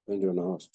Thank you, Nas.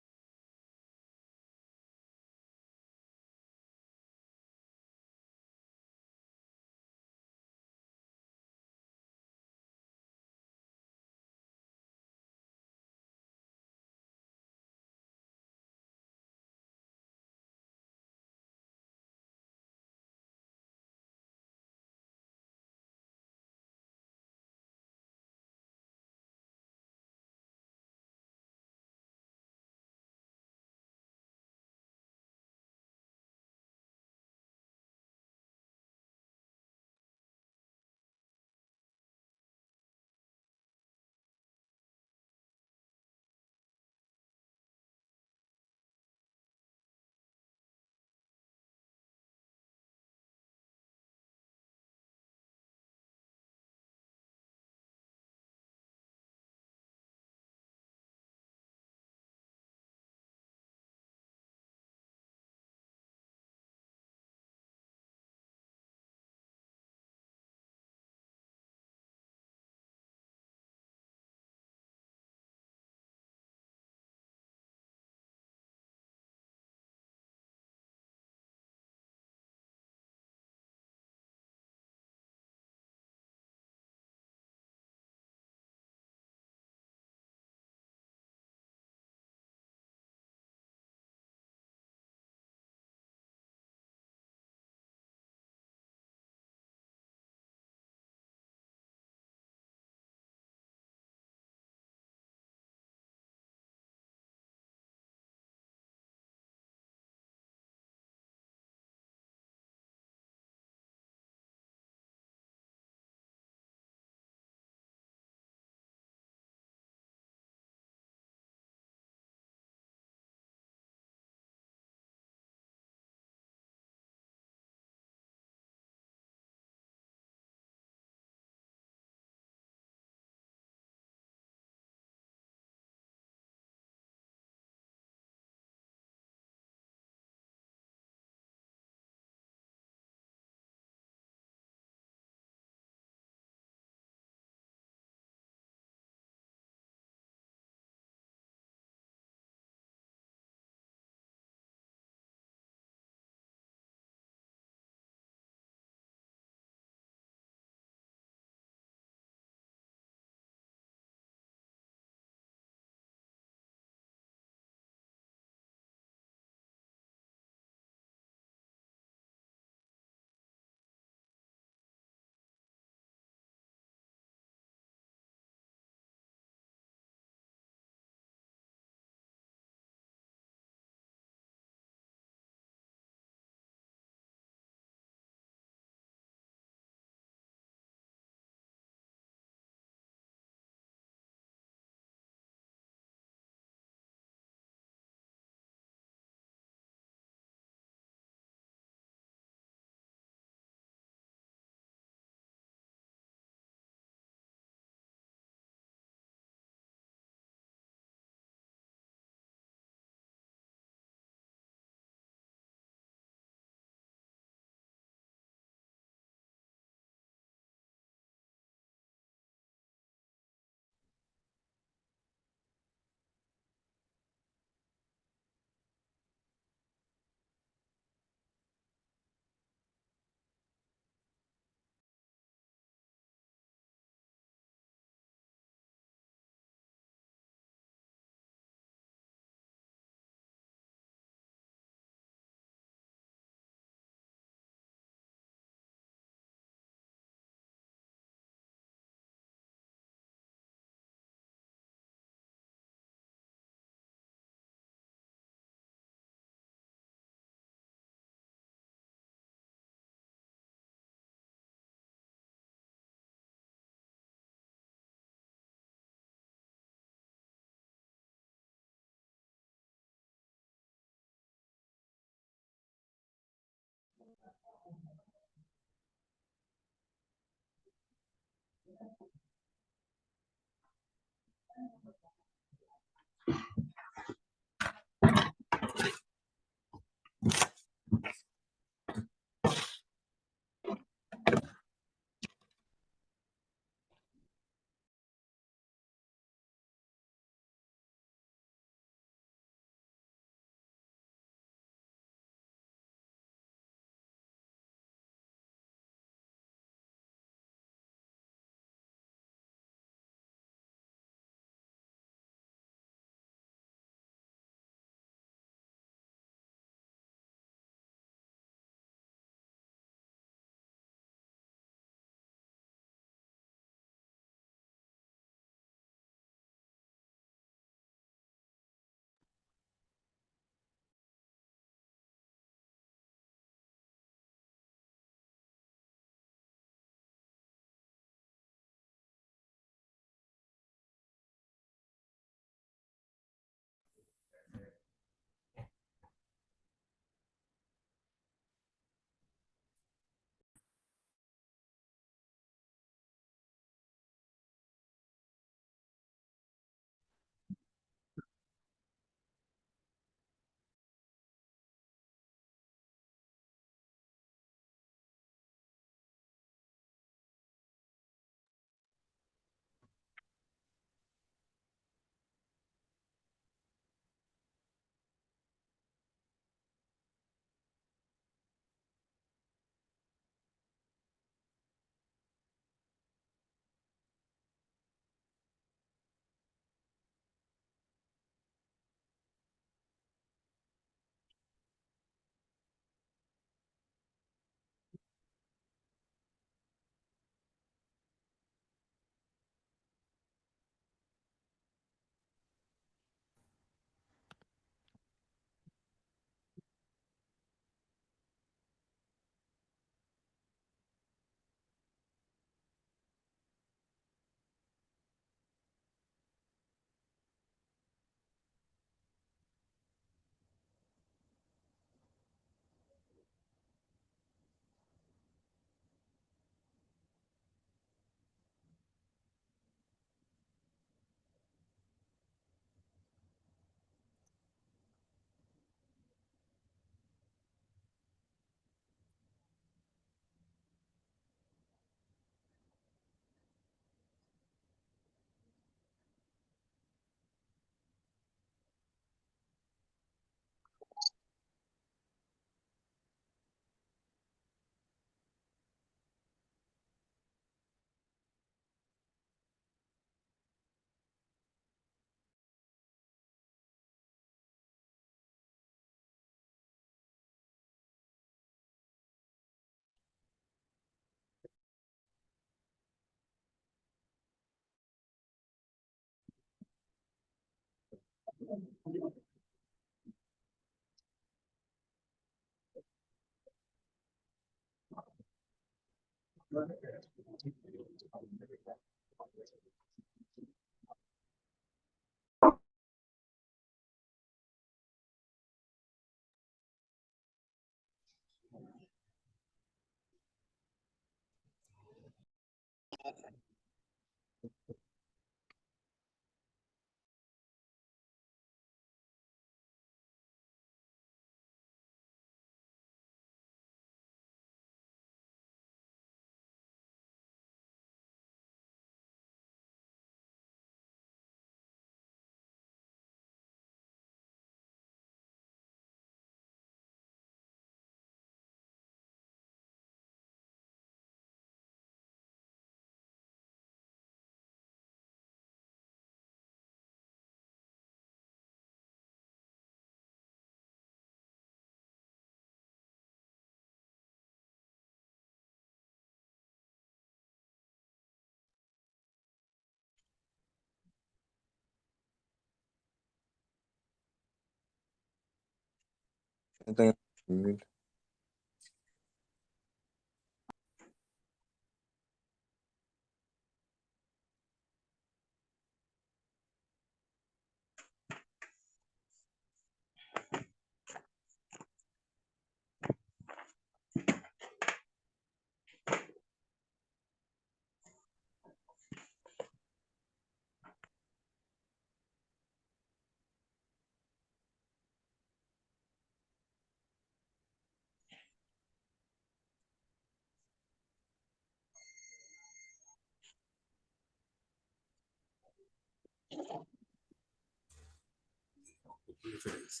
reference.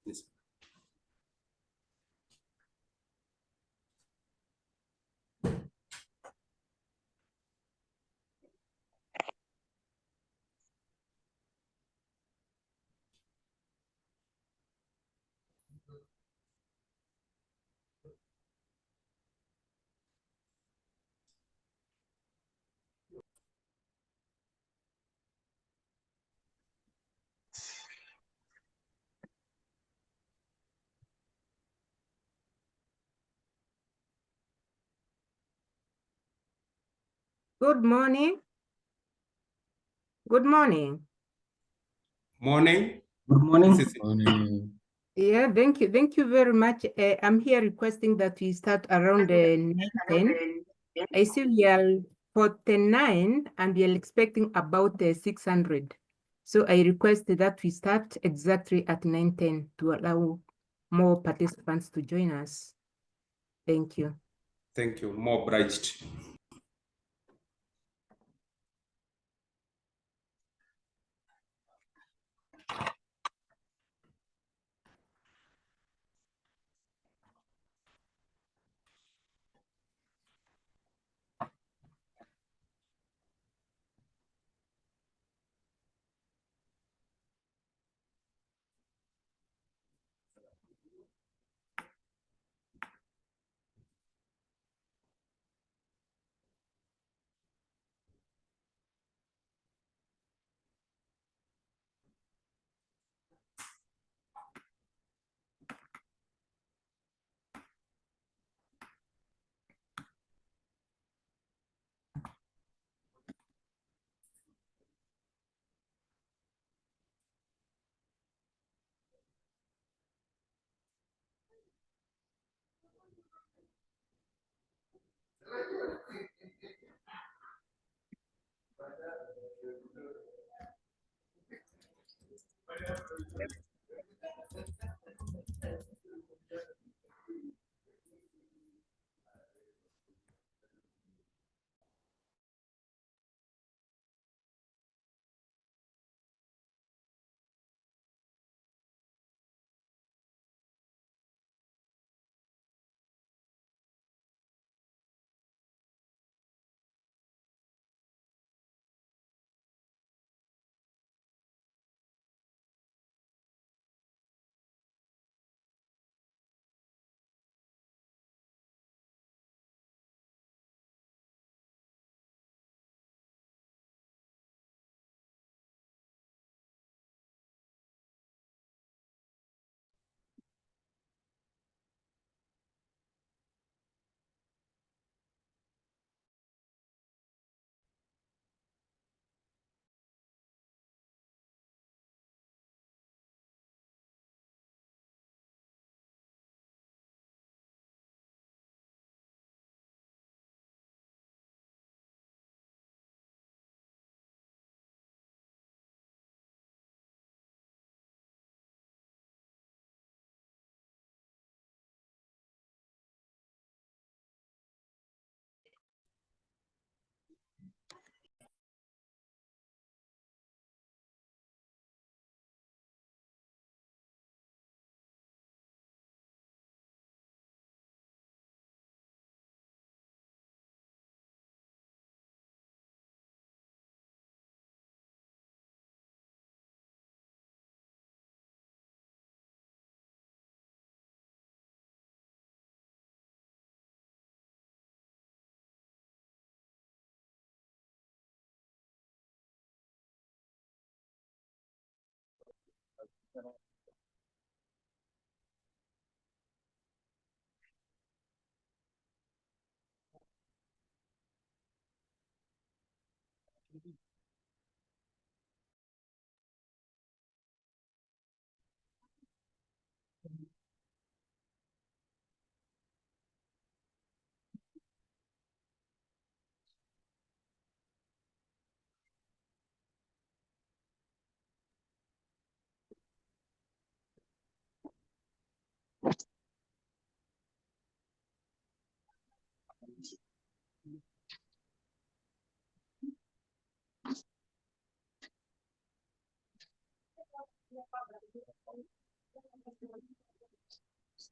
Yes. Good morning. Good morning. Morning. Good morning. This is Morning. Yeah, thank you. Thank you very much. I'm here requesting that we start around 9:10. I see we are 49 and we are expecting about 600. So I request that we start exactly at 9:10 to allow more participants to join us. Thank you. Thank you. More obliged.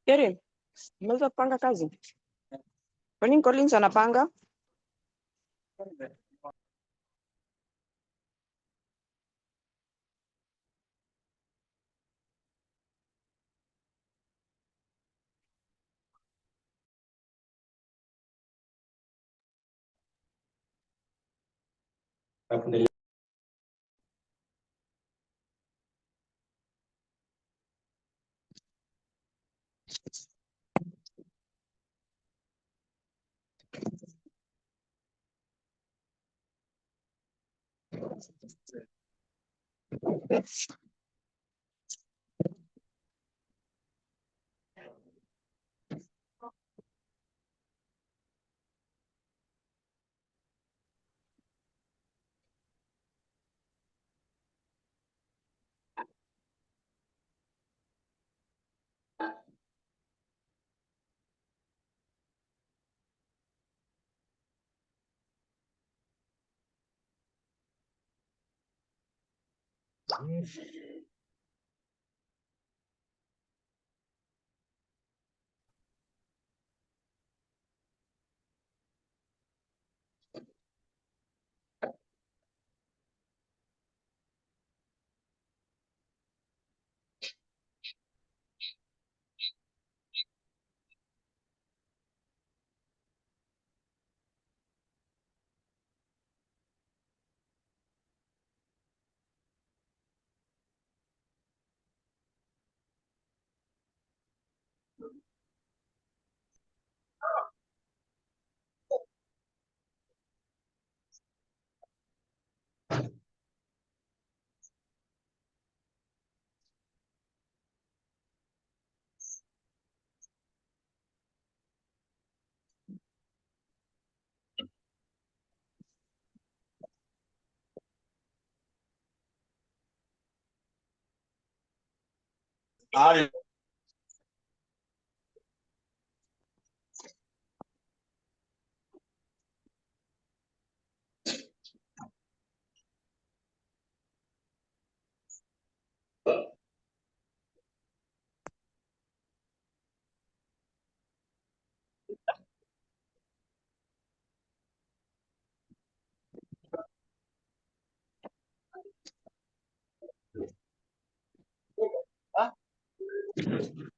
Keri, umeweza kupanga kazi? Kwa nini Collins anapanga?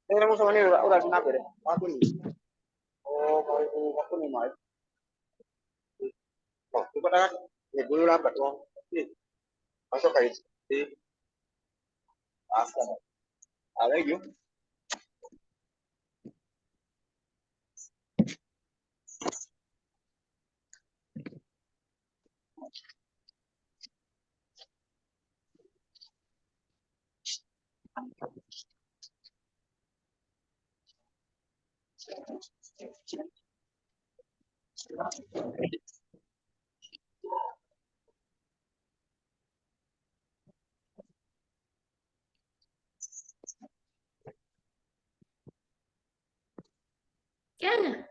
Era sama ni udah kenapa deh? Aku nih. Oh, aku nih mai. Oh, itu kan ya dulu lah betul. Masuk kayak di asal. Ada yuk. Jangan.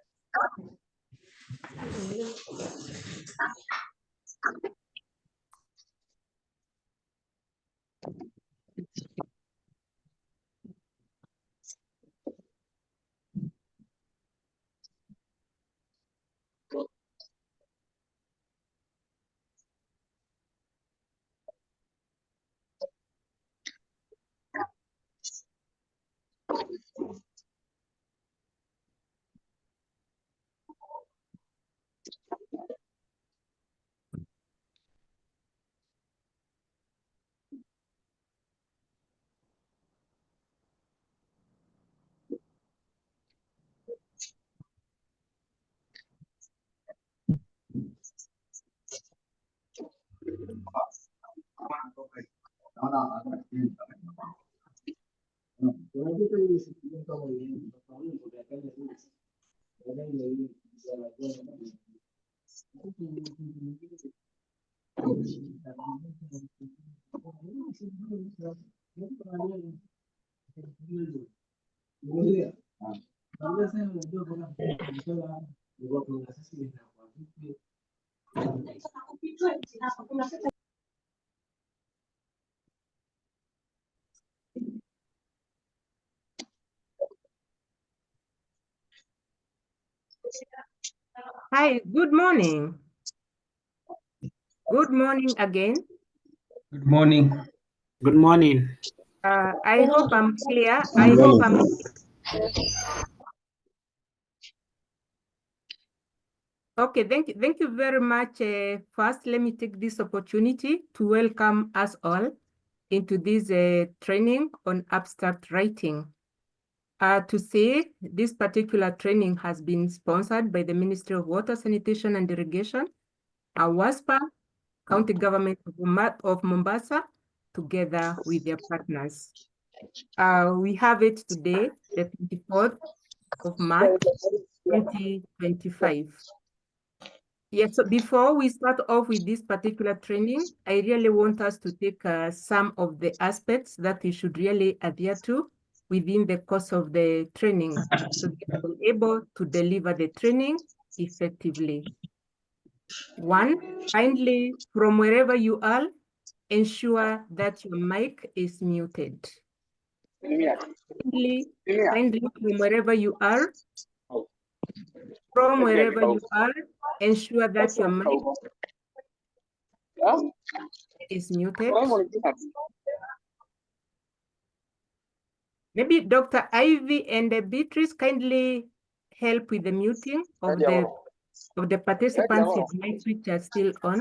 Hi, good morning. Good morning again. Good morning. Good morning. I hope I'm clear. I hope I'm okay. Thank you very much. First, let me take this opportunity to welcome us all into this training on abstract writing. To say this particular training has been sponsored by the Ministry of Water, Sanitation and Irrigation, WASPA, County Government of Mombasa, together with their partners. We have it today, the 24th of March, 2025. Yes, so before we start off with this particular training, I really want us to take some of the aspects that we should really adhere to within the course of the training so that we're able to deliver the training effectively. One, kindly, from wherever you are, ensure that your mic is muted. Kindly, from wherever you are, ensure that your mic is muted. Maybe Dr. Ivy and Beatrice kindly help with the muting of the participants whose mics which are still on.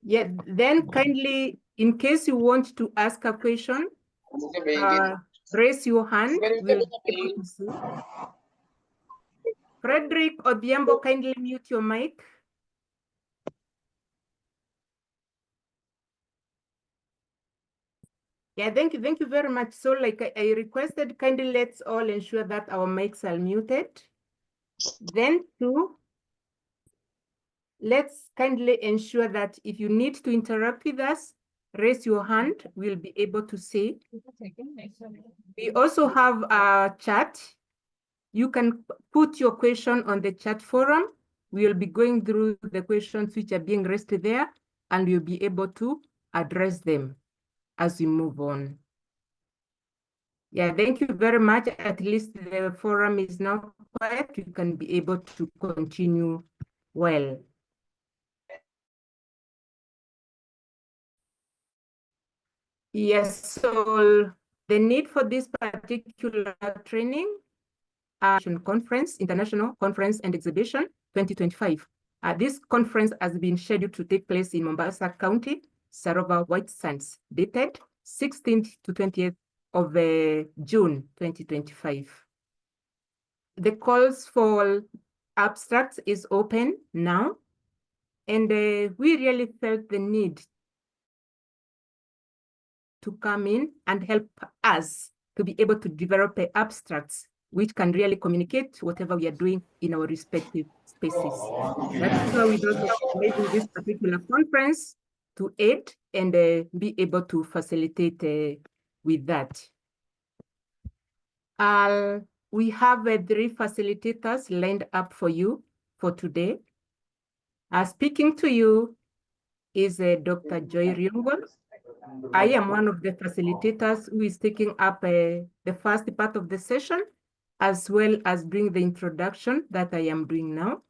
Yeah, then kindly, in case you want to ask a question, raise your hand. We'll be able to see. Frederick Odhiambo, kindly mute your mic. Yeah, thank you very much. So like I requested, kindly let's all ensure that our mics are muted. Then two, let's kindly ensure that if you need to interact with us, raise your hand, we'll be able to see. We also have a chat. You can put your question on the chat forum. We'll be going through the questions which are being raised there, and we'll be able to address them as we move on. Yeah, thank you very much. At least the forum is now quiet. You can be able to continue well. Yes, so the need for this particular training, conference, International Conference and Exhibition 2025. This conference has been scheduled to take place in Mombasa County, Sarova White Sands, dated 16th to 20th of June 2025. The calls for abstracts is open now, and we really felt the need to come in and help us to be able to develop abstracts which can really communicate whatever we are doing in our respective spaces. That's why we don't organize this particular conference to aid and be able to facilitate with that. We have 3 facilitators lined up for you for today. Speaking to you is Dr. Joy Riungo. I am one of the facilitators who is taking up the first part of the session, as well as doing the introduction that I am doing now.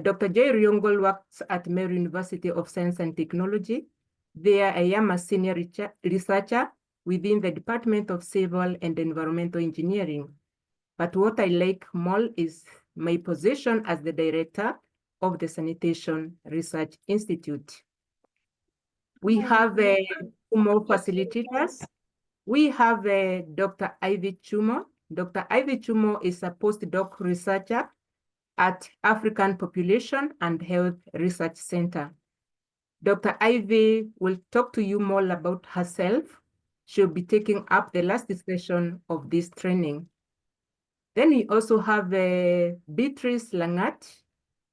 Dr. Joy Riungo works at Meru University of Science and Technology. There I am a senior researcher within the Department of Civil and Environmental Engineering. But what I like more is my position as the director of the Sanitation Research Institute. We have 2 more facilitators. We have Dr. Ivy Chumo. Dr. Ivy Chumo is a postdoc researcher at African Population and Health Research Center. Dr. Ivy will talk to you more about herself. She'll be taking up the last session of this training. Then we also have Beatrice Langat.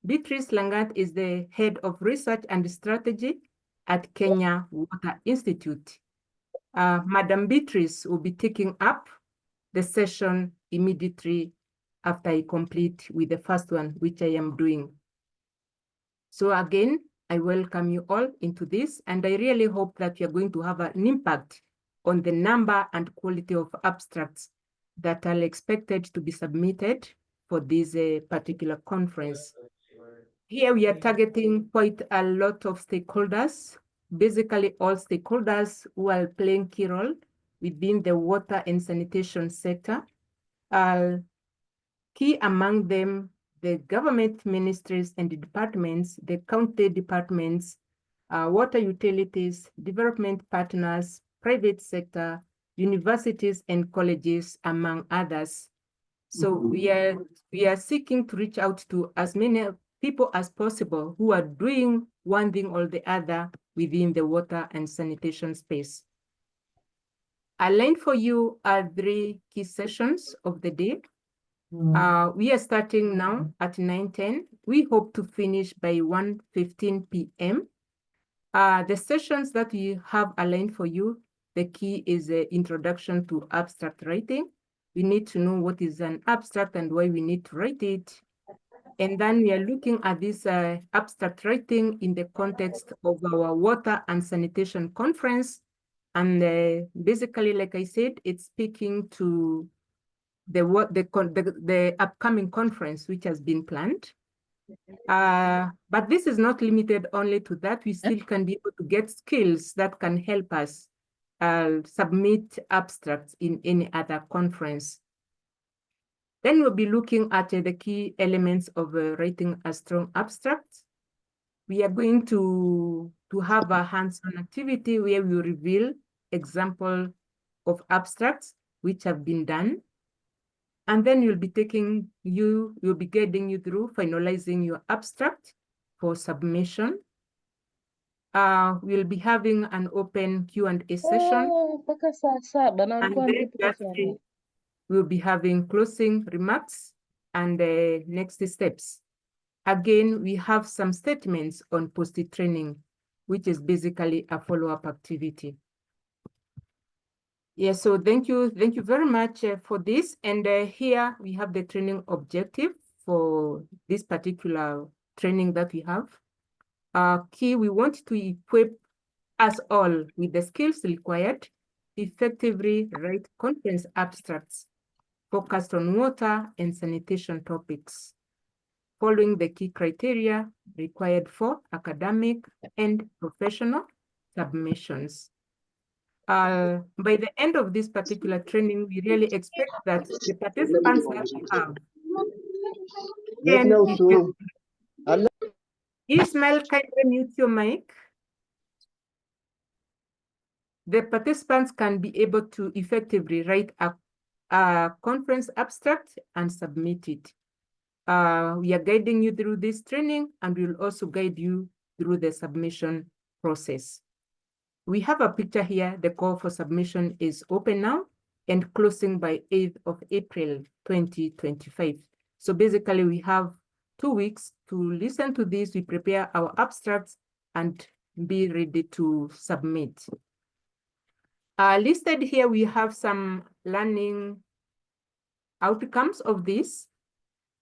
Beatrice Langat is the head of research and strategy at Kenya Water Institute. Madam Beatrice will be taking up the session immediately after I complete with the first one, which I am doing. So again, I welcome you all into this, and I really hope that you're going to have an impact on the number and quality of abstracts that are expected to be submitted for this particular conference. Here we are targeting quite a lot of stakeholders, basically all stakeholders who are playing key role within the water and sanitation sector. Key among them, the government ministries and the departments, the county departments, water utilities, development partners, private sector, universities and colleges, among others. So we are seeking to reach out to as many people as possible who are doing one thing or the other within the water and sanitation space. Aligned for you are 3 key sessions of the day. We are starting now at 9:10. We hope to finish by 1:15 p.m. The sessions that we have aligned for you, the key is the introduction to abstract writing. We need to know what is an abstract and why we need to write it. And then we are looking at this abstract writing in the context of our water and sanitation conference. And basically, like I said, it's speaking to the upcoming conference, which has been planned. But this is not limited only to that. We still can be able to get skills that can help us submit abstracts in any other conference. Then we'll be looking at the key elements of writing a strong abstract. We are going to have a hands-on activity where we reveal example of abstracts which have been done. And then we'll be guiding you through finalizing your abstract for submission. We'll be having an open Q&A session. And then lastly, we'll be having closing remarks and next steps. Again, we have some statements on post-it training, which is basically a follow-up activity. Yeah, so thank you very much for this. And here we have the training objective for this particular training that we have. Key, we want to equip us all with the skills required to effectively write conference abstracts focused on water and sanitation topics, following the key criteria required for academic and professional submissions. By the end of this particular training, we really expect that the participants that we have can Ismail, can you mute your mic? The participants can be able to effectively write a conference abstract and submit it. We are guiding you through this training, and we'll also guide you through the submission process. We have a picture here. The call for submission is open now and closing by 8th of April, 2025. So basically we have 2 weeks to listen to this. We prepare our abstracts and be ready to submit. Listed here, we have some learning outcomes of this.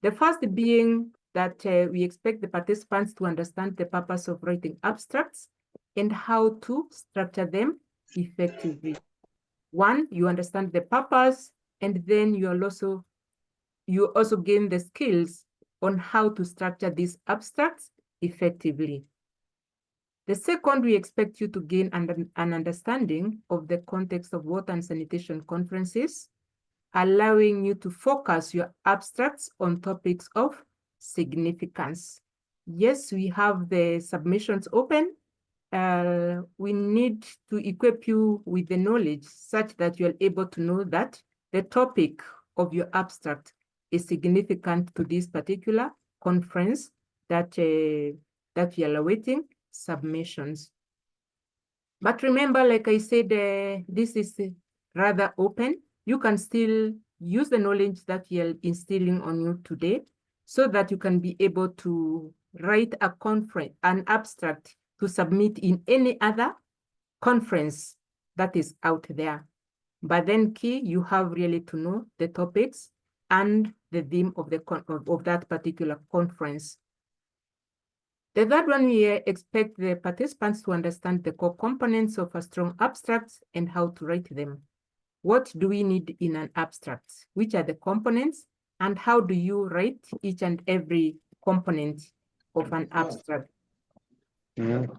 The first being that we expect the participants to understand the purpose of writing abstracts and how to structure them effectively. One, you understand the purpose, and then you also gain the skills on how to structure these abstracts effectively. The second, we expect you to gain an understanding of the context of water and sanitation conferences, allowing you to focus your abstracts on topics of significance. Yes, we have the submissions open. We need to equip you with the knowledge such that you're able to know that the topic of your abstract is significant to this particular conference that we are awaiting submissions. But remember, like I said, this is rather open. You can still use the knowledge that we are instilling on you today so that you can be able to write an abstract to submit in any other conference that is out there. But then key, you have really to know the topics and the theme of that particular conference. The third one, we expect the participants to understand the core components of a strong abstract and how to write them. What do we need in an abstract? Which are the components? And how do you write each and every component of an abstract? Then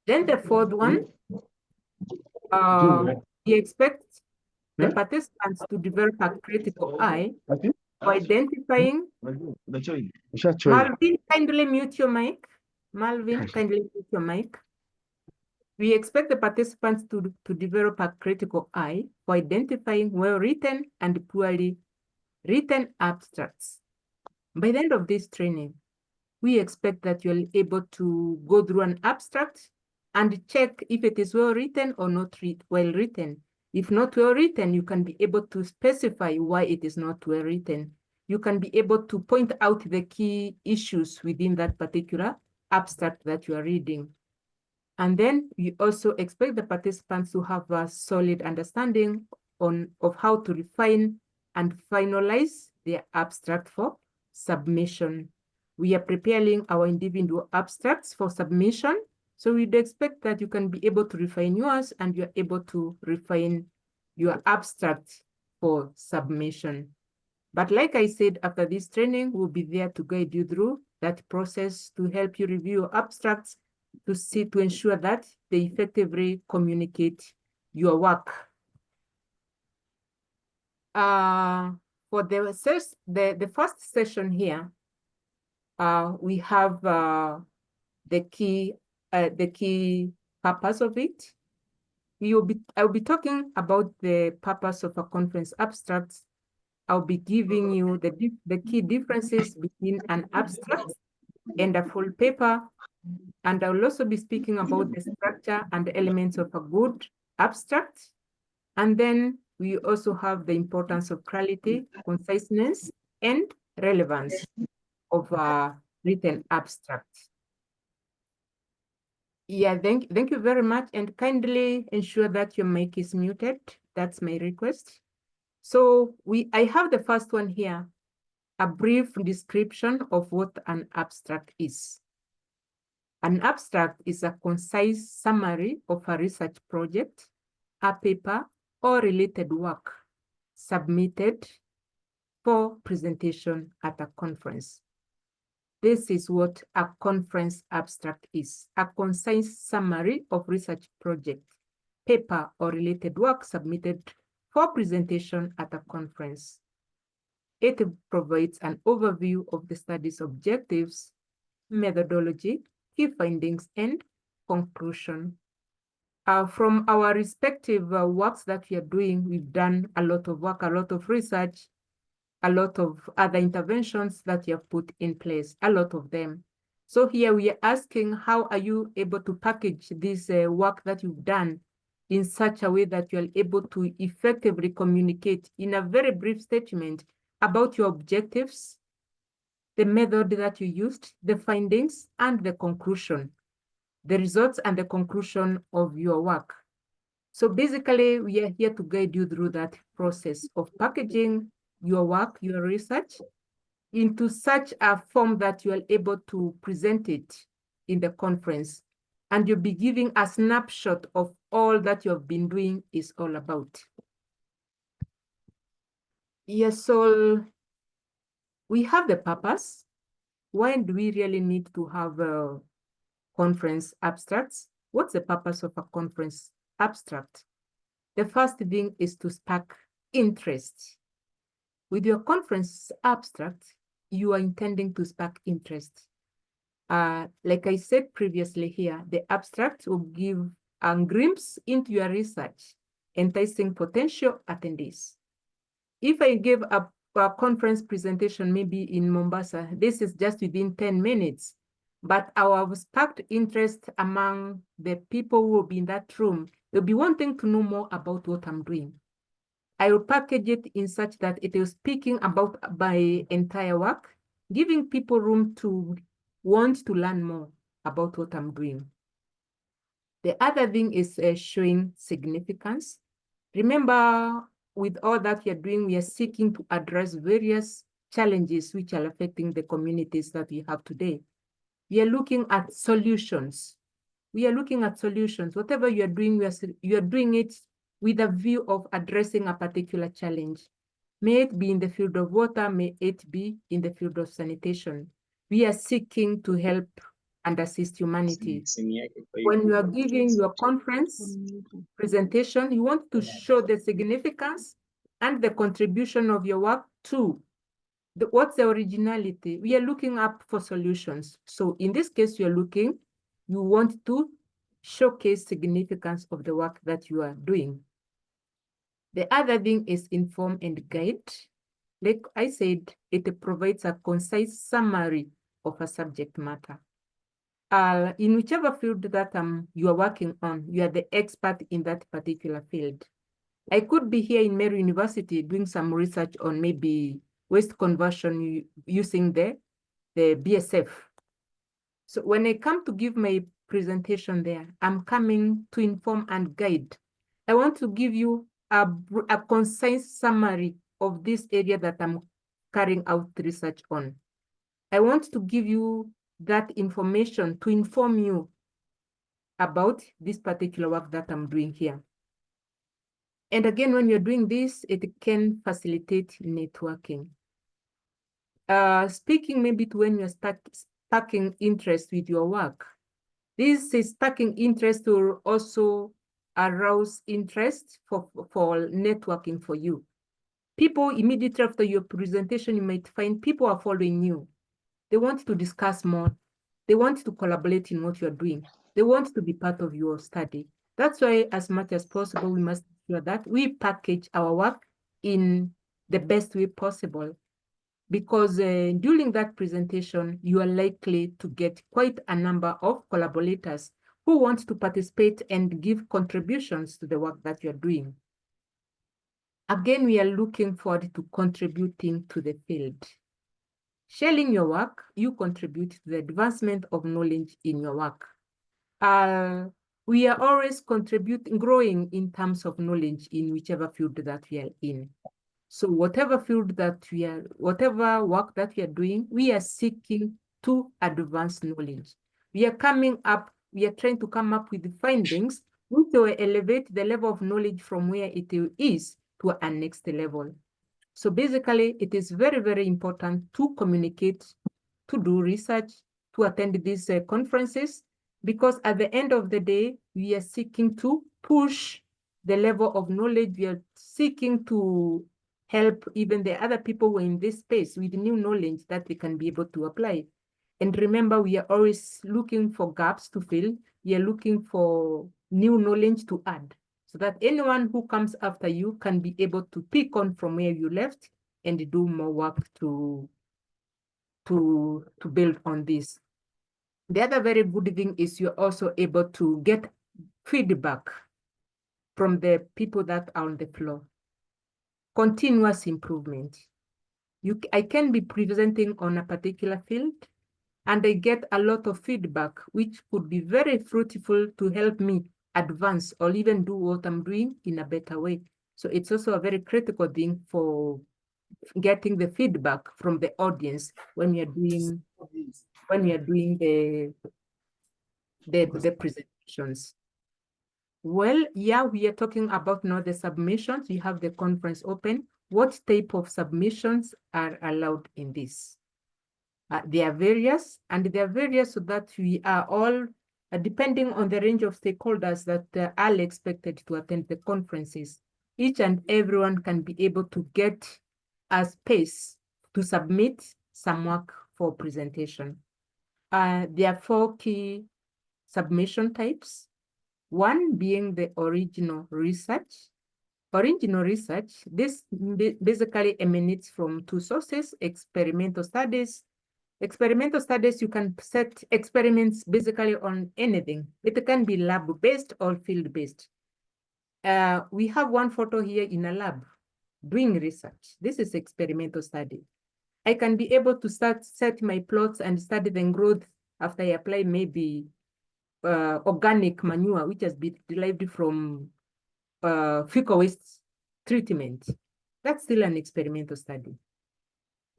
the fourth one, we expect the participants to develop a critical eye for identifying. Malvin, kindly mute your mic. Malvin, kindly mute your mic. We expect the participants to develop a critical eye for identifying well-written and poorly written abstracts. By the end of this training, we expect that you're able to go through an abstract and check if it is well-written or not well-written. If not well-written, you can be able to specify why it is not well-written. You can be able to point out the key issues within that particular abstract that you are reading. And then we also expect the participants to have a solid understanding of how to refine and finalize their abstract for submission. We are preparing our individual abstracts for submission. So we'd expect that you can be able to refine yours and you're able to refine your abstract for submission. But like I said, after this training, we'll be there to guide you through that process to help you review your abstracts to ensure that they effectively communicate your work. For the first session here, we have the key purpose of it. I'll be talking about the purpose of a conference abstract. I'll be giving you the key differences between an abstract and a full paper. And I will also be speaking about the structure and the elements of a good abstract. And then we also have the importance of clarity, conciseness, and relevance of a written abstract. Yeah, thank you very much. And kindly ensure that your mic is muted. That's my request. So I have the first one here, a brief description of what an abstract is. An abstract is a concise summary of a research project, a paper, or related work submitted for presentation at a conference. This is what a conference abstract is, a concise summary of research project, paper, or related work submitted for presentation at a conference. It provides an overview of the study's objectives, methodology, key findings, and conclusion. From our respective works that we are doing, we've done a lot of work, a lot of research, a lot of other interventions that you have put in place, a lot of them. So here we are asking, how are you able to package this work that you've done in such a way that you are able to effectively communicate in a very brief statement about your objectives, the method that you used, the findings, and the conclusion, the results and the conclusion of your work. So basically, we are here to guide you through that process of packaging your work, your research, into such a form that you are able to present it in the conference. And you'll be giving a snapshot of all that you have been doing is all about. Yes, so we have the purpose. Why do we really need to have conference abstracts? What's the purpose of a conference abstract? The first thing is to spark interest. With your conference abstract, you are intending to spark interest. Like I said previously here, the abstract will give a glimpse into your research, enticing potential attendees. If I give a conference presentation, maybe in Mombasa, this is just within 10 minutes, but I have sparked interest among the people who will be in that room. They'll be wanting to know more about what I'm doing. I will package it in such that it is speaking about my entire work, giving people room to want to learn more about what I'm doing. The other thing is showing significance. Remember, with all that we are doing, we are seeking to address various challenges which are affecting the communities that we have today. We are looking at solutions. We are looking at solutions. Whatever you are doing, you are doing it with a view of addressing a particular challenge. May it be in the field of water, may it be in the field of sanitation. We are seeking to help and assist humanity. When you are giving your conference presentation, you want to show the significance and the contribution of your work to what's the originality. We are looking up for solutions. So in this case, you want to showcase significance of the work that you are doing. The other thing is inform and guide. Like I said, it provides a concise summary of a subject matter. In whichever field that you are working on, you are the expert in that particular field. I could be here in Mary University doing some research on maybe waste conversion using the BSF. So when I come to give my presentation there, I'm coming to inform and guide. I want to give you a concise summary of this area that I'm carrying out research on. I want to give you that information to inform you about this particular work that I'm doing here. And again, when you're doing this, it can facilitate networking. Speaking maybe to when you're sparking interest with your work. This is sparking interest will also arouse interest for networking for you. People immediately after your presentation, you might find people are following you. They want to discuss more. They want to collaborate in what you're doing. They want to be part of your study. That's why, as much as possible, we must ensure that we package our work in the best way possible. Because during that presentation, you are likely to get quite a number of collaborators who want to participate and give contributions to the work that you're doing. Again, we are looking forward to contributing to the field. Sharing your work, you contribute to the advancement of knowledge in your work. We are always growing in terms of knowledge in whichever field that we are in. So whatever field that whatever work that we are doing, we are seeking to advance knowledge. We are trying to come up with findings which will elevate the level of knowledge from where it is to a next level. So basically, it is very, very important to communicate, to do research, to attend these conferences, because at the end of the day, we are seeking to push the level of knowledge. We are seeking to help even the other people who are in this space with new knowledge that they can be able to apply. And remember, we are always looking for gaps to fill. We are looking for new knowledge to add, so that anyone who comes after you can be able to pick on from where you left and do more work to build on this. The other very good thing is you're also able to get feedback from the people that are on the floor. Continuous improvement. I can be presenting on a particular field and I get a lot of feedback, which could be very fruitful to help me advance or even do what I'm doing in a better way. So it's also a very critical thing for getting the feedback from the audience when you're doing the presentations. Well, yeah, we are talking about now the submissions. You have the conference open. What type of submissions are allowed in this? There are various, so that we are all, depending on the range of stakeholders that are expected to attend the conferences, each and everyone can be able to get a space to submit some work for presentation. There are 4 key submission types. One being the original research. Original research, this basically emanates from 2 sources: experimental studies. Experimental studies, you can set experiments basically on anything. It can be lab-based or field-based. We have one photo here in a lab doing research. This is experimental study. I can be able to set my plots and study the growth after I apply maybe organic manure, which has been derived from fecal waste treatment. That's still an experimental study.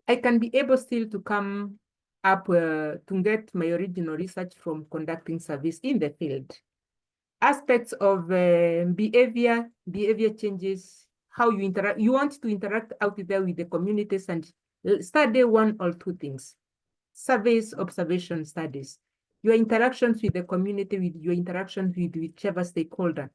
I can be able still to come up to get my original research from conducting service in the field. aspects of behavior changes, how you interact. You want to interact out there with the communities and study one or two things. Surveys, observation studies, your interactions with the community, with your interactions with whichever stakeholder.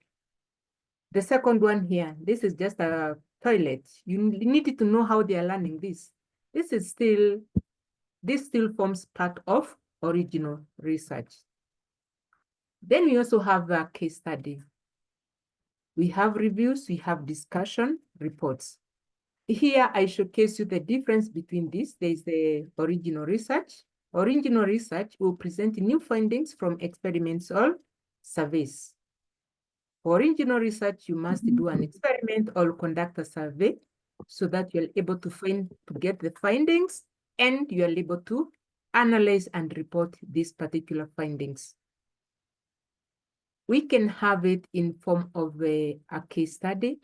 The second one here, this is just a toilet. You need to know how they are learning this. This still forms part of original research. Then we also have a case study. We have reviews, we have discussion reports. Here I showcase you the difference between this. There is the original research. Original research will present new findings from experiments or surveys. For original research, you must do an experiment or conduct a survey so that you're able to get the findings and you're able to analyze and report these particular findings. We can have it in form of a case study.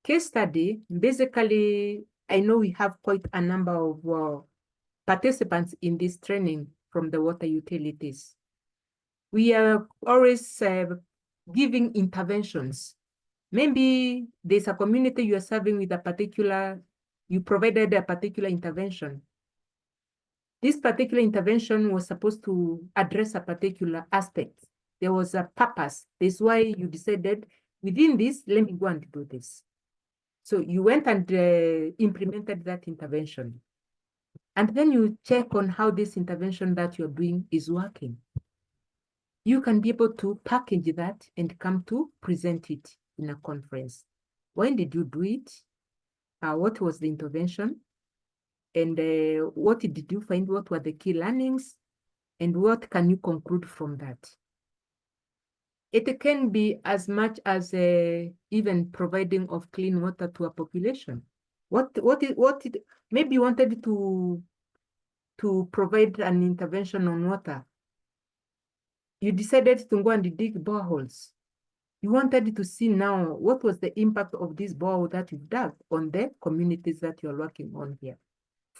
Case study, basically, I know we have quite a number of participants in this training from the water utilities. We are always giving interventions. Maybe there's a community you are serving with you provided a particular intervention. This particular intervention was supposed to address a particular aspect. There was a purpose. That's why you decided, within this, let me go and do this. So you went and implemented that intervention. And then you check on how this intervention that you're doing is working. You can be able to package that and come to present it in a conference. When did you do it? What was the intervention? And what did you find? What were the key learnings? And what can you conclude from that? It can be as much as even providing of clean water to a population. Maybe you wanted to provide an intervention on water. You decided to go and dig boreholes. You wanted to see now what was the impact of this borehole that you've dug on the communities that you're working on here.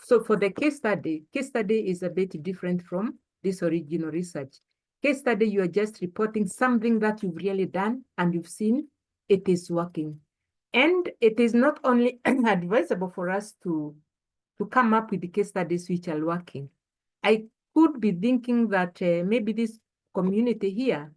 So for the case study is a bit different from this original research. Case study, you are just reporting something that you've really done and you've seen it is working. And it is not only advisable for us to come up with the case studies which are working. I could be thinking that maybe this community here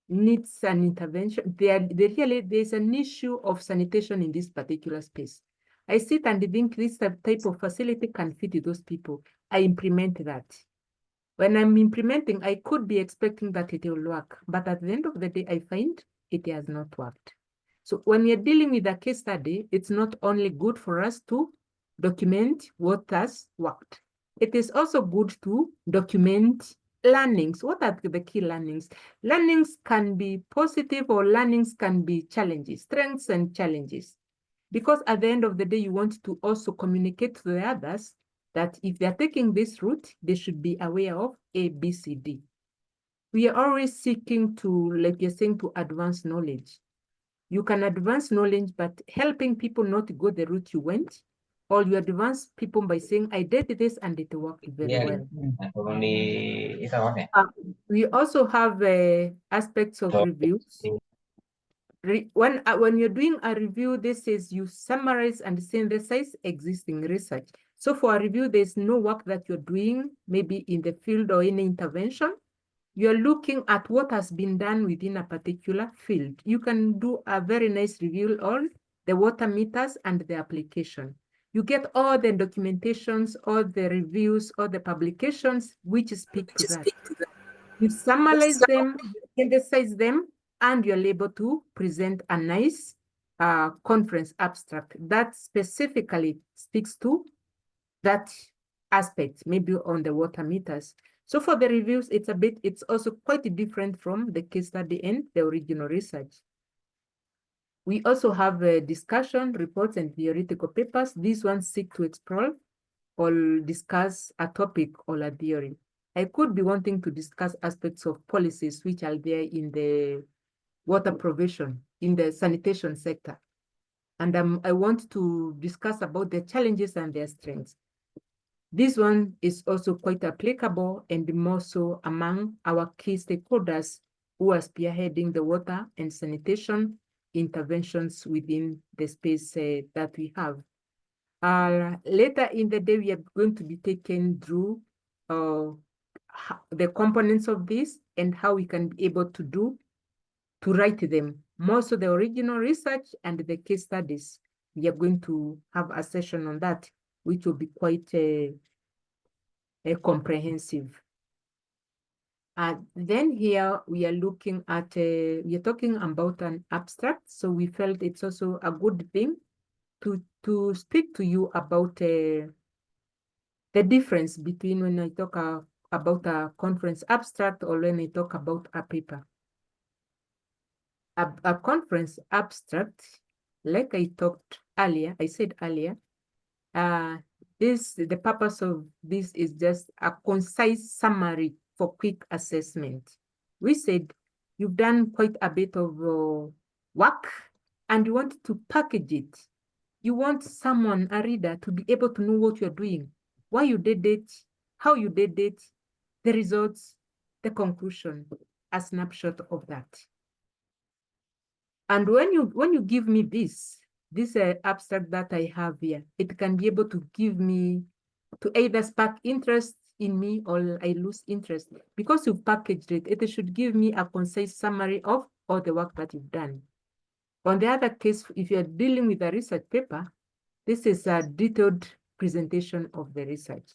needs an intervention. There's an issue of sanitation in this particular space. I sit and think this type of facility can fit those people. I implement that. When I'm implementing, I could be expecting that it will work, but at the end of the day, I find it has not worked. So when you're dealing with a case study, it's not only good for us to document what has worked. It is also good to document learnings. What are the key learnings? Learnings can be positive or learnings can be challenges, strengths and challenges. Because at the end of the day, you want to also communicate to the others that if they're taking this route, they should be aware of A, B, C, D. We are always seeking to, like you're saying, to advance knowledge. You can advance knowledge, but helping people not to go the route you went, or you advance people by saying, I did this and it worked very well. We also have aspects of reviews. When you're doing a review, this is you summarize and synthesize existing research. So for a review, there's no work that you're doing, maybe in the field or any intervention. You're looking at what has been done within a particular field. You can do a very nice review on the water meters and the application. You get all the documentations, all the reviews, all the publications which speak to that. You summarize them, synthesize them, and you're able to present a nice conference abstract that specifically speaks to that aspect, maybe on the water meters. So for the reviews, it's also quite different from the case study and the original research. We also have discussion reports and theoretical papers. These ones seek to explore or discuss a topic or a theory. I could be wanting to discuss aspects of policies which are there in the water provision, in the sanitation sector. And I want to discuss about the challenges and their strengths. This one is also quite applicable and more so among our key stakeholders who are spearheading the water and sanitation interventions within the space that we have. Later in the day, we are going to be taken through the components of this and how we can be able to write them. Most of the original research and the case studies, we are going to have a session on that, which will be quite comprehensive. Then here we are looking at, we are talking about an abstract. So we felt it's also a good thing to speak to you about the difference between when I talk about a conference abstract or when I talk about a paper. A conference abstract, like I said earlier, the purpose of this is just a concise summary for quick assessment. We said you've done quite a bit of work and you want to package it. You want someone, a reader, to be able to know what you're doing, why you did it, how you did it, the results, the conclusion, a snapshot of that. And when you give me this abstract that I have here, it can be able to give me, to either spark interest in me or I lose interest. Because you've packaged it, it should give me a concise summary of all the work that you've done. On the other case, if you're dealing with a research paper, this is a detailed presentation of the research.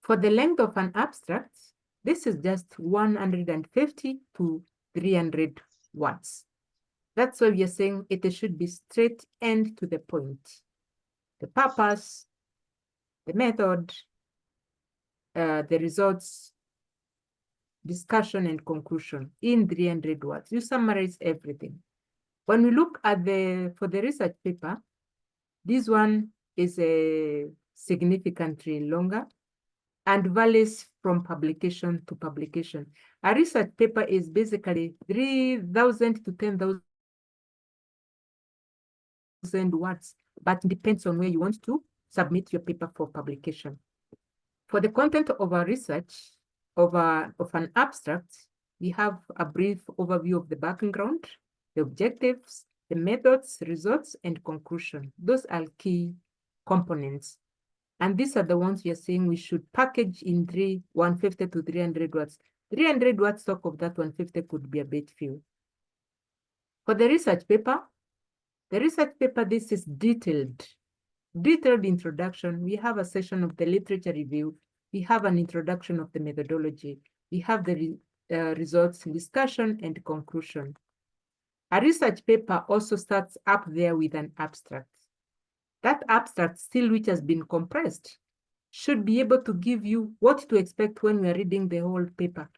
For the length of an abstract, this is just 150 to 300 words. That's why we are saying it should be straight and to the point. The purpose, the method, the results, discussion and conclusion in 300 words. You summarize everything. When we look at for the research paper, this one is significantly longer and varies from publication to publication. A research paper is basically 3,000 to 10,000 words, but it depends on where you want to submit your paper for publication. For the content of a research, of an abstract, we have a brief overview of the background, the objectives, the methods, results, and conclusion. Those are key components. And these are the ones we are saying we should package in 150 to 300 words. 300 words talk of that 150 could be a bit few. For the research paper, this is detailed introduction. We have a session of the literature review. We have an introduction of the methodology. We have the results, discussion, and conclusion. A research paper also starts up there with an abstract. That abstract, still which has been compressed, should be able to give you what to expect when we are reading the whole paper.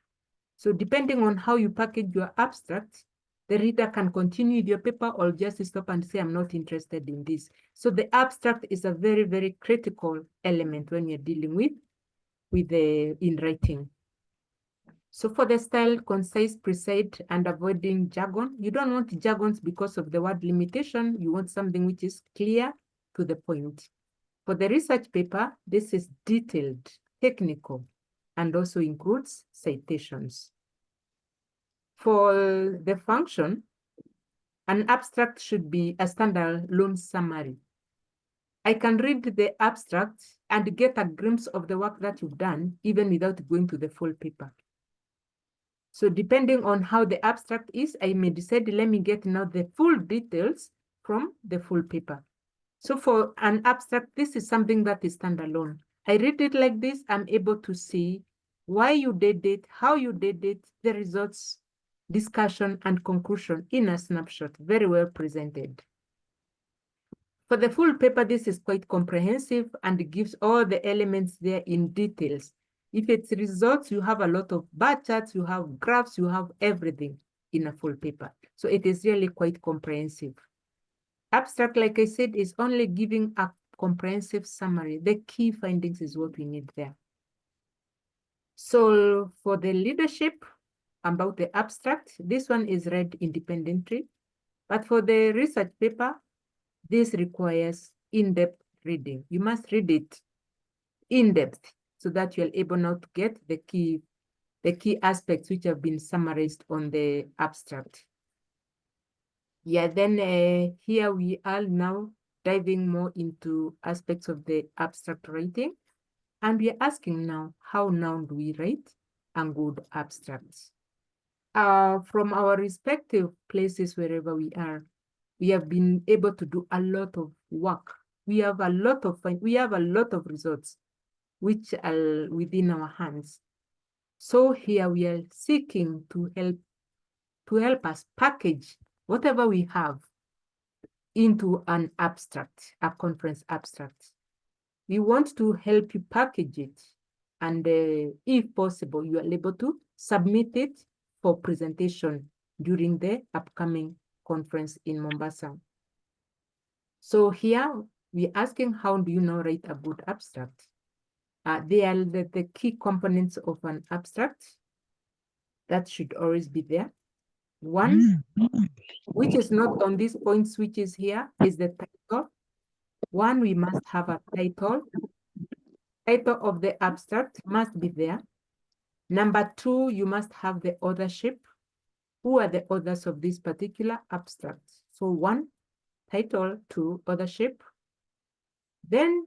So depending on how you package your abstract, the reader can continue with your paper or just stop and say, I'm not interested in this. So the abstract is a very, very critical element when you're dealing with in writing. So for the style, concise, precise, and avoiding jargon. You don't want jargons because of the word limitation. You want something which is clear to the point. For the research paper, this is detailed, technical, and also includes citations. For the function, an abstract should be a standalone summary. I can read the abstract and get a glimpse of the work that you've done, even without going to the full paper. So depending on how the abstract is, I may decide, let me get now the full details from the full paper. So for an abstract, this is something that is standalone. I read it like this, I'm able to see why you did it, how you did it, the results, discussion, and conclusion in a snapshot, very well presented. For the full paper, this is quite comprehensive and gives all the elements there in details. If it's results, you have a lot of bar charts, you have graphs, you have everything in a full paper. So it is really quite comprehensive. Abstract, like I said, is only giving a comprehensive summary. The key findings is what we need there. So for the leadership about the abstract, this one is read independently. But for the research paper, this requires in-depth reading. You must read it in depth so that you're able now to get the key the key aspects which have been summarized on the abstract. Yeah, then here we are now diving more into aspects of the abstract writing. And we are asking now, how now do we write a good abstract? From our respective places, wherever we are, we have been able to do a lot of work. We have a lot of results which are within our hands. So here we are seeking to help us package whatever we have into an abstract, a conference abstract. We want to help you package it, and if possible, you are able to submit it for presentation during the upcoming conference in Mombasa. So here we're asking, how do you now write a good abstract? They are the key components of an abstract that should always be there. One, which is not on these points, which is here, is the title. One, we must have a title. Title of the abstract must be there. Number two, you must have the authorship. Who are the authors of this particular abstract? So one, title, two, authorship. Then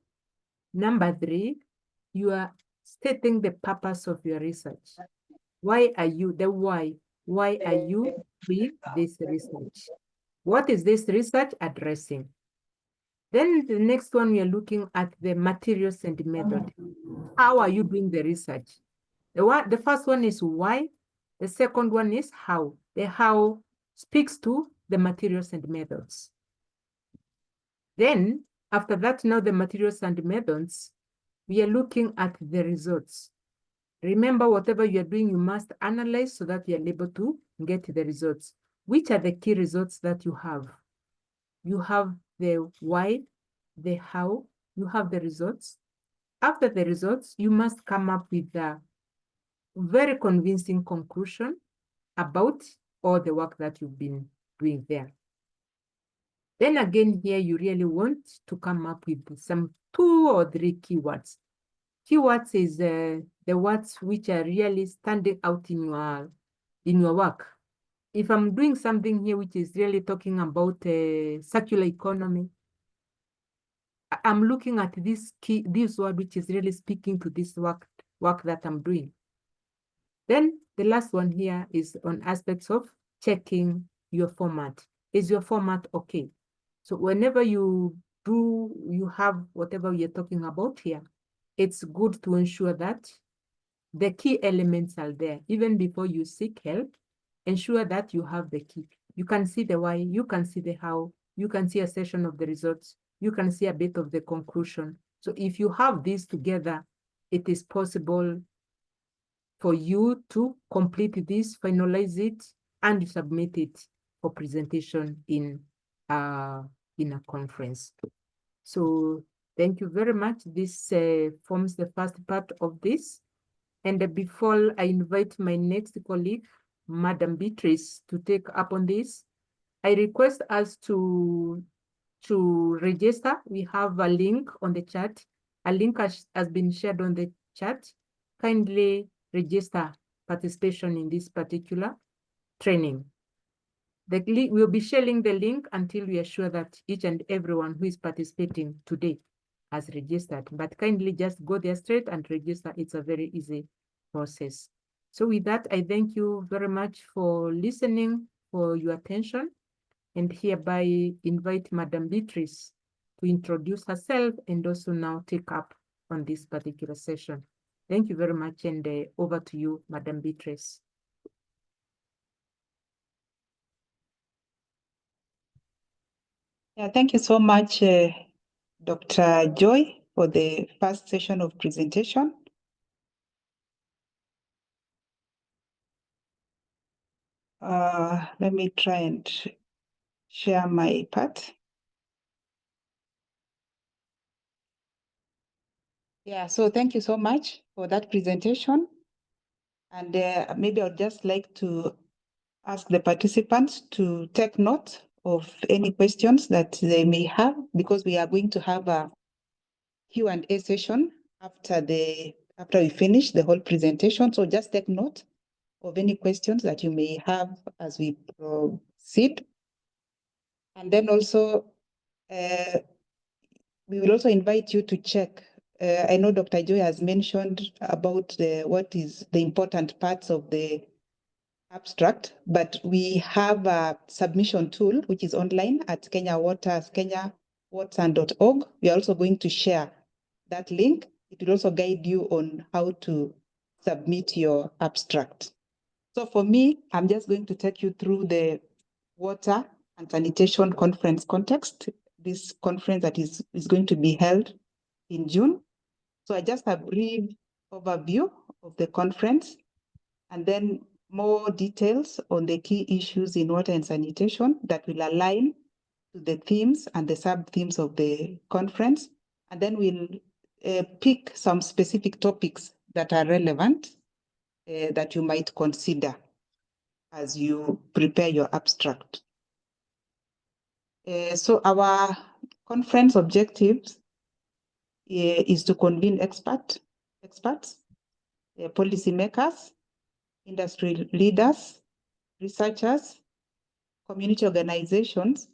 number three, you are stating the purpose of your research. Why are you, the why? Why are you doing this research? What is this research addressing? Then the next one, we are looking at the materials and method. How are you doing the research? The first one is why. The second one is how. The how speaks to the materials and methods. Then after that, now the materials and methods, we are looking at the results. Remember, whatever you're doing, you must analyze so that you're able to get the results. Which are the key results that you have? You have the why, the how, you have the results. After the results, you must come up with a very convincing conclusion about all the work that you've been doing there. Then again, here you really want to come up with some 2 or 3 keywords. Keywords is the words which are really standing out in your work. If I'm doing something here which is really talking about circular economy, I'm looking at this word which is really speaking to this work that I'm doing. Then the last one here is on aspects of checking your format. Is your format okay? So whenever you have whatever you're talking about here, it's good to ensure that the key elements are there. Even before you seek help, ensure that you have the key. You can see the why, you can see the how, you can see a section of the results, you can see a bit of the conclusion. So if you have these together, it is possible for you to complete this, finalize it, and submit it for presentation in a conference. So thank you very much. This forms the first part of this. And before I invite my next colleague, Madam Beatrice, to take up on this, I request us to register. We have a link on the chat. A link has been shared on the chat. Kindly register participation in this particular training. We'll be sharing the link until we are sure that each and everyone who is participating today has registered. But kindly just go there straight and register. It's a very easy process. So with that, I thank you very much for listening, for your attention, and hereby invite Madam Beatrice to introduce herself and also now take up on this particular session. Thank you very much, and over to you, Madam Beatrice. Yeah, thank you so much, Dr. Joy, for the first session of presentation. Let me try and share my part. Yeah, so thank you so much for that presentation. And maybe I'd just like to ask the participants to take note of any questions that they may have, because we are going to have a Q&A session after the after we finish the whole presentation. So just take note of any questions that you may have as we proceed. And then also, we will also invite you to check. I know Dr. Joy has mentioned about what is the important parts of the abstract, but we have a submission tool which is online at kenyawaters.org. We are also going to share that link. It will also guide you on how to submit your abstract. So for me, I'm just going to take you through the water and sanitation conference context, this conference that is going to be held in June. So I just have a brief overview of the conference, and then more details on the key issues in water and sanitation that will align to the themes and the sub-themes of the conference. And then we'll pick some specific topics that are relevant that you might consider as you prepare your abstract. So our conference objectives is to convene experts, policymakers, industry leaders, researchers, community organizations,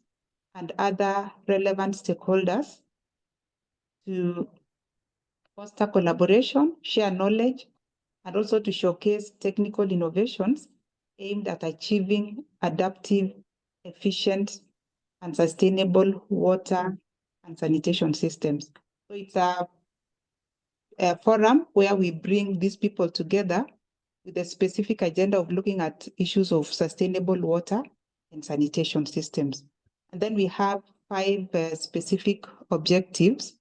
and other relevant stakeholders to foster collaboration, share knowledge, and also to showcase technical innovations aimed at achieving adaptive, efficient, and sustainable water and sanitation systems. So it's a forum where we bring these people together with a specific agenda of looking at issues of sustainable water and sanitation systems. And then we have 5 specific objectives.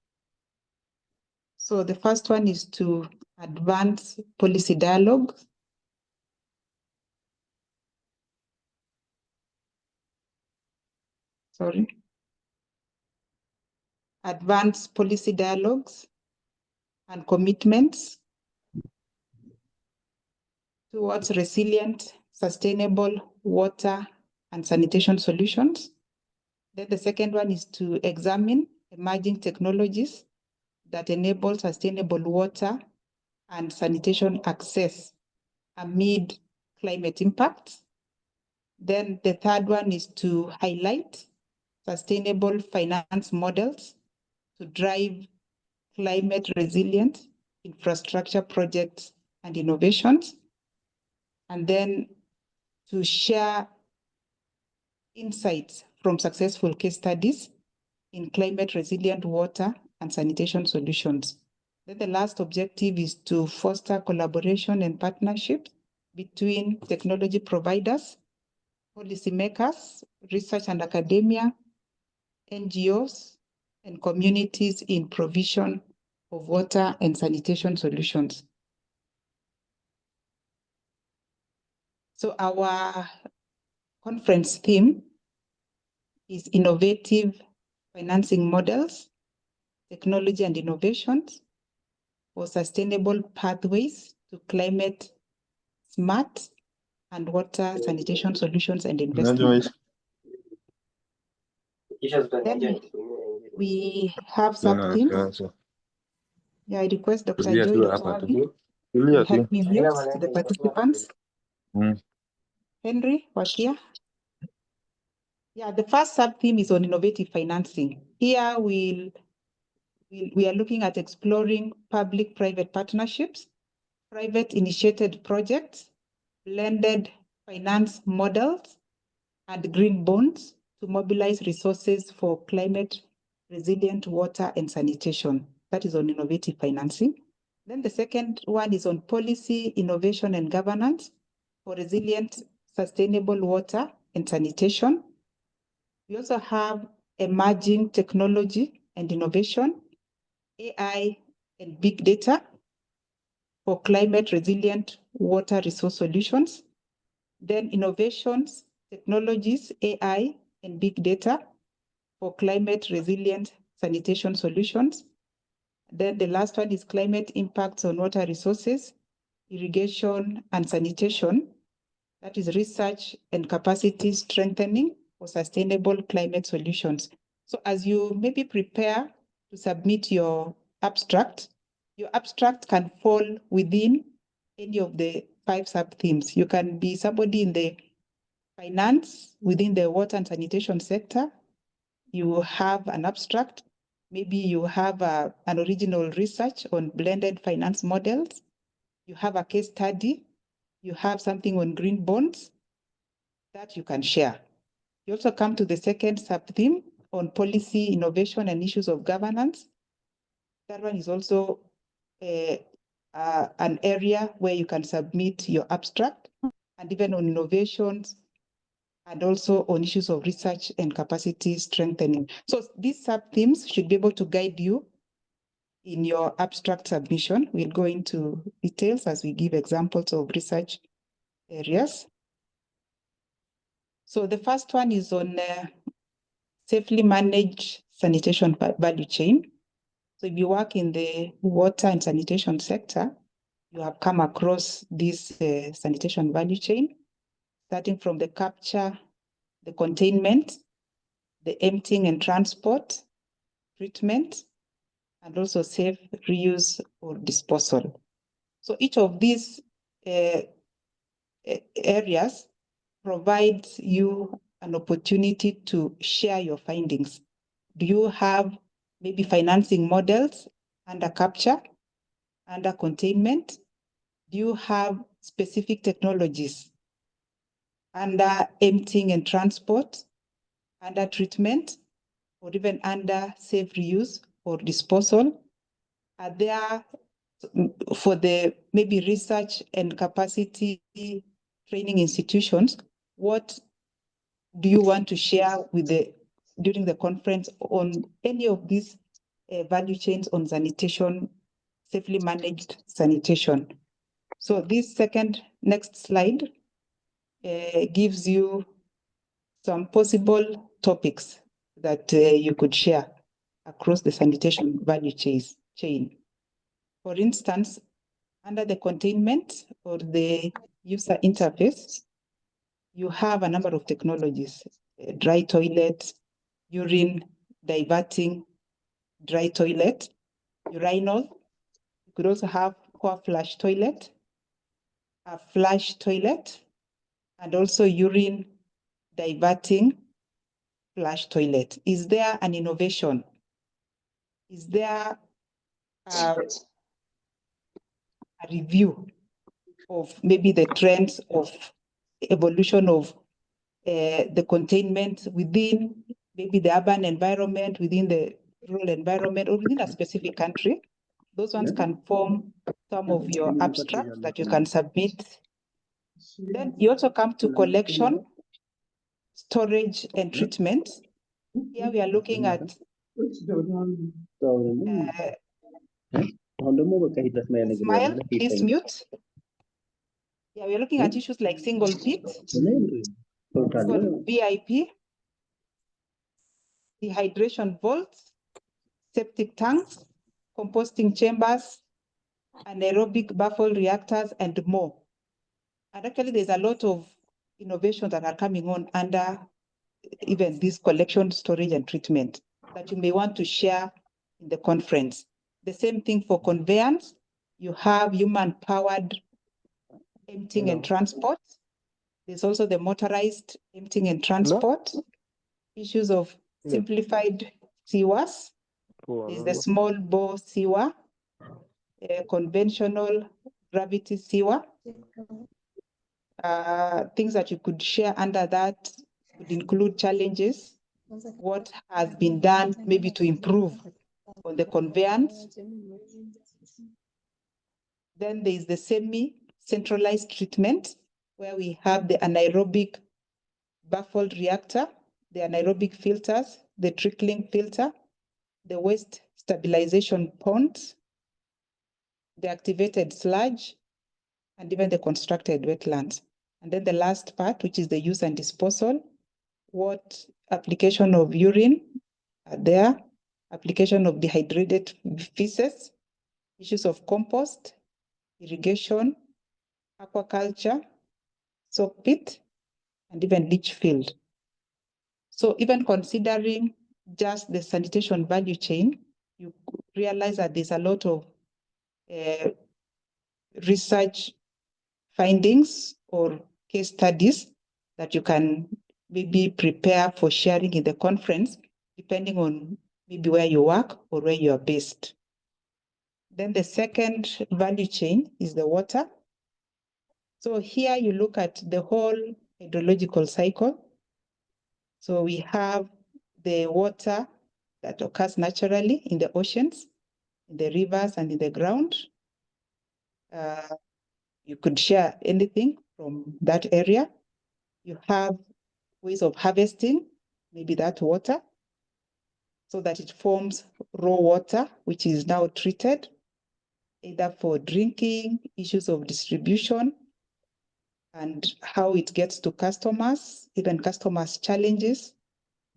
So the first one is to advance policy dialogue. Advance policy dialogues and commitments towards resilient, sustainable water and sanitation solutions. Then the second one is to examine emerging technologies that enable sustainable water and sanitation access amid climate impacts. Then the third one is to highlight sustainable finance models to drive climate resilient infrastructure projects and innovations. And then to share insights from successful case studies in climate resilient water and sanitation solutions. Then the last objective is to foster collaboration and partnership between technology providers, policymakers, research and academia, NGOs, and communities in provision of water and sanitation solutions. So our conference theme is innovative financing models, technology and innovations for sustainable pathways to climate smart and water sanitation solutions and investment. Then we have sub-themes. Yeah, I request Dr. Joy to help me mute to the participants. Henry, Wakia. Yeah, the first sub-theme is on innovative financing. Here we are looking at exploring public-private partnerships, private-initiated projects, blended finance models, and green bonds to mobilize resources for climate-resilient water and sanitation. That is on innovative financing. Then the second one is on policy, innovation, and governance for resilient, sustainable water and sanitation. We also have emerging technology and innovation, AI and big data for climate resilient water resource solutions. Then innovations, technologies, AI and big data for climate resilient sanitation solutions. Then the last one is climate impacts on water resources, irrigation and sanitation. That is research and capacity strengthening for sustainable climate solutions. So as you maybe prepare to submit your abstract, Your abstract can fall within any of the 5 sub-themes. You can be somebody in the finance within the water and sanitation sector. You have an abstract. Maybe you have an original research on blended finance models. You have a case study. You have something on green bonds that you can share. You also come to the second sub-theme on policy, innovation, and issues of governance. That one is also an area where you can submit your abstract, and even on innovations, and also on issues of research and capacity strengthening. So these sub-themes should be able to guide you in your abstract submission. We'll go into details as we give examples of research areas. So the first one is on safely manage sanitation value chain. So if you work in the water and sanitation sector, you have come across this sanitation value chain, starting from the capture, the containment, the emptying and transport, treatment, and also safe reuse or disposal. So each of these areas provides you an opportunity to share your findings. Do you have maybe financing models under capture, under containment? Do you have specific technologies under emptying and transport, under treatment, or even under safe reuse or disposal? Are there, for the maybe research and capacity training institutions, what do you want to share with during the conference on any of these value chains on sanitation, safely managed sanitation? So this next slide gives you some possible topics that you could share across the sanitation value chain. For instance, under the containment or the user interface, you have a number of technologies: dry toilet, urine diverting, dry toilet, urinal. You could also have core flush toilet, a flush toilet, and also urine diverting flush toilet. Is there an innovation? Is there a review of maybe the trends of evolution of the containment within maybe the urban environment, within the rural environment, or within a specific country? Those ones can form some of your abstracts that you can submit. Then you also come to collection, storage, and treatment. Here we are looking at Smile, please mute. Yeah, we're looking at issues like single pit, VIP, dehydration vaults, septic tanks, composting chambers, anaerobic baffle reactors, and more. And actually, there's a lot of innovations that are coming on under even this collection, storage, and treatment that you may want to share in the conference. The same thing for conveyance. You have human-powered emptying and transport. There's also the motorized emptying and transport. Issues of simplified sewers. There's the small bore sewer, conventional gravity sewer. Things that you could share under that would include challenges, what has been done maybe to improve on the conveyance. Then there is the semi-centralized treatment, where we have the anaerobic baffled reactor, the anaerobic filters, the trickling filter, the waste stabilization ponds, the activated sludge, and even the constructed wetlands. And then the last part, which is the use and disposal, what application of urine are there, application of dehydrated feces, issues of compost, irrigation, aquaculture, soak pit, and even leach field. So even considering just the sanitation value chain, you realize that there's a lot of research findings or case studies that you can maybe prepare for sharing in the conference, depending on maybe where you work or where you are based. Then the second value chain is the water. So here you look at the whole hydrological cycle. So we have the water that occurs naturally in the oceans, in the rivers, and in the ground. You could share anything from that area. You have ways of harvesting, maybe that water, so that it forms raw water, which is now treated, either for drinking, issues of distribution, and how it gets to customers, even customers' challenges,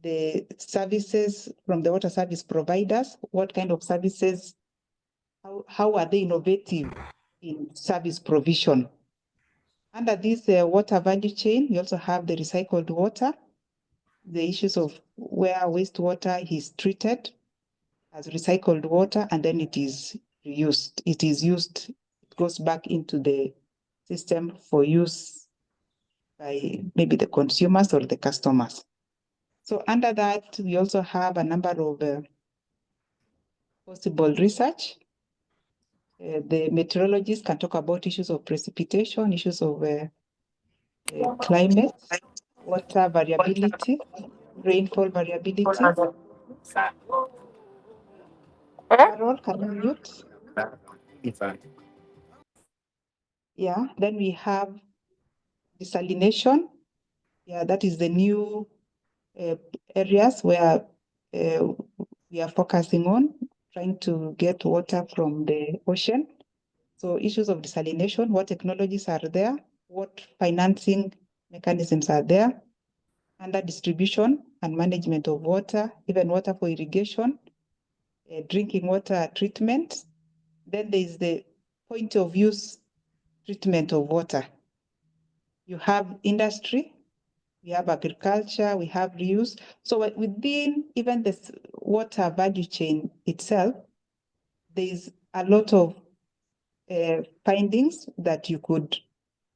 the services from the water service providers, what kind of services, how are they innovative in service provision. Under this water value chain, we also have the recycled water, the issues of where wastewater is treated as recycled water, and then it is reused. It is used, it goes back into the system for use by maybe the consumers or the customers. So under that, we also have a number of possible research. The meteorologists can talk about issues of precipitation, issues of climate, water variability, rainfall variability. Carol, can you mute? Yeah, then we have desalination. Yeah, that is the new areas where we are focusing on, trying to get water from the ocean. So issues of desalination, what technologies are there, what financing mechanisms are there, under distribution and management of water, even water for irrigation, drinking water treatment. Then there is the point of use treatment of water. You have industry, we have agriculture, we have reuse. So within even this water value chain itself, there is a lot of findings that you could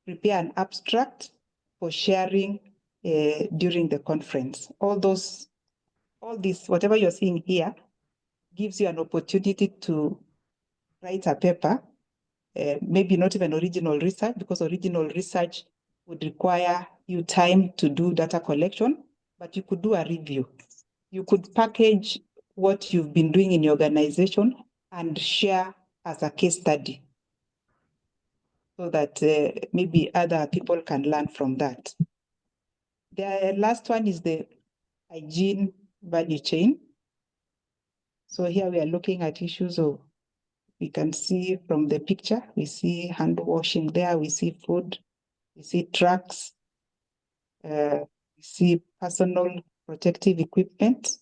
prepare an abstract for sharing during the conference. All this, whatever you're seeing here, gives you an opportunity to write a paper, maybe not even original research, because original research would require you time to do data collection, but you could do a review. You could package what you've been doing in your organization and share as a case study so that maybe other people can learn from that. The last one is the hygiene value chain. So here we are looking at issues of, we can see from the picture, we see hand washing there, we see food, we see trucks, we see personal protective equipment.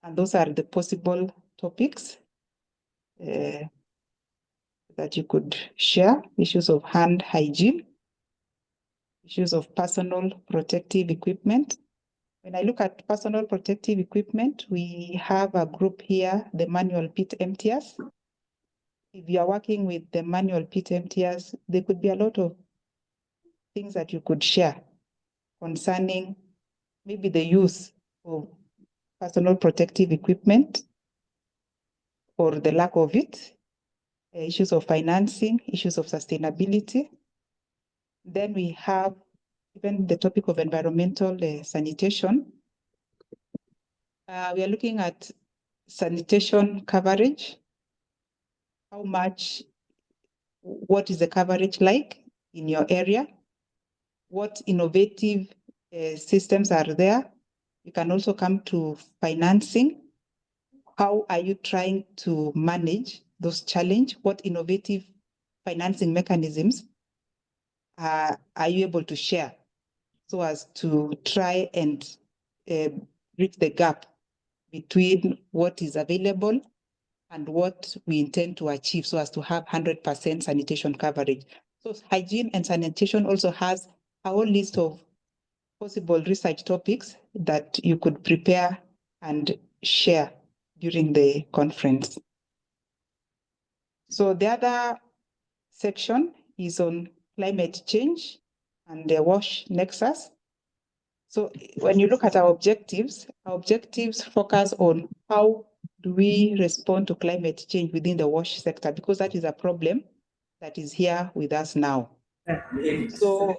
And those are the possible topics that you could share, issues of hand hygiene, issues of personal protective equipment. When I look at personal protective equipment, we have a group here, the manual pit emptiers. If you are working with the manual pit emptiers, there could be a lot of things that you could share concerning maybe the use of personal protective equipment or the lack of it, issues of financing, issues of sustainability. Then we have even the topic of environmental sanitation. We are looking at sanitation coverage. How much, what is the coverage like in your area? What innovative systems are there? You can also come to financing. How are you trying to manage those challenges? What innovative financing mechanisms are you able to share so as to try and bridge the gap between what is available and what we intend to achieve so as to have 100% sanitation coverage. So hygiene and sanitation also has a whole list of possible research topics that you could prepare and share during the conference. So the other section is on climate change and the WASH nexus. So when you look at our objectives focus on how do we respond to climate change within the WASH sector, because that is a problem that is here with us now. So,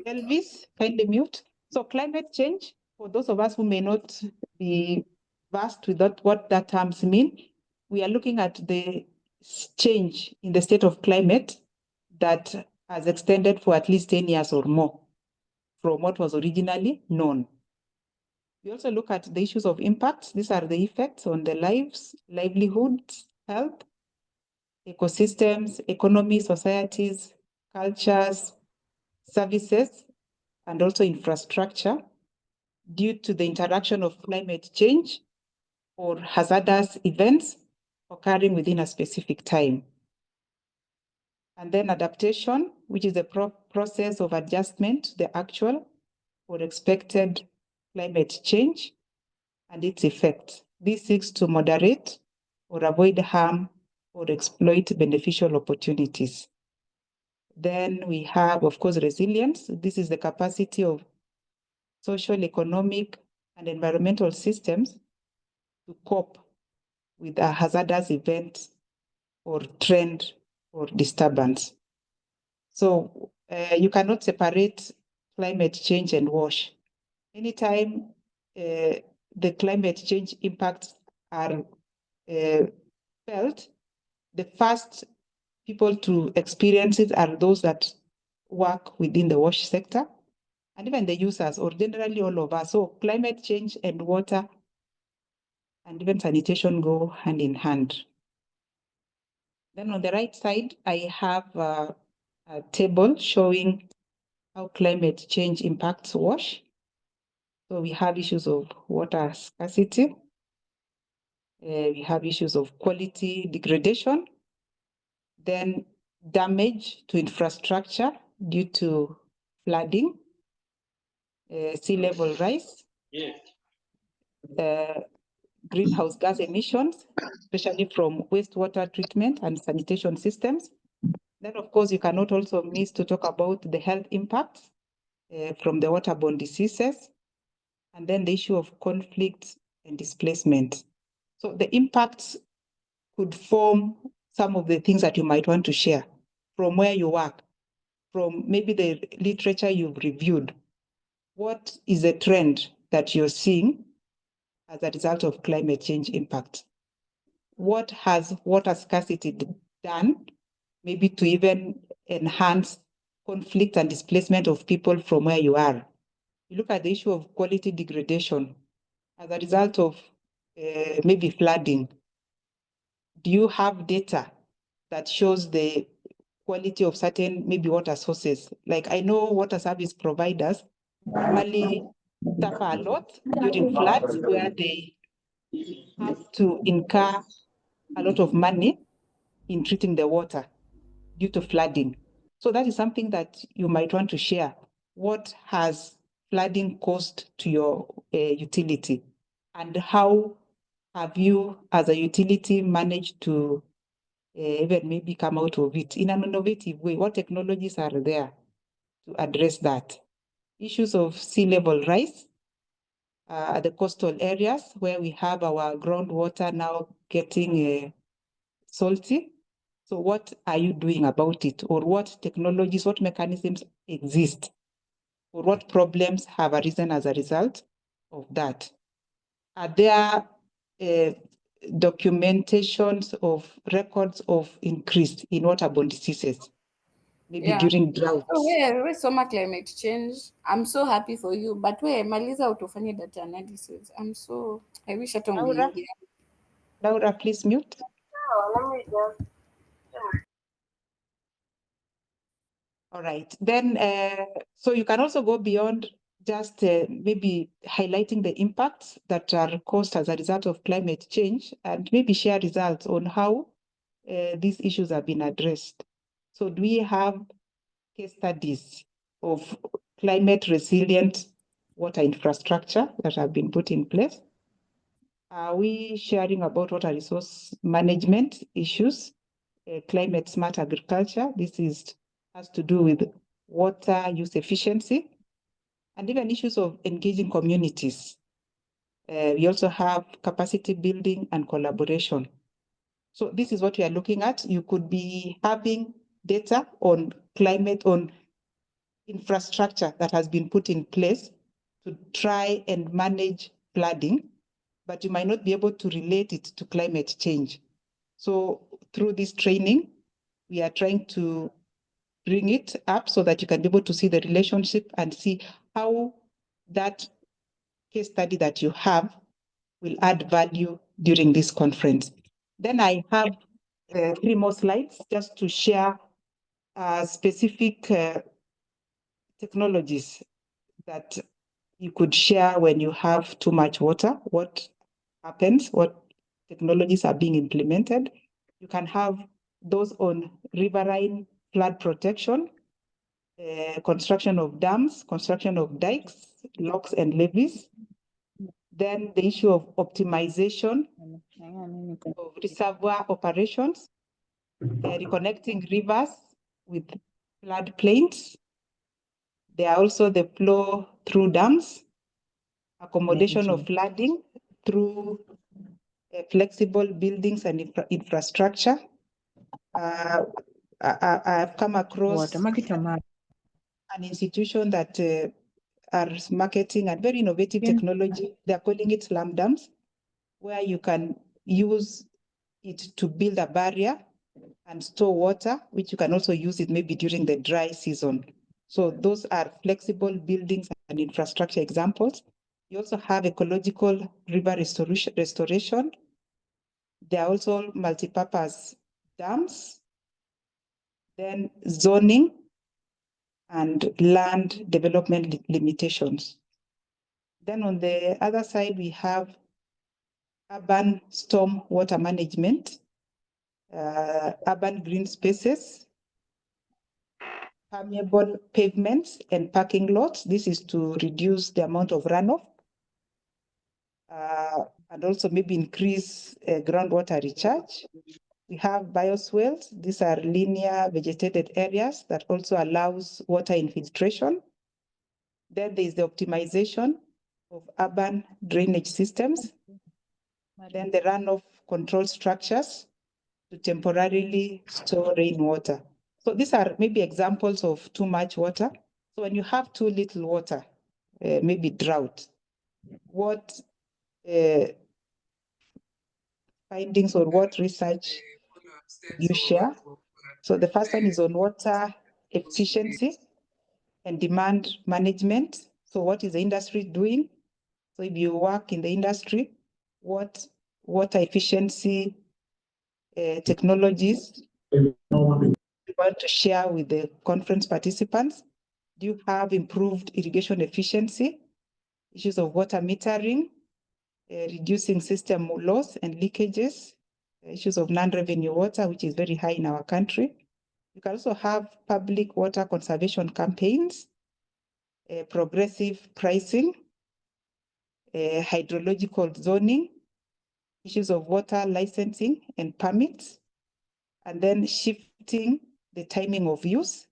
Elvis, kindly mute. So climate change, for those of us who may not be versed with what that terms mean, we are looking at the change in the state of climate that has extended for at least 10 years or more from what was originally known. We also look at the issues of impacts. These are the effects on the lives, livelihoods, health, ecosystems, economy, societies, cultures, services, and also infrastructure due to the interaction of climate change or hazardous events occurring within a specific time. And then adaptation, which is the process of adjustment to the actual or expected climate change and its effects. This seeks to moderate or avoid harm or exploit beneficial opportunities. Then we have, of course, resilience. This is the capacity of social, economic, and environmental systems to cope with a hazardous event or trend or disturbance. So you cannot separate climate change and WASH. Anytime the climate change impacts are felt, the first people to experience it are those that work within the WASH sector, and even the users, or generally all of us. So climate change and water and even sanitation go hand in hand. Then on the right side, I have a table showing how climate change impacts WASH. So we have issues of water scarcity. We have issues of quality degradation, then damage to infrastructure due to flooding, sea level rise, greenhouse gas emissions, especially from wastewater treatment and sanitation systems. Then, of course, you cannot also miss to talk about the health impacts from the waterborne diseases, and then the issue of conflict and displacement. So the impacts could form some of the things that you might want to share from where you work, from maybe the literature you've reviewed. What is a trend that you're seeing as a result of climate change impact? What has water scarcity done, maybe to even enhance conflict and displacement of people from where you are? You look at the issue of quality degradation as a result of maybe flooding. Do you have data that shows the quality of certain maybe water sources? Like I know water service providers normally suffer a lot during floods where they have to incur a lot of money in treating the water due to flooding. So that is something that you might want to share. What has flooding cost to your utility? And how have you as a utility managed to even maybe come out of it in an innovative way? What technologies are there to address that? Issues of sea level rise at the coastal areas where we have our groundwater now getting salty. So what are you doing about it? Or what technologies, what mechanisms exist? Or what problems have arisen as a result of that? Are there documentations of records of increase in waterborne diseases, maybe during droughts? We soma climate change. I'm so happy for you, but we maliza utofanya data analysis. I wish hata ungeingia. Laura, please mute. Let me just. All right, then, so you can also go beyond just maybe highlighting the impacts that are caused as a result of climate change and maybe share results on how these issues have been addressed. So do we have case studies of climate resilient water infrastructure that have been put in place? Are we sharing about water resource management issues, climate smart agriculture? This has to do with water use efficiency, and even issues of engaging communities. We also have capacity building and collaboration. So this is what we are looking at. You could be having data on climate, on infrastructure that has been put in place to try and manage flooding, but you might not be able to relate it to climate change. So through this training, we are trying to bring it up so that you can be able to see the relationship and see how that case study that you have will add value during this conference. Then I have 3 more slides just to share specific technologies that you could share when you have too much water, what happens, what technologies are being implemented. You can have those on riverine flood protection, construction of dams, construction of dikes, locks and levees. Then the issue of optimization of reservoir operations, reconnecting rivers with floodplains. There are also the flow through dams, accommodation of flooding through flexible buildings and infrastructure. I've come across an institution that are marketing a very innovative technology. They're calling it slum dams, where you can use it to build a barrier and store water, which you can also use it maybe during the dry season. So those are flexible buildings and infrastructure examples. You also have ecological river restoration. There are also multipurpose dams, then zoning and land development limitations. Then on the other side, we have urban storm water management, urban green spaces, permeable pavements and parking lots. This is to reduce the amount of runoff and also maybe increase groundwater recharge. We have bioswales. These are linear vegetated areas that also allows water infiltration. Then there is the optimization of urban drainage systems. Then the runoff control structures to temporarily store rainwater. So these are maybe examples of too much water. So when you have too little water, maybe drought, what findings or what research you share? So the first one is on water efficiency and demand management. So what is the industry doing? So if you work in the industry, what water efficiency technologies you want to share with the conference participants? Do you have improved irrigation efficiency, issues of water metering, reducing system loss and leakages, issues of non-revenue water, which is very high in our country? You can also have public water conservation campaigns, progressive pricing, hydrological zoning, issues of water licensing and permits, and then shifting the timing of use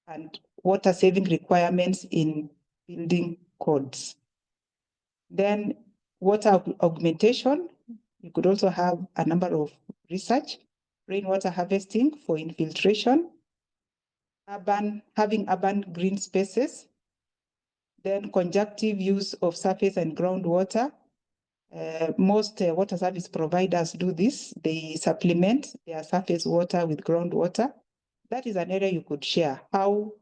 and water saving requirements in building codes. Then water augmentation, you could also have a number of research, rainwater harvesting for infiltration, having urban green spaces, then conjunctive use of surface and groundwater. Most water service providers do this. They supplement their surface water with groundwater. That is an area you could share, how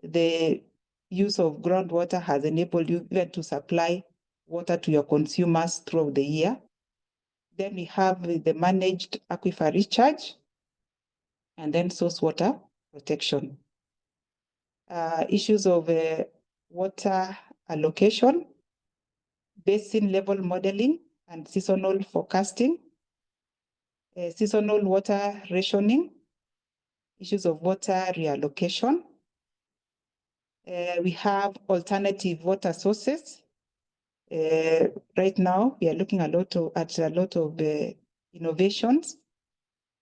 the use of groundwater has enabled you even to supply water to your consumers throughout the year. Then we have the managed aquifer recharge, and then source water protection. Issues of water allocation, basin level modeling and seasonal forecasting, seasonal water rationing, issues of water reallocation. We have alternative water sources, Right now, we are looking at a lot of innovations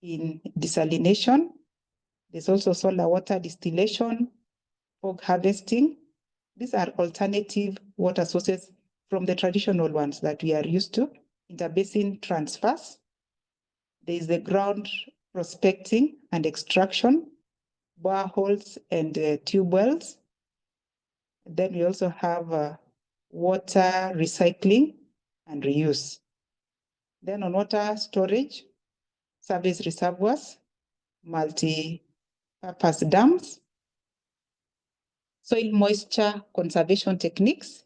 in desalination. There's also solar water distillation, fog harvesting. These are alternative water sources from the traditional ones that we are used to. Interbasin transfers. There is the ground prospecting and extraction, boreholes and tube wells. Then we also have water recycling and reuse. Then on water storage, surface reservoirs, multi-purpose dams, soil moisture conservation techniques,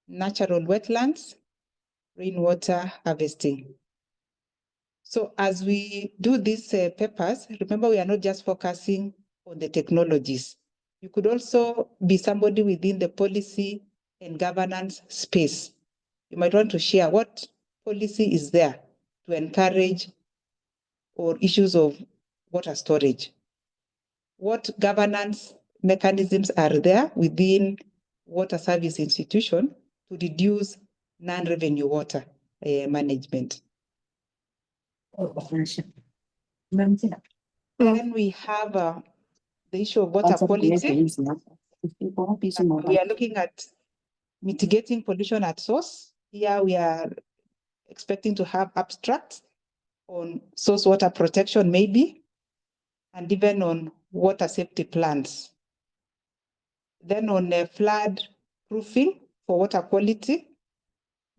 natural wetlands, rainwater harvesting. So as we do these papers, remember we are not just focusing on the technologies. You could also be somebody within the policy and governance space. You might want to share what policy is there to encourage or issues of water storage. What governance mechanisms are there within water service institution to reduce non-revenue water management? Then we have the issue of water quality. We are looking at mitigating pollution at source. Here we are expecting to have abstracts on source water protection maybe, and even on water safety plans. Then on flood proofing for water quality,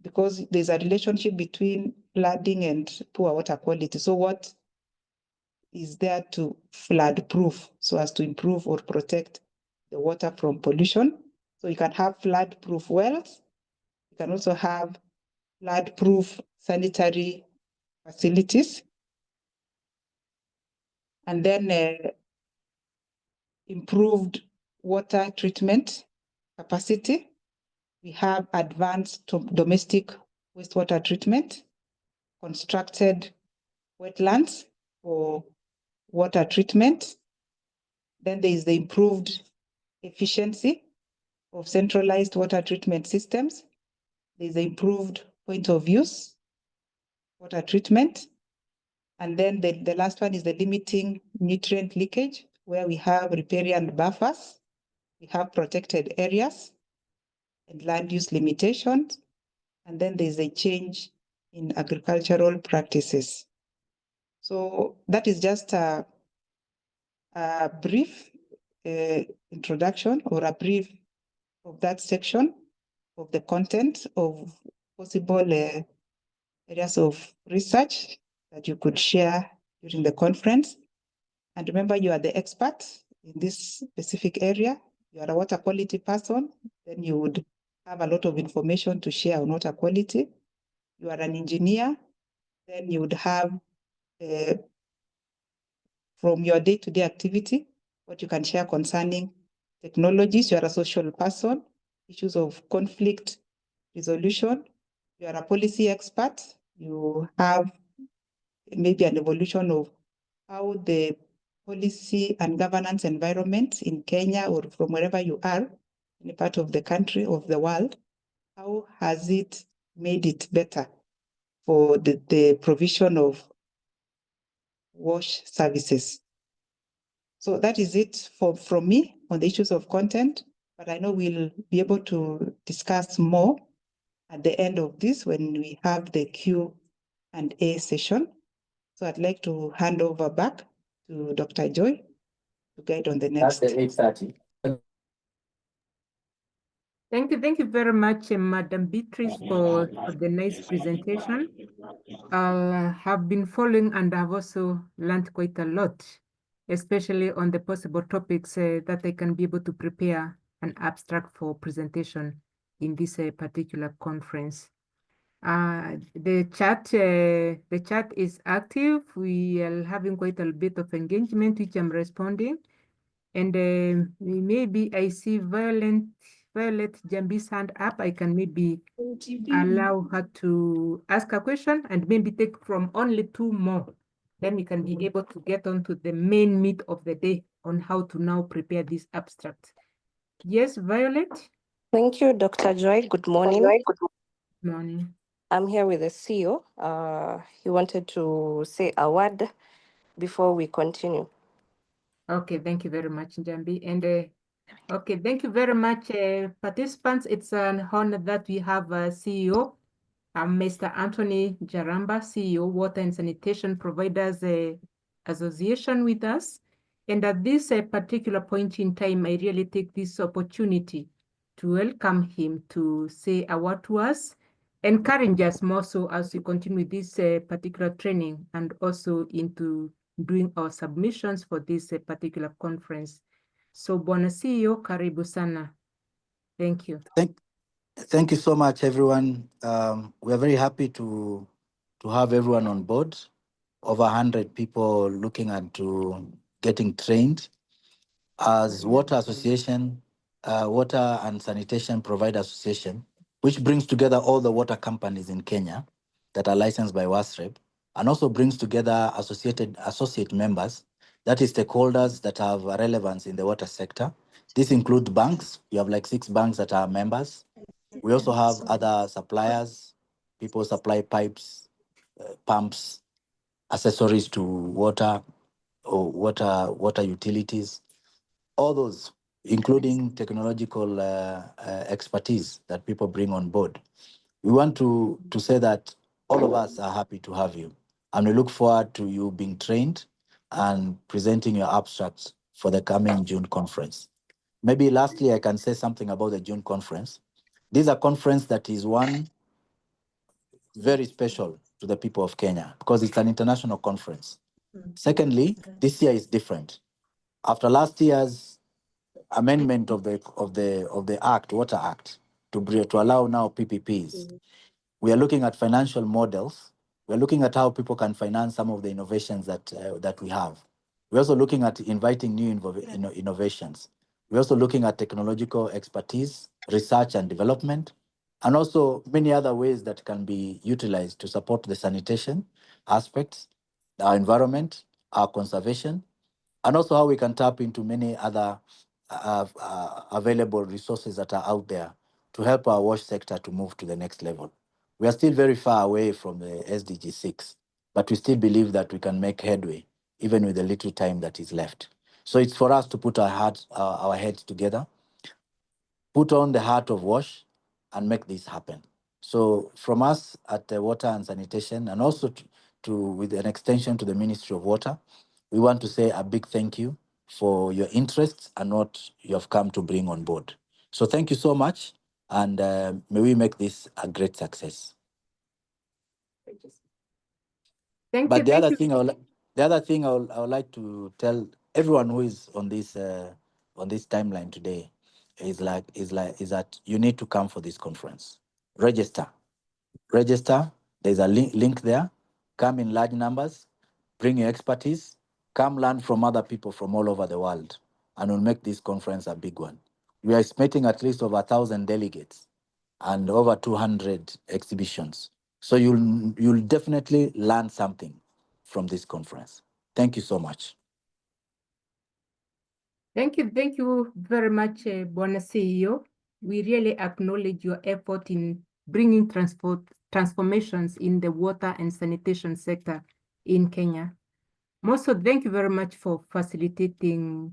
because there's a relationship between flooding and poor water quality. So what is there to flood proof so as to improve or protect the water from pollution? So you can have flood proof wells. You can also have flood proof sanitary facilities. And then improved water treatment capacity. We have advanced domestic wastewater treatment, constructed wetlands for water treatment. Then there is the improved efficiency of centralized water treatment systems. There is the improved point of use water treatment. And then the last one is the limiting nutrient leakage, where we have riparian buffers, we have protected areas and land use limitations. And then there's a change in agricultural practices. So that is just a brief introduction or a brief of that section of the content of possible areas of research that you could share during the conference. And remember, you are the expert in this specific area. You are a water quality person, then you would have a lot of information to share on water quality. You are an engineer, then you would have from your day-to-day activity, what you can share concerning technologies. You are a social person, issues of conflict resolution. You are a policy expert. You have maybe an evolution of how the policy and governance environment in Kenya or from wherever you are, in a part of the country, of the world, how has it made it better for the provision of wash services? So that is it from me on the issues of content, but I know we'll be able to discuss more at the end of this when we have the Q&A session. So I'd like to hand over back to Dr. Joy to guide on the next. That's the 8:30. Thank you very much, Madam Beatrice, for the nice presentation. I have been following and I've also learned quite a lot, especially on the possible topics that I can be able to prepare an abstract for presentation in this particular conference. The chat is active. We are having quite a bit of engagement, which I'm responding. And maybe I see Violet Jambi's hand up. I can maybe allow her to ask a question and maybe take from only 2 more. Then we can be able to get on to the main meat of the day on how to now prepare this abstract. Yes, Violet? Thank you, Dr. Joy. Good morning. morning. I'm here with the CEO. He wanted to say a word before we continue. Okay, thank you very much, Njambi. And okay, thank you very much, participants. It's an honor that we have a CEO, Mr. Anthony Jaramba, CEO, Water and Sanitation Providers Association with us. And at this particular point in time, I really take this opportunity to welcome him to say a word to us, encourage us more so as we continue with this particular training and also into doing our submissions for this particular conference. So, Bwana CEO, karibu sana. Thank you. Thank you so much, everyone. We are very happy to have everyone on board. Over 100 people looking at getting trained as Water Association, Water and Sanitation Provider Association, which brings together all the water companies in Kenya that are licensed by WASREB, and also brings together associate members, that is stakeholders that have relevance in the water sector. This includes banks. You have like 6 banks that are members. We also have other suppliers. People supply pipes, pumps, accessories to water or water utilities. All those, including technological expertise that people bring on board. We want to say that all of us are happy to have you, and we look forward to you being trained and presenting your abstracts for the coming June conference. Maybe lastly, I can say something about the June conference. This is a conference that is one very special to the people of Kenya because it's an international conference. Secondly, this year is different. After last year's amendment of the Act, Water Act, to allow now PPPs, we are looking at financial models. We're looking at how people can finance some of the innovations that we have. We're also looking at inviting new innovations. We're also looking at technological expertise, research and development, and also many other ways that can be utilized to support the sanitation aspects, our environment, our conservation, and also how we can tap into many other available resources that are out there to help our wash sector to move to the next level. We are still very far away from the SDG 6, but we still believe that we can make headway, even with the little time that is left. So it's for us to put our heads together, put on the heart of WASH, and make this happen. So from us at the Water and Sanitation, and also with an extension to the Ministry of Water, we want to say a big thank you for your interest and what you have come to bring on board. So thank you so much, and may we make this a great success. Thank But you. the other thing I would like to tell everyone who is on this timeline today is that you need to come for this conference. Register. There's a link there. Come in large numbers. Bring your expertise. Come learn from other people from all over the world, and we'll make this conference a big one. We are expecting at least over 1,000 delegates and over 200 exhibitions. So you'll definitely learn something from this conference. Thank you so much. Thank you very much, Bwana CEO. We really acknowledge your effort in bringing transformations in the water and sanitation sector in Kenya. Also, thank you very much for facilitating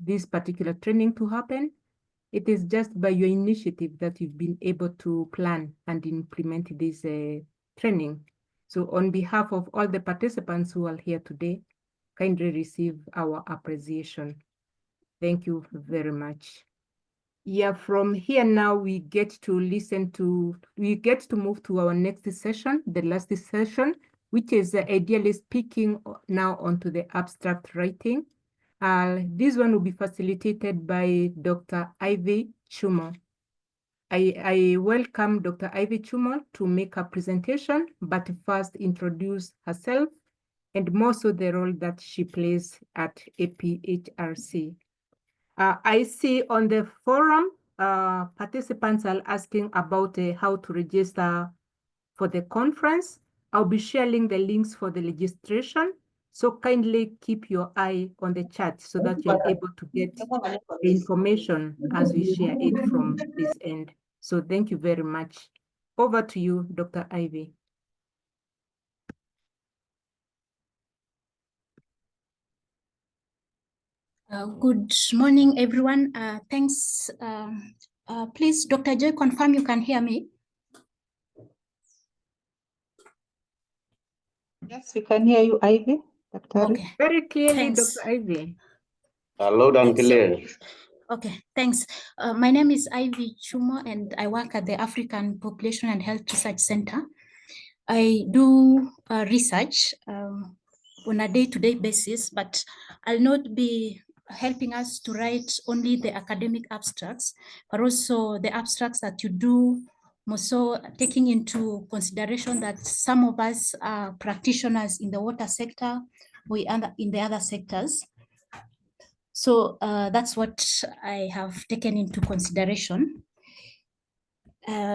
this particular training to happen. It is just by your initiative that you've been able to plan and implement this training. So on behalf of all the participants who are here today, kindly receive our appreciation. Thank you very much. Yeah, from here now we get to move to our next session, the last session, which is ideally speaking now onto the abstract writing. This one will be facilitated by Dr. Ivy Chumo. I welcome Dr. Ivy Chumo to make a presentation, but first introduce herself and more so the role that she plays at APHRC. I see on the forum, participants are asking about how to register for the conference. I'll be sharing the links for the registration. So kindly keep your eye on the chat so that you're able to get the information as we share it from this end. So thank you very much. Over to you, Dr. Ivy. Good morning, everyone. Thanks. Please, Dr. Joy, confirm you can hear me. Yes, we can hear you, Ivy. Dr. Okay. Very clearly, Thanks. Dr. Ivy. Loud and clear. Okay, thanks. My name is Ivy Chumo, and I work at the African Population and Health Research Center. I do research on a day-to-day basis, but I'll not be helping us to write only the academic abstracts, but also the abstracts that you do, more so taking into consideration that some of us are practitioners in the water sector or in the other sectors. So that's what I have taken into consideration.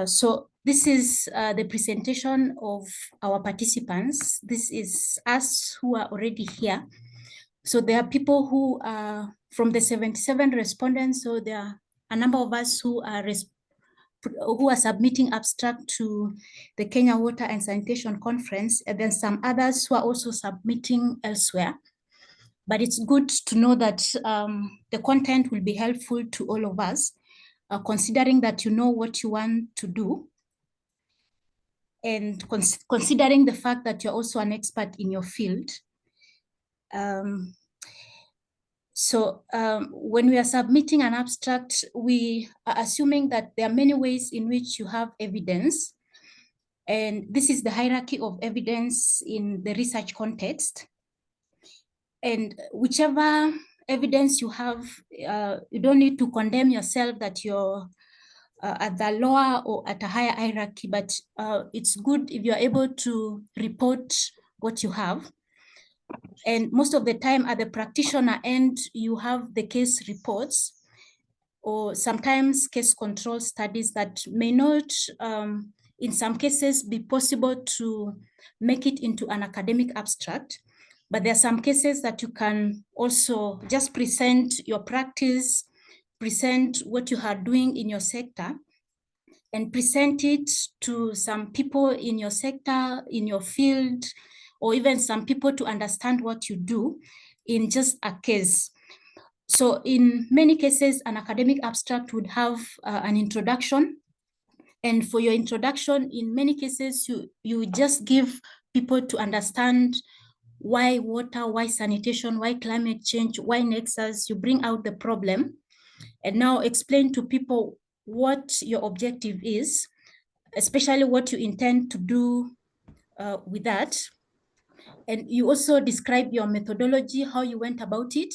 So this is the presentation of our participants. This is us who are already here. So there are people who are from the 77 respondents. So there are a number of us who are submitting abstract to the Kenya Water and Sanitation Conference, and then some others who are also submitting elsewhere. But it's good to know that the content will be helpful to all of us, considering that you know what you want to do, and considering the fact that you're also an expert in your field. When we are submitting an abstract, we are assuming that there are many ways in which you have evidence. And this is the hierarchy of evidence in the research context. And whichever evidence you have, you don't need to condemn yourself that you're at the lower or at a higher hierarchy, but it's good if you're able to report what you have. And most of the time at the practitioner end, you have the case reports or sometimes case control studies that may not, in some cases, be possible to make it into an academic abstract. But there are some cases that you can also just present your practice, present what you are doing in your sector, and present it to some people in your sector, in your field, or even some people to understand what you do in just a case. So in many cases, an academic abstract would have an introduction. And for your introduction, in many cases, you just give people to understand why water, why sanitation, why climate change, why nexus. You bring out the problem and now explain to people what your objective is, especially what you intend to do with that. And you also describe your methodology, how you went about it.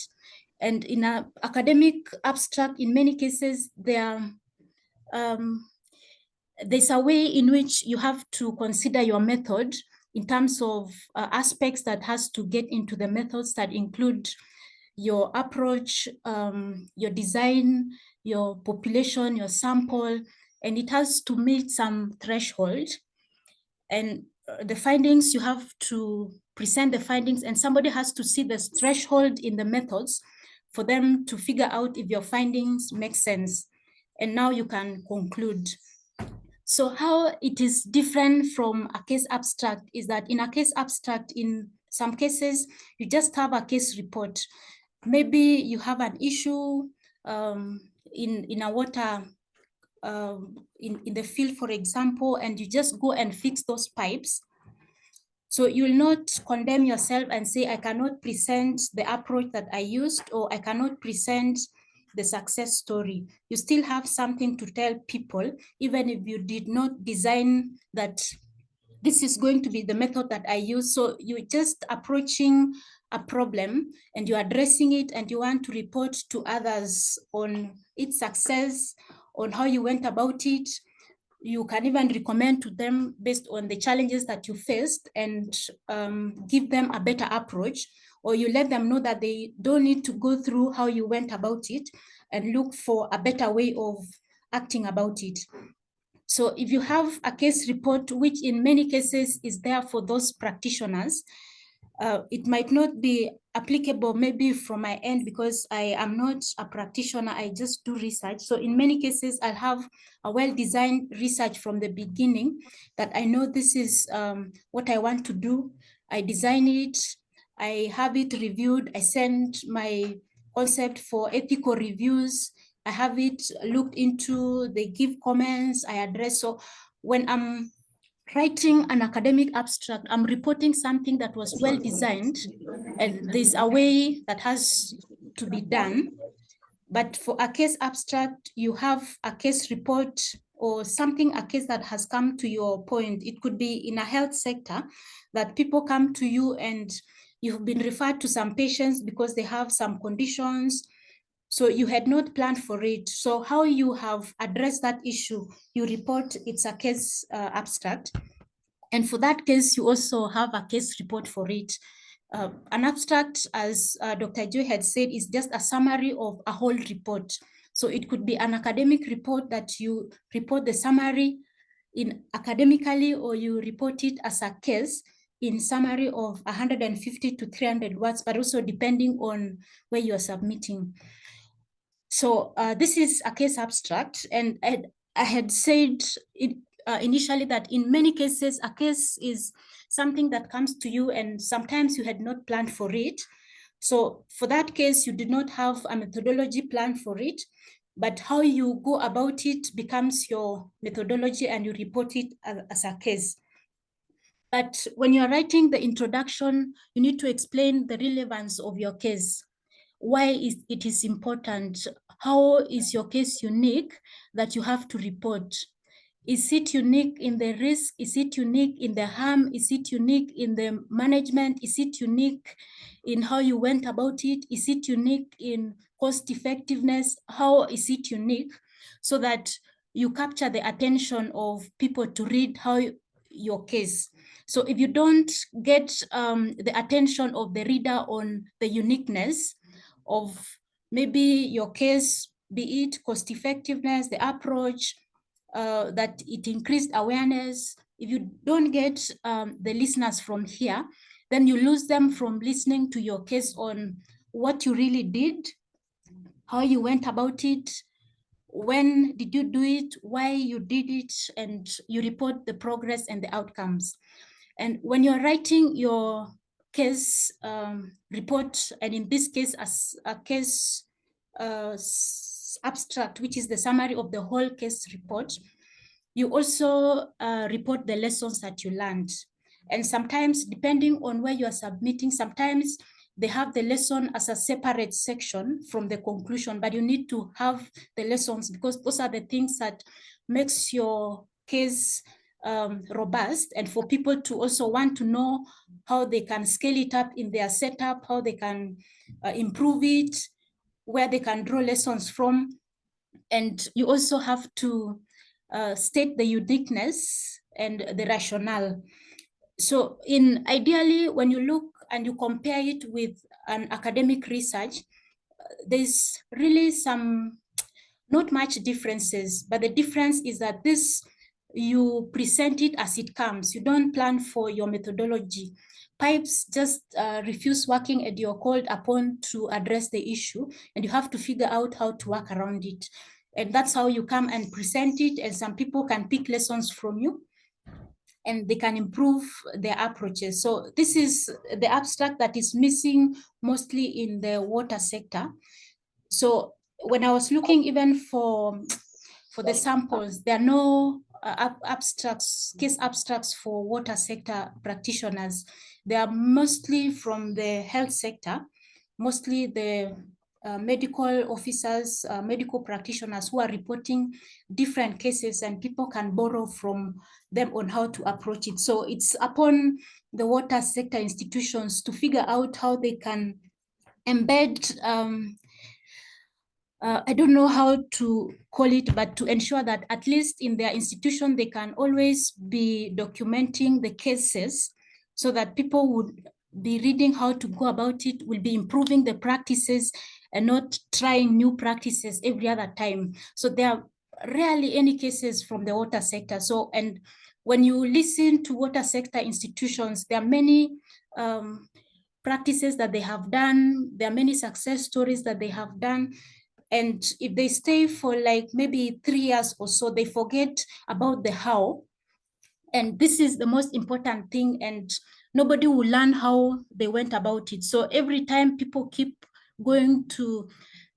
And in an academic abstract, in many cases, there's a way in which you have to consider your method in terms of aspects that has to get into the methods that include your approach, your design, your population, your sample, and it has to meet some threshold. And the findings, you have to present the findings, and somebody has to see the threshold in the methods for them to figure out if your findings make sense. And now you can conclude. So how it is different from a case abstract is that in a case abstract, in some cases, you just have a case report. Maybe you have an issue in a water, in the field, for example, and you just go and fix those pipes. So you will not condemn yourself and say, I cannot present the approach that I used, or I cannot present the success story. You still have something to tell people, even if you did not design that this is going to be the method that I use. So you're just approaching a problem and you're addressing it, and you want to report to others on its success, on how you went about it. You can even recommend to them based on the challenges that you faced and give them a better approach, or you let them know that they don't need to go through how you went about it and look for a better way of acting about it. So if you have a case report, which in many cases is there for those practitioners, It might not be applicable maybe from my end because I am not a practitioner, I just do research. So in many cases, I'll have a well-designed research from the beginning that I know this is what I want to do. I design it, I have it reviewed, I send my concept for ethical reviews, I have it looked into, they give comments, I address. So when I'm writing an academic abstract, I'm reporting something that was well designed, and there's a way that has to be done. But for a case abstract, you have a case report or something, a case that has come to your point. It could be in a health sector that people come to you and you've been referred to some patients because they have some conditions. So you had not planned for it. So how you have addressed that issue, you report it's a case abstract. And for that case, you also have a case report for it. An abstract, as Dr. Joy had said, is just a summary of a whole report. So it could be an academic report that you report the summary in academically, or you report it as a case in summary of 150 to 300 words, but also depending on where you are submitting. So this is a case abstract, and I had said it initially that in many cases, a case is something that comes to you and sometimes you had not planned for it. So for that case, you did not have a methodology plan for it, but how you go about it becomes your methodology and you report it as a case. But when you're writing the introduction, you need to explain the relevance of your case. Why it is important? How is your case unique that you have to report? Is it unique in the risk? Is it unique in the harm? Is it unique in the management? Is it unique in how you went about it? Is it unique in cost effectiveness? How is it unique? So that you capture the attention of people to read how your case. So if you don't get the attention of the reader on the uniqueness of maybe your case, be it cost effectiveness, the approach, that it increased awareness. If you don't get the listeners from here, then you lose them from listening to your case on what you really did, how you went about it, when did you do it, why you did it, and you report the progress and the outcomes. And when you're writing your case report, and in this case, as a case abstract, which is the summary of the whole case report, you also report the lessons that you learned. And sometimes, depending on where you are submitting, sometimes they have the lesson as a separate section from the conclusion, but you need to have the lessons because those are the things that makes your case robust, and for people to also want to know how they can scale it up in their setup, how they can improve it, where they can draw lessons from. And you also have to state the uniqueness and the rationale. So ideally, when you look and you compare it with an academic research, there's really not much differences, but the difference is that you present it as it comes. You don't plan for your methodology. Pipes just refuse working and you're called upon to address the issue, and you have to figure out how to work around it. And that's how you come and present it, and some people can pick lessons from you and they can improve their approaches. So this is the abstract that is missing mostly in the water sector. So when I was looking even for the samples, there are no case abstracts for water sector practitioners. They are mostly from the health sector, mostly the medical officers, medical practitioners who are reporting different cases, and people can borrow from them on how to approach it. So it's upon the water sector institutions to figure out how they can embed I don't know how to call it, but to ensure that at least in their institution, they can always be documenting the cases so that people would be reading how to go about it, will be improving the practices and not trying new practices every other time. So there are rarely any cases from the water sector. So, and when you listen to water sector institutions, there are many practices that they have done. There are many success stories that they have done. And if they stay for like maybe 3 years or so, they forget about the how. And this is the most important thing, and nobody will learn how they went about it. So every time people keep going to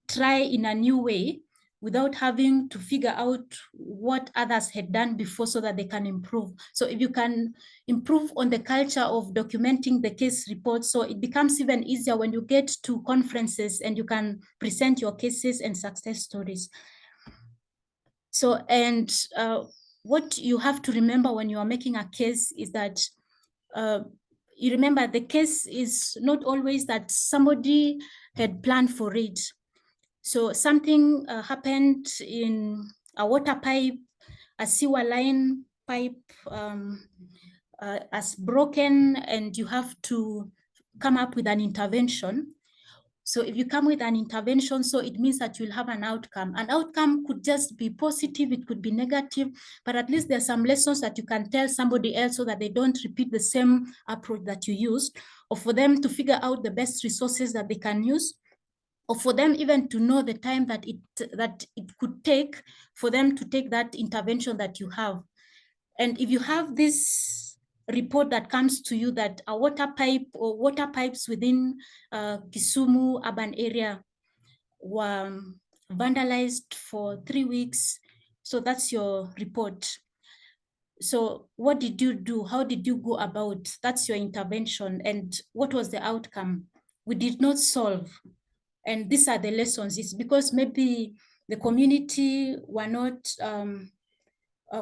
try in a new way without having to figure out what others had done before so that they can improve. So if you can improve on the culture of documenting the case reports, so it becomes even easier when you get to conferences and you can present your cases and success stories. So, and what you have to remember when you are making a case is that you remember the case is not always that somebody had planned for it. So something happened in a water pipe, a sewer line pipe has broken, and you have to come up with an intervention. So if you come with an intervention, so it means that you'll have an outcome. An outcome could just be positive, it could be negative, but at least there's some lessons that you can tell somebody else so that they don't repeat the same approach that you used, or for them to figure out the best resources that they can use, or for them even to know the time that it could take for them to take that intervention that you have. And if you have this report that comes to you that a water pipe or water pipes within Kisumu urban area were vandalized for 3 weeks, so that's your report. So what did you do? How did you go about? That's your intervention. And what was the outcome? We did not solve. And these are the lessons. It's because maybe the community were not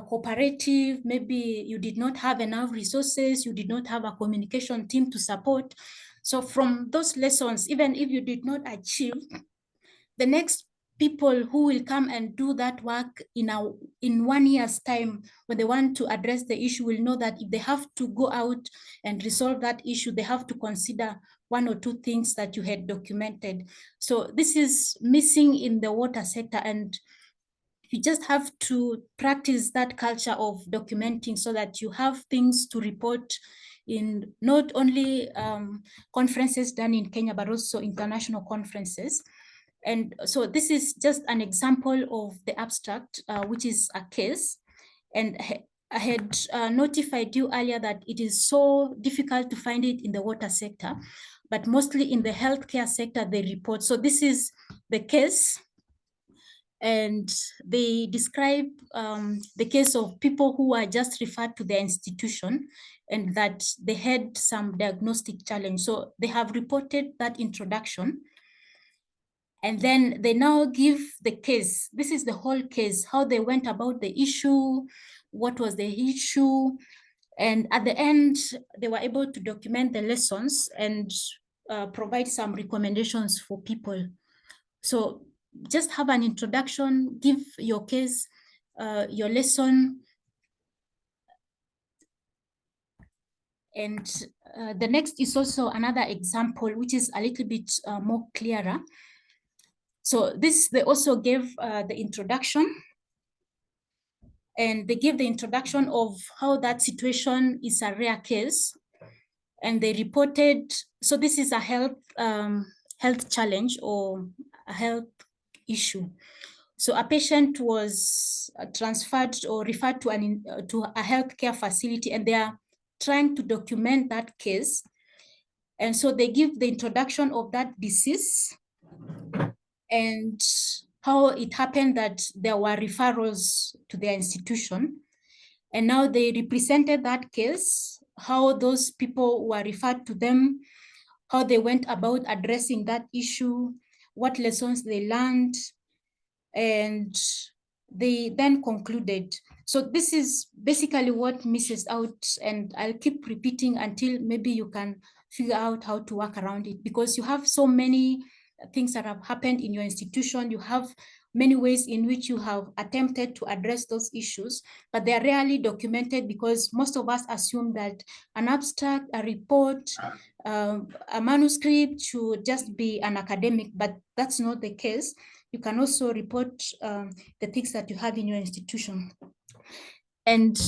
cooperative, maybe you did not have enough resources, you did not have a communication team to support. So from those lessons, even if you did not achieve, the next people who will come and do that work in 1 year's time, when they want to address the issue, will know that if they have to go out and resolve that issue, they have to consider 1 or 2 things that you had documented. So this is missing in the water sector, and you just have to practice that culture of documenting so that you have things to report in not only conferences done in Kenya, but also international conferences. And so this is just an example of the abstract, which is a case. And I had notified you earlier that it is so difficult to find it in the water sector, but mostly in the healthcare sector they report. So this is the case. And they describe the case of people who are just referred to their institution and that they had some diagnostic challenge. So they have reported that introduction. And then they now give the case. This is the whole case, how they went about the issue, what was the issue. And at the end, they were able to document the lessons and provide some recommendations for people. So just have an introduction, give your case, your lesson. And the next is also another example, which is a little bit more clearer. So this, they also gave the introduction, and they give the introduction of how that situation is a rare case. And they reported, so this is a health challenge or a health issue. So a patient was transferred or referred to a healthcare facility, and they are trying to document that case. And so they give the introduction of that disease and how it happened that there were referrals to their institution. And now they represented that case, how those people were referred to them, how they went about addressing that issue, what lessons they learned, and they then concluded. So this is basically what misses out, and I'll keep repeating until maybe you can figure out how to work around it, because you have so many things that have happened in your institution. You have many ways in which you have attempted to address those issues, but they are rarely documented because most of us assume that an abstract, a report, a manuscript should just be an academic, but that's not the case. You can also report the things that you have in your institution. And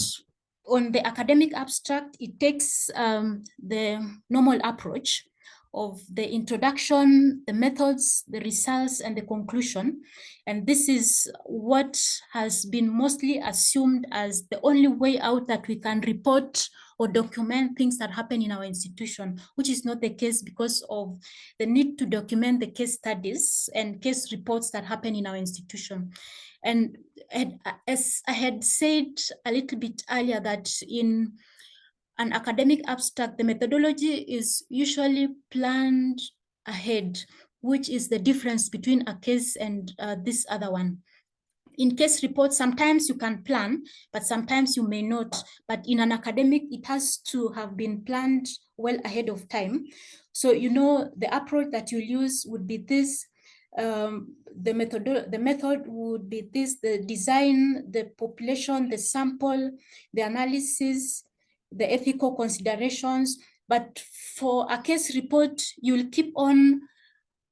on the academic abstract, it takes the normal approach of the introduction, the methods, the results, and the conclusion. And this is what has been mostly assumed as the only way out that we can report or document things that happen in our institution, which is not the case because of the need to document the case studies and case reports that happen in our institution. And as I had said a little bit earlier, that in an academic abstract, the methodology is usually planned ahead, which is the difference between a case and this other one. In case reports, sometimes you can plan, but sometimes you may not. But in an academic, it has to have been planned well ahead of time. So, you know, the approach that you use would be this. The method would be this: the design, the population, the sample, the analysis, the ethical considerations. But for a case report, you'll keep on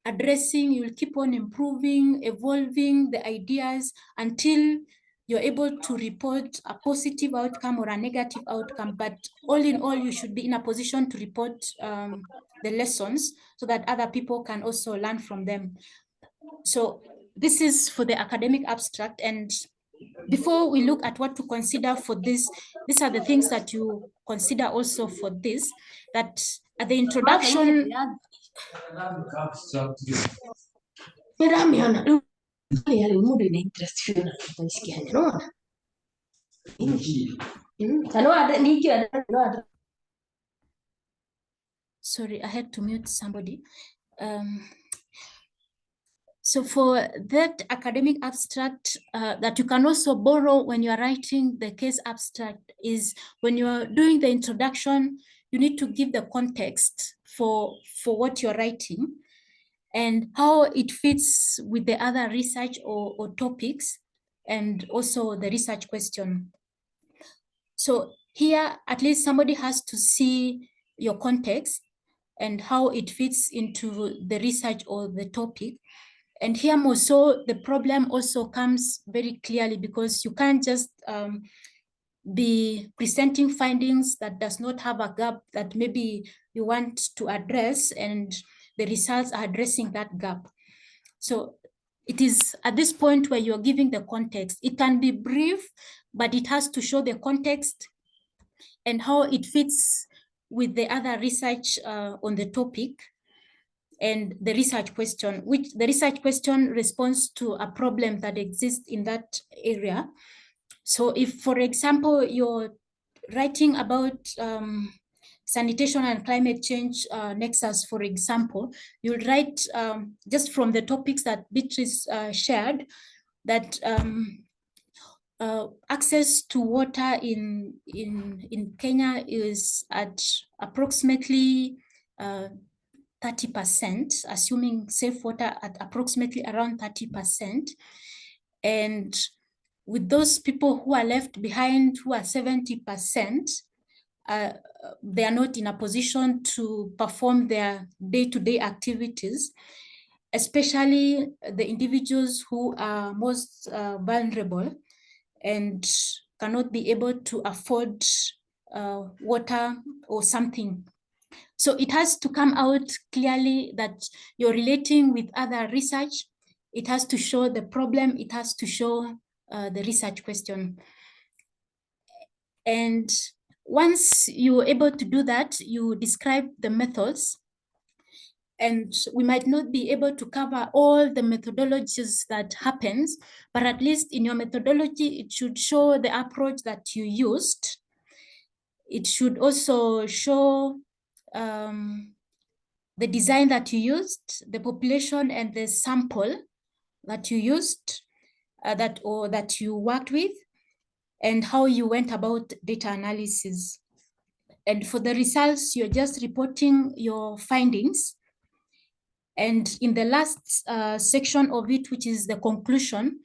addressing, you'll keep on improving, evolving the ideas until you're able to report a positive outcome or a negative outcome. But all in all, you should be in a position to report the lessons so that other people can also learn from them. So this is for the academic abstract. And before we look at what to consider for this, these are the things that you consider also for this, that at the introduction, sorry, I had to mute somebody. So for that academic abstract that you can also borrow when you are writing the case abstract is when you are doing the introduction, you need to give the context for what you're writing and how it fits with the other research or topics, and also the research question. So here, at least somebody has to see your context and how it fits into the research or the topic. And here also, the problem also comes very clearly because you can't just be presenting findings that does not have a gap that maybe you want to address and the results are addressing that gap. So it is at this point where you're giving the context. It can be brief, but it has to show the context and how it fits with the other research on the topic and the research question, which the research question responds to a problem that exists in that area. So if, for example, you're writing about sanitation and climate change nexus, for example, you'll write just from the topics that Beatrice shared, that access to water in Kenya is at approximately 30%, assuming safe water at approximately around 30%. And with those people who are left behind, who are 70%, they are not in a position to perform their day-to-day activities, especially the individuals who are most vulnerable and cannot be able to afford water or something. So it has to come out clearly that you're relating with other research. It has to show the problem. It has to show the research question. And once you're able to do that, you describe the methods. And we might not be able to cover all the methodologies that happens, but at least in your methodology, it should show the approach that you used. It should also show the design that you used, the population and the sample that you used, that you worked with, and how you went about data analysis. And for the results, you're just reporting your findings. And in the last section of it, which is the conclusion,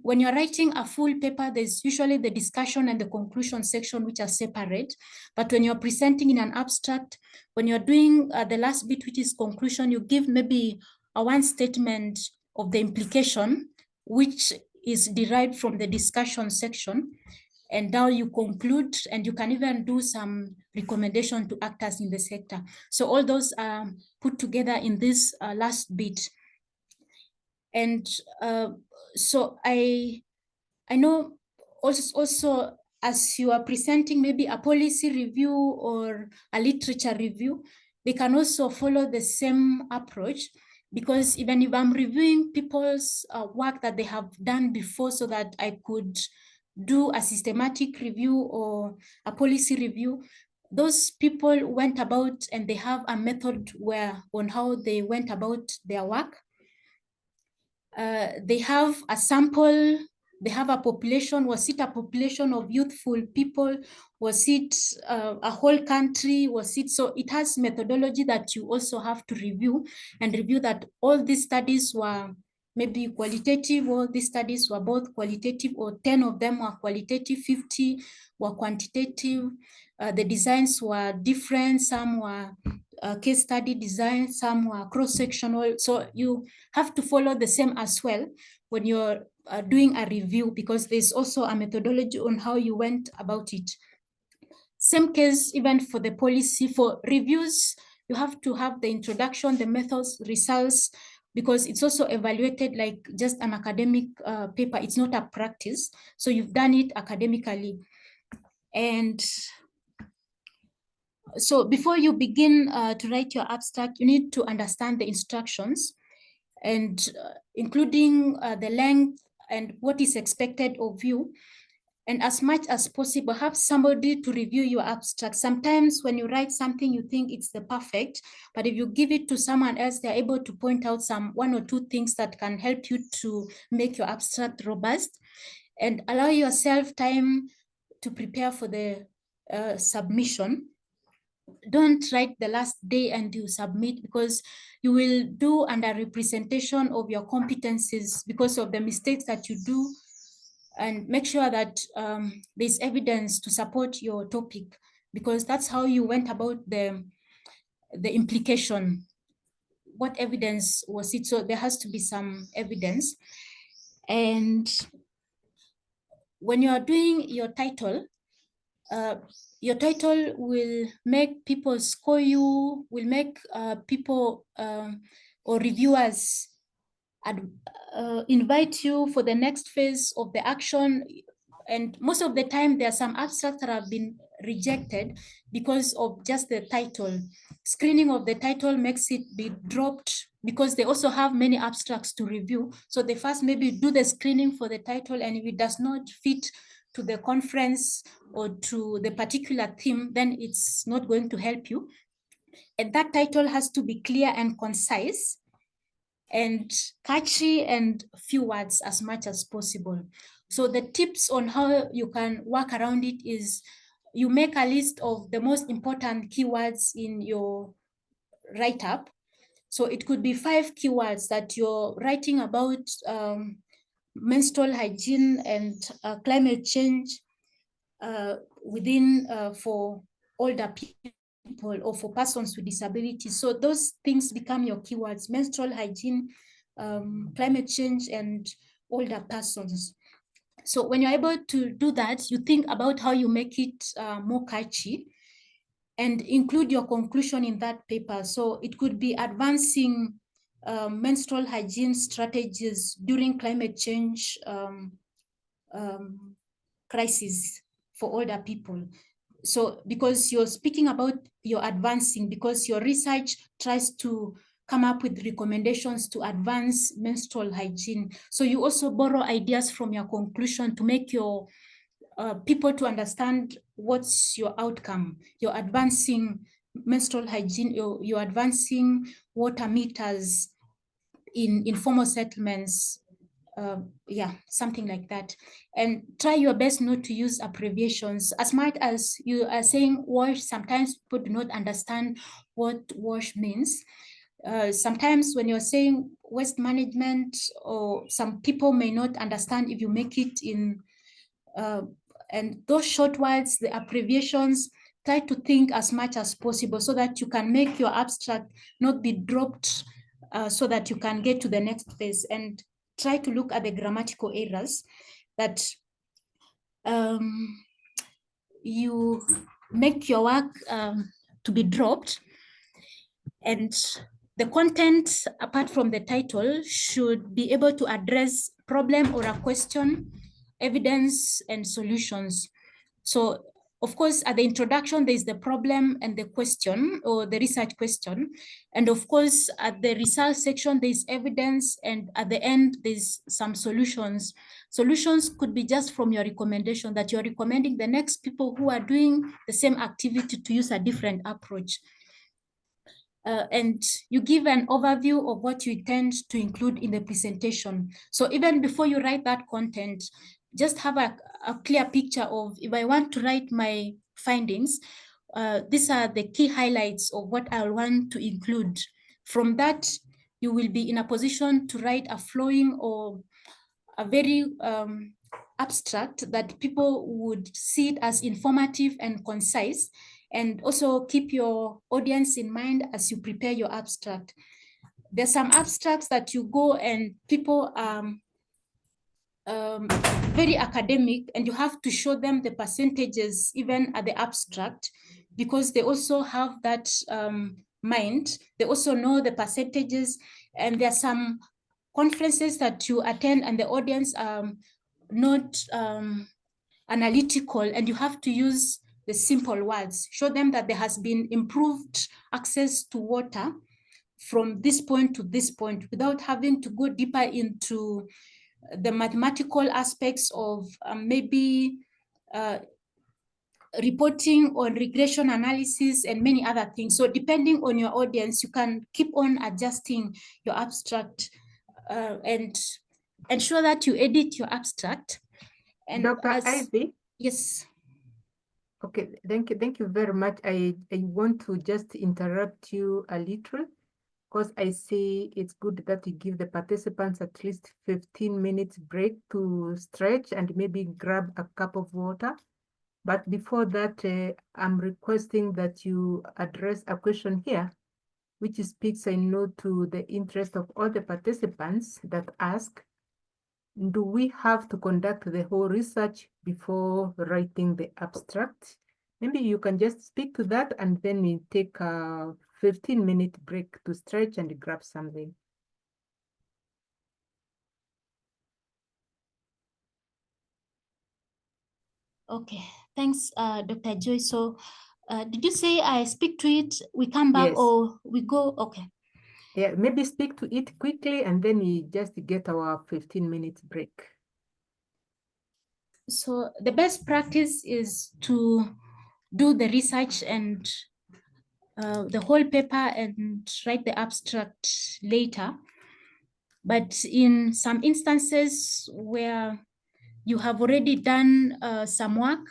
when you're writing a full paper, there's usually the discussion and the conclusion section, which are separate. But when you're presenting in an abstract, when you're doing the last bit, which is conclusion, you give maybe a one statement of the implication, which is derived from the discussion section. And now you conclude, and you can even do some recommendation to actors in the sector. So all those are put together in this last bit. And so I know also as you are presenting maybe a policy review or a literature review, they can also follow the same approach, because even if I'm reviewing people's work that they have done before, so that I could do a systematic review or a policy review, those people went about and they have a method where on how they went about their work. They have a sample, they have a population. Was it a population of youthful people? Was it a whole country? Was it, so it has methodology that you also have to review, and review that all these studies were maybe qualitative, or these studies were both qualitative, or 10 of them were qualitative, 50 were quantitative. The designs were different, some were case study design, some were cross-sectional. So you have to follow the same as well when you're doing a review, because there's also a methodology on how you went about it. Same case even for the policy. For reviews, you have to have the introduction, the methods, results, because it's also evaluated like just an academic paper. It's not a practice. So you've done it academically. And so before you begin to write your abstract, you need to understand the instructions, and including the length and what is expected of you. And as much as possible, have somebody to review your abstract. Sometimes when you write something, you think it's the perfect, but if you give it to someone else, they're able to point out one or two things that can help you to make your abstract robust. And allow yourself time to prepare for the submission. Don't write the last day and you submit, because you will do under representation of your competencies because of the mistakes that you do. And make sure that there's evidence to support your topic, because that's how you went about the implication. What evidence was it? So there has to be some evidence. And when you are doing your title will make people score you, will make people or reviewers invite you for the next phase of the action. And most of the time, there are some abstracts that have been rejected because of just the title. Screening of the title makes it be dropped, because they also have many abstracts to review. So they first maybe do the screening for the title, and if it does not fit to the conference or to the particular theme, then it's not going to help you. And that title has to be clear and concise and catchy and few words as much as possible. So the tips on how you can work around it is you make a list of the most important keywords in your write-up. So it could be 5 keywords that you're writing about menstrual hygiene and climate change within for older people or for persons with disabilities. So those things become your keywords: menstrual hygiene, climate change, and older persons. So when you're able to do that, you think about how you make it more catchy and include your conclusion in that paper. So it could be advancing menstrual hygiene strategies during climate change crisis for older people. So because you're speaking about your advancing, because your research tries to come up with recommendations to advance menstrual hygiene. So you also borrow ideas from your conclusion to make your people to understand what's your outcome. You're advancing menstrual hygiene, you're advancing water meters in informal settlements, yeah, something like that. And try your best not to use abbreviations. As much as you are saying WASH, sometimes people do not understand what WASH means. Sometimes when you're saying waste management, or some people may not understand if you make it in, and those short words, the abbreviations, try to think as much as possible so that you can make your abstract not be dropped, so that you can get to the next phase. And try to look at the grammatical errors that you make your work to be dropped, and the content, apart from the title, should be able to address problem or a question, evidence, and solutions. So, of course, at the introduction, there's the problem and the question or the research question. And of course, at the result section, there's evidence. And at the end, there's some solutions. Solutions could be just from your recommendation that you're recommending the next people who are doing the same activity to use a different approach. And you give an overview of what you intend to include in the presentation. So even before you write that content, just have a clear picture of, if I want to write my findings, these are the key highlights of what I want to include. From that, you will be in a position to write a flowing or a very abstract that people would see it as informative and concise, and also keep your audience in mind as you prepare your abstract. There's some abstracts that you go and people very academic, and you have to show them the percentages even at the abstract, because they also have that mind. They also know the percentages, and there are some conferences that you attend and the audience not analytical, and you have to use the simple words. Show them that there has been improved access to water from this point to this point without having to go deeper into the mathematical aspects of maybe reporting on regression analysis and many other things. So depending on your audience, you can keep on adjusting your abstract and ensure that you edit your abstract. And Dr. Ivy? Yes. Okay, thank you very much. I want to just interrupt you a little, because I see it's good that you give the participants at least 15 minutes break to stretch and maybe grab a cup of water. But before that, I'm requesting that you address a question here, which speaks, I know, to the interest of all the participants that ask, do we have to conduct the whole research before writing the abstract? Maybe you can just speak to that, and then we take a 15-minute break to stretch and grab something. Okay, thanks, Dr. Joy. So did you say I speak to it, we come back, yes, or we go? Okay. Yeah, maybe speak to it quickly, and then we just get our 15 minutes break. So the best practice is to do the research and the whole paper and write the abstract later. But in some instances where you have already done some work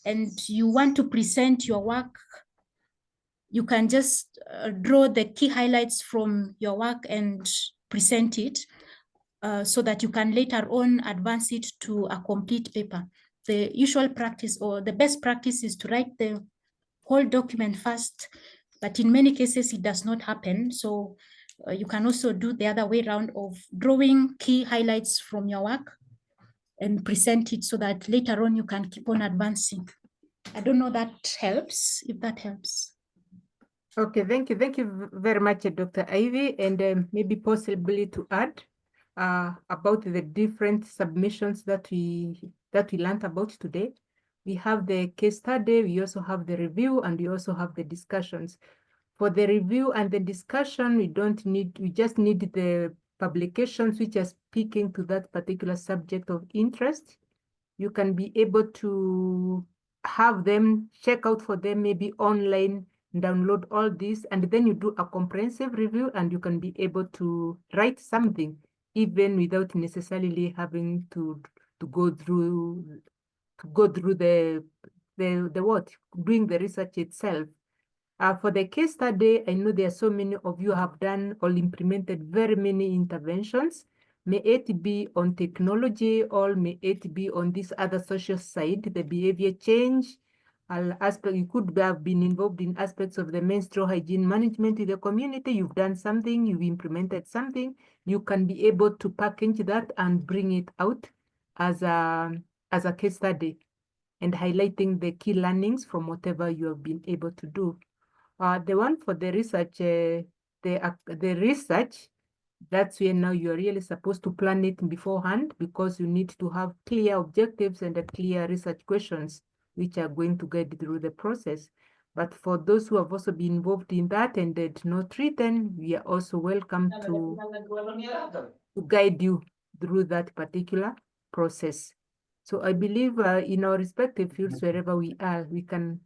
and you want to present your work, you can just draw the key highlights from your work and present it so that you can later on advance it to a complete paper. The usual practice or the best practice is to write the whole document first, but in many cases it does not happen. So you can also do the other way around of drawing key highlights from your work and present it so that later on you can keep on advancing. I don't know that helps, if that helps. Okay, thank you very much, Dr. Ivy, and maybe possibly to add about the different submissions that we learned about today. We have the case study, we also have the review, and we also have the discussions. For the review and the discussion, we just need the publications which are speaking to that particular subject of interest. You can be able to have them, check out for them, maybe online, download all this, and then you do a comprehensive review, and you can be able to write something even without necessarily having to go through the what, doing the research itself. For the case study, I know there are so many of you have done or implemented very many interventions. May it be on technology, or may it be on this other social side, the behavior change aspect. You could have been involved in aspects of the menstrual hygiene management in the community. You've done something, you've implemented something. You can be able to package that and bring it out as a as a case study and highlighting the key learnings from whatever you have been able to do. The one for the research, the research, that's where now you're really supposed to plan it beforehand because you need to have clear objectives and clear research questions, which are going to guide through the process. But for those who have also been involved in that and did not written, we are also welcome to guide you through that particular process. So I believe in our respective fields, wherever we are, we can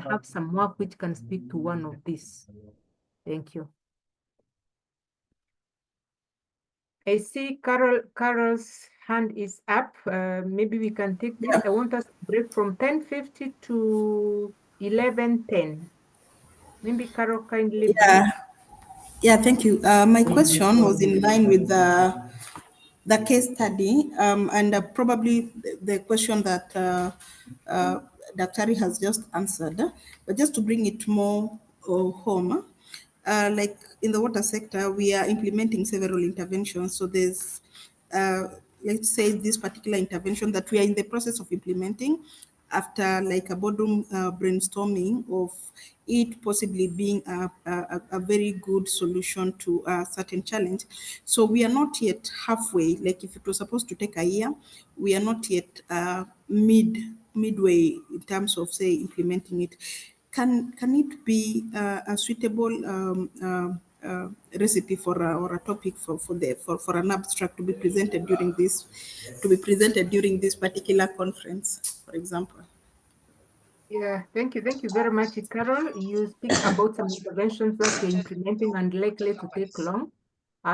have some work which can speak to one of these. Thank you. I see Carol's hand is up. Maybe we can take this. I want us to break from 10:50 to 11:10. Maybe Carol kindly break. Yeah, thank you. My question was in line with the case study, and probably the question that Dr. has just answered, but just to bring it more home, like in the water sector, we are implementing several interventions. So there's, let's say, this particular intervention that we are in the process of implementing after like a boardroom brainstorming of it possibly being a very good solution to a certain challenge. So we are not yet halfway, like if it was supposed to take a year, we are not yet midway in terms of say implementing it. Can it be a suitable recipe for or a topic for an abstract to be presented during this particular conference, for example? Yeah, thank you. Thank you very much, Carol. You speak about some interventions that you're implementing and likely to take long.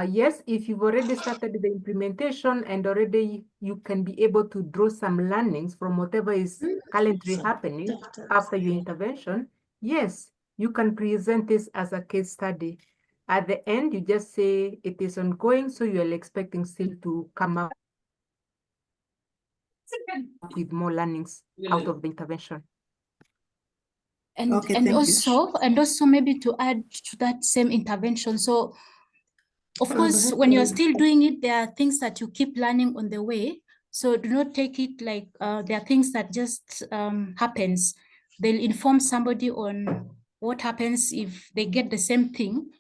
Yes, if you've already started the implementation and already you can be able to draw some learnings from whatever is currently happening after your intervention, yes, you can present this as a case study. At the end, you just say it is ongoing, so you're expecting still to come up with more learnings out of the intervention. And, Okay, and thank you. also maybe to add to that same intervention. So of course, when you're still doing it, there are things that you keep learning on the way. So do not take it like there are things that just happens. They'll inform somebody on what happens if they get the same thing.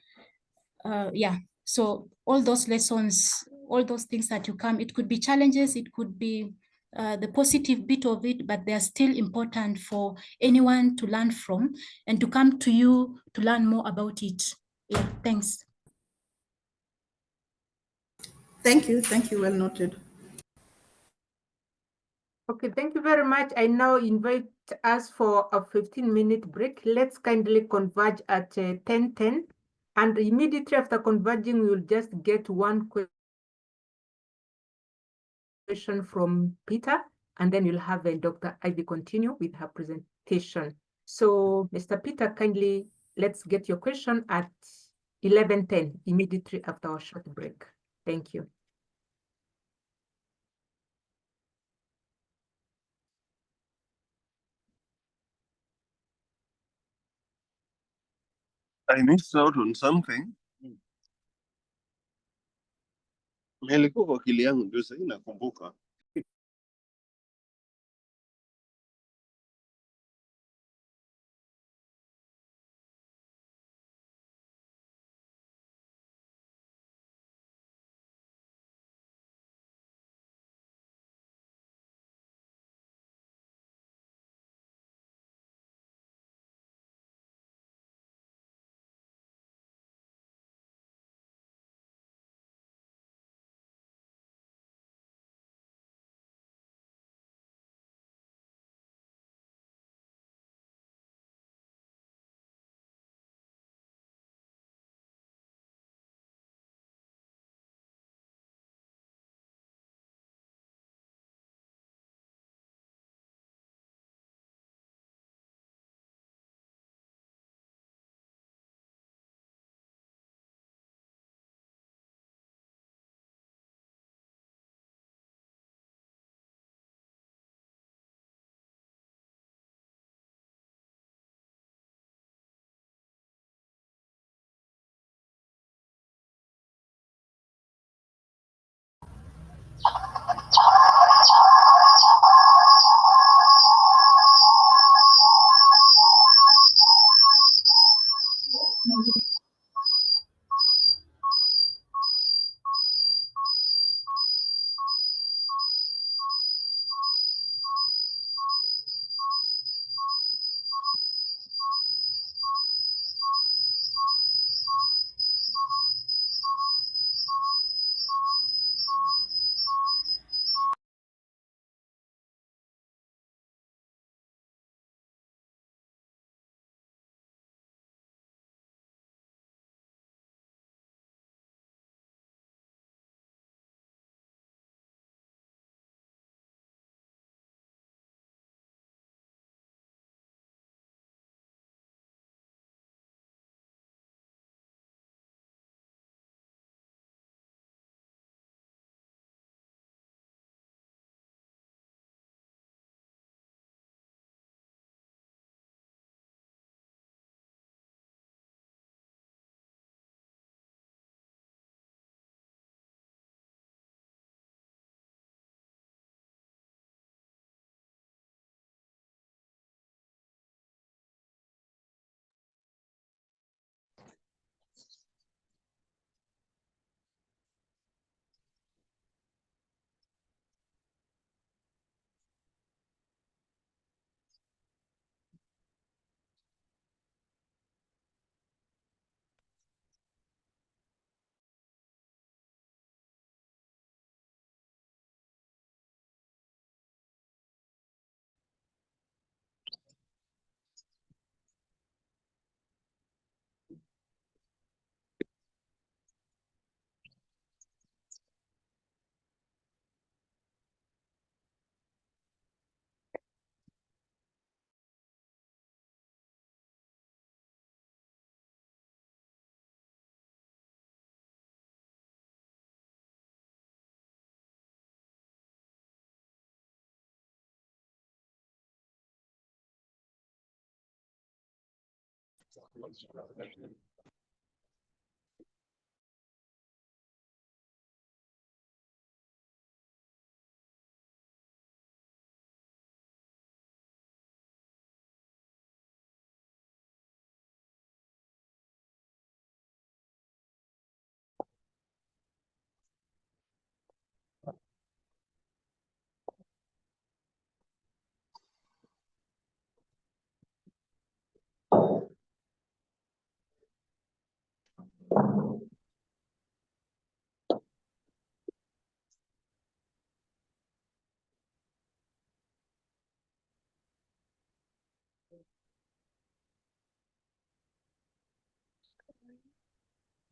Yeah, so all those lessons, all those things that you come, it could be challenges, it could be the positive bit of it, but they're still important for anyone to learn from and to come to you to learn more about it. Yeah, thanks. Thank you, well noted. Okay, thank you very much. I now invite us for a 15-minute break. Let's kindly converge at 10:10. And immediately after converging, we will just get one question from Peter, and then you'll have Dr. Ivy continue with her presentation. So, Mr. Peter, kindly, let's get your question at 11:10, immediately after our short break. Thank you. I missed out on something. Ilikuwa kwa akili yangu ndio sasa nakumbuka.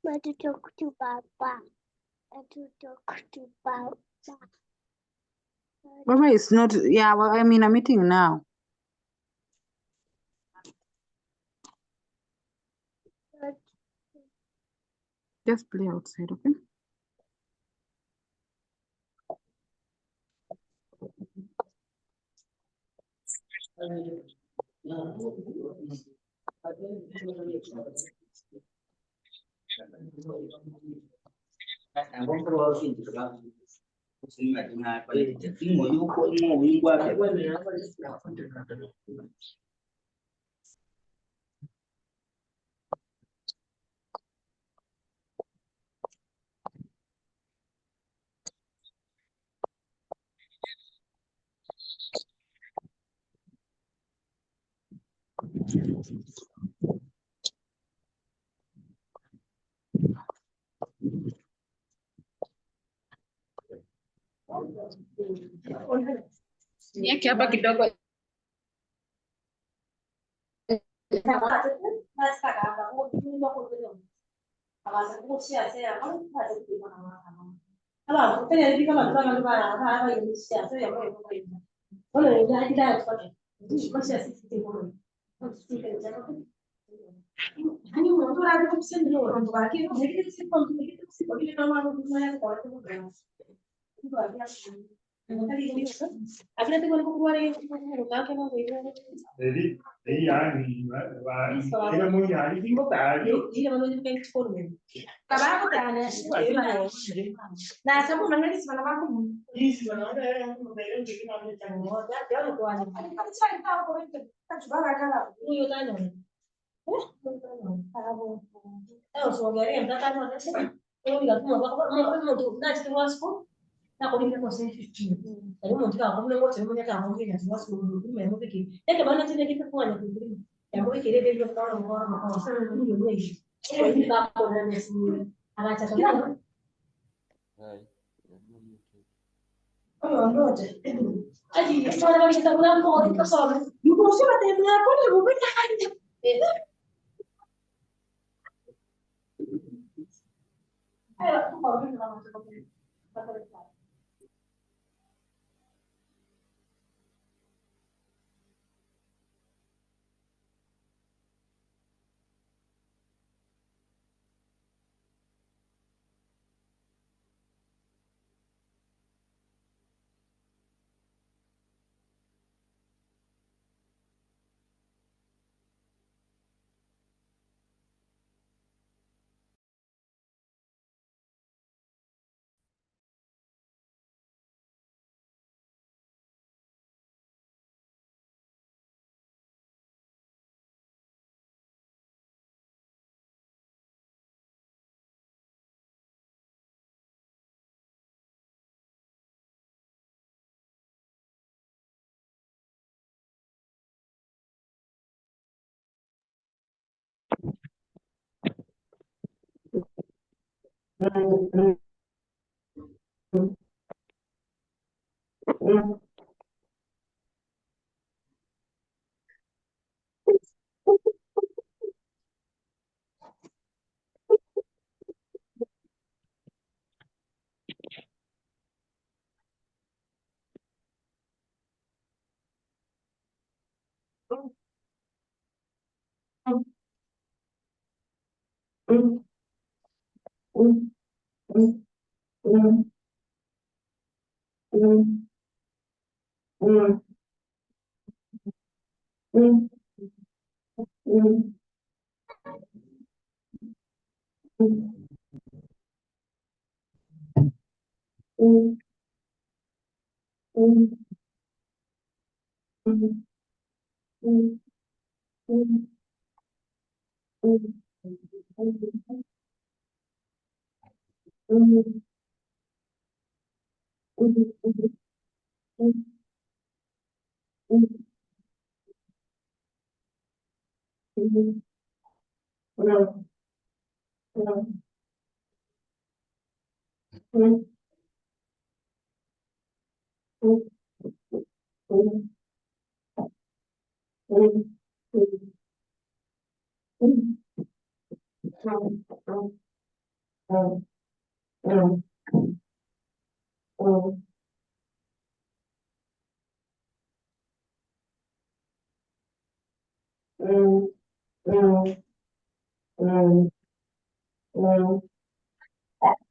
Want to talk to Papa. Want to talk to Papa. Mama is not, yeah, well, I'm in a meeting now. Just play outside, okay? Niweke hapa kidogo.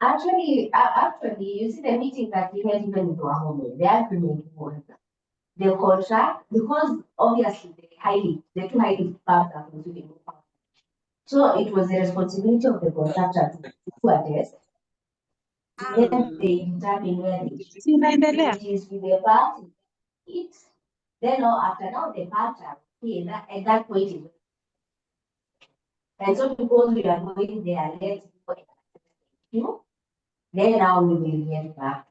Actually, you see the meeting that we had even in Tuahome, the agreement was the contract, because obviously the two highly firms are consuming. So it was the responsibility of the contractor to attest. Then they determine where it is with the party. Then after now the partner, at that point is. And so because we are going there, let's go and you. Then now we will get back.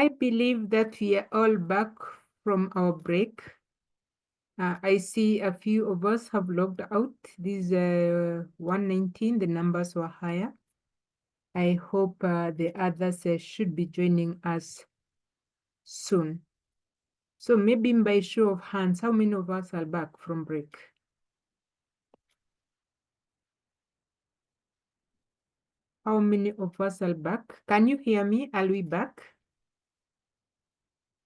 I believe that we are all back from our break. I see a few of us have logged out. This 119, the numbers were higher. I hope the others should be joining us soon. So maybe by show of hands, how many of us are back from break? How many of us are back? Can you hear me? Are we back?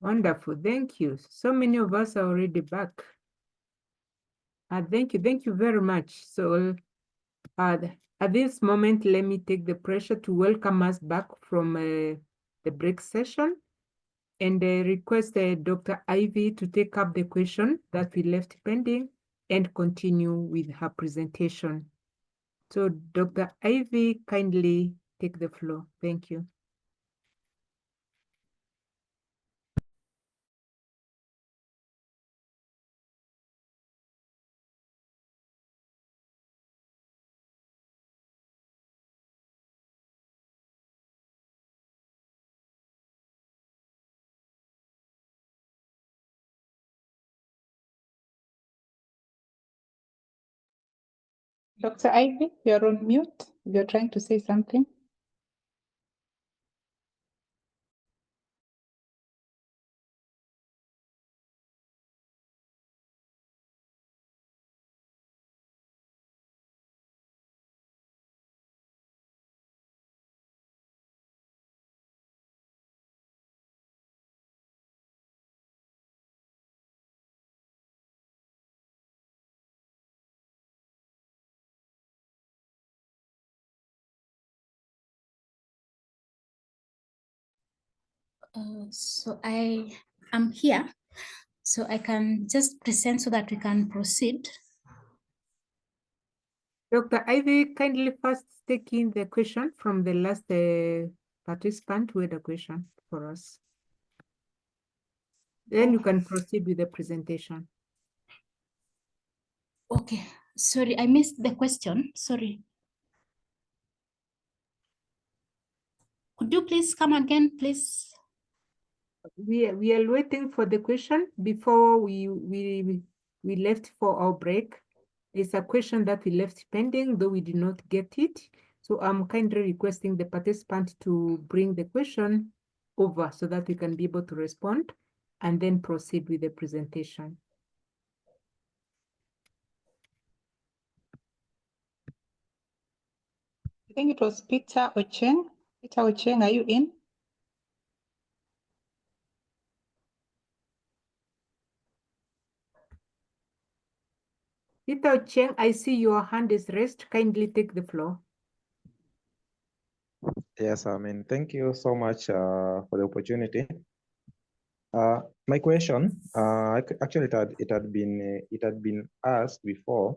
Wonderful, thank you. So many of us are already back. Thank you very much. So at this moment, let me take the pressure to welcome us back from the break session and request Dr. Ivy to take up the question that we left pending and continue with her presentation. So Dr. Ivy, kindly take the floor. Thank you. Dr. Ivy, you're on mute. You're trying to say something. So I am here, so I can just present so that we can proceed. Dr. Ivy, kindly first take in the question from the last participant who had a question for us. Then you can proceed with the presentation. Okay, sorry, I missed the question. Sorry. Could you please come again, please? We are waiting for the question before we left for our break. It's a question that we left pending, though we did not get it. So I'm kindly requesting the participant to bring the question over so that we can be able to respond and then proceed with the presentation. I think it was Peter Ocheng. Peter Ocheng, are you in? Peter Ocheng, I see your hand is raised. Kindly take the floor. Yes, thank you so much for the opportunity. My question, actually, it had been asked before,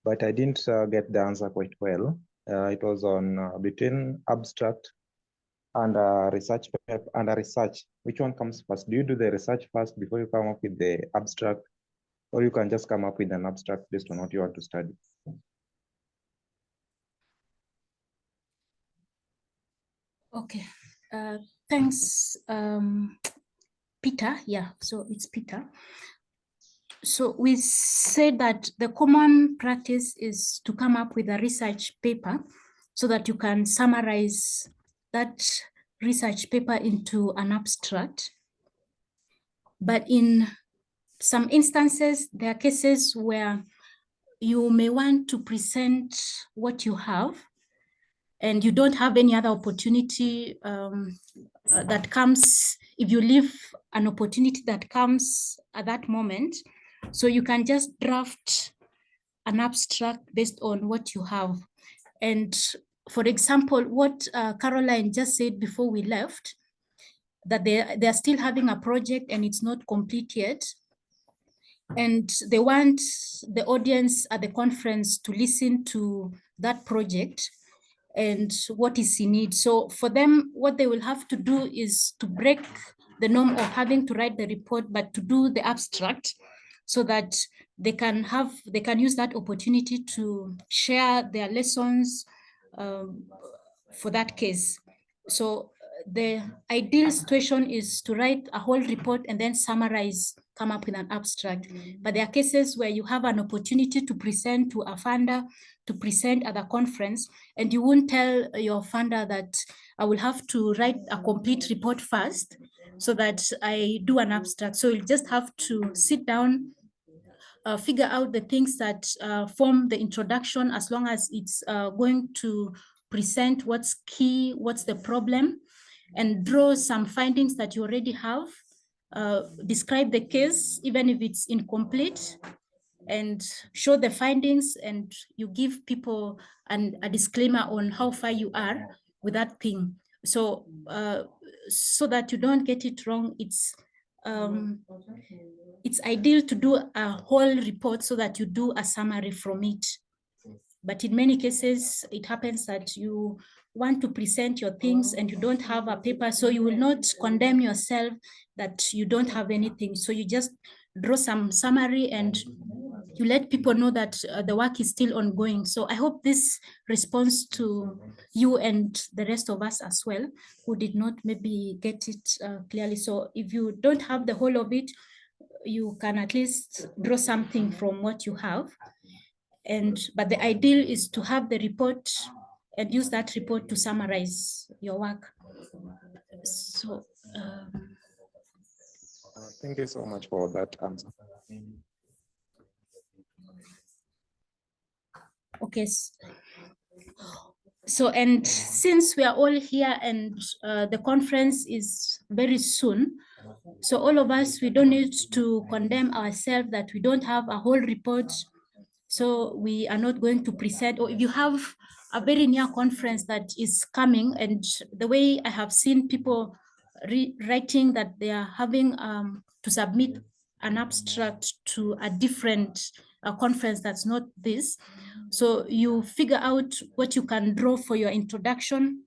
but I didn't get the answer quite well. It was on between abstract and research paper and research. Which one comes first? Do you do the research first before you come up with the abstract, or you can just come up with an abstract based on what you want to study? Okay, thanks, Peter. Yeah, so it's Peter. So we said that the common practice is to come up with a research paper so that you can summarize that research paper into an abstract. But in some instances, there are cases where you may want to present what you have and you don't have any other opportunity that comes, if you leave an opportunity that comes at that moment. So you can just draft an abstract based on what you have. And for example, what Caroline just said before we left, that they're still having a project and it's not complete yet. And they want the audience at the conference to listen to that project and what is in it. So for them, what they will have to do is to break the norm of having to write the report, but to do the abstract so that they can use that opportunity to share their lessons for that case. So the ideal situation is to write a whole report and then summarize, come up with an abstract. But there are cases where you have an opportunity to present to a funder, to present at a conference, and you won't tell your funder that I will have to write a complete report first so that I do an abstract. So you just have to sit down, figure out the things that form the introduction, as long as it's going to present what's key, what's the problem, and draw some findings that you already have, describe the case, even if it's incomplete, and show the findings, and you give people a disclaimer on how far you are with that thing. So, so that you don't get it wrong, it's ideal to do a whole report so that you do a summary from it. But in many cases, it happens that you want to present your things and you don't have a paper, so you will not condemn yourself that you don't have anything. So you just draw some summary and you let people know that the work is still ongoing. So I hope this responds to you and the rest of us as well, who did not maybe get it clearly. So if you don't have the whole of it, you can at least draw something from what you have. But the ideal is to have the report and use that report to summarize your work. So Thank you so much for that answer. Okay. So, and since we are all here and the conference is very soon, so all of us, we don't need to condemn ourselves that we don't have a whole report. So we are not going to present, or if you have a very near conference that is coming, and the way I have seen people writing that they are having to submit an abstract to a different conference that's not this. So you figure out what you can draw for your introduction,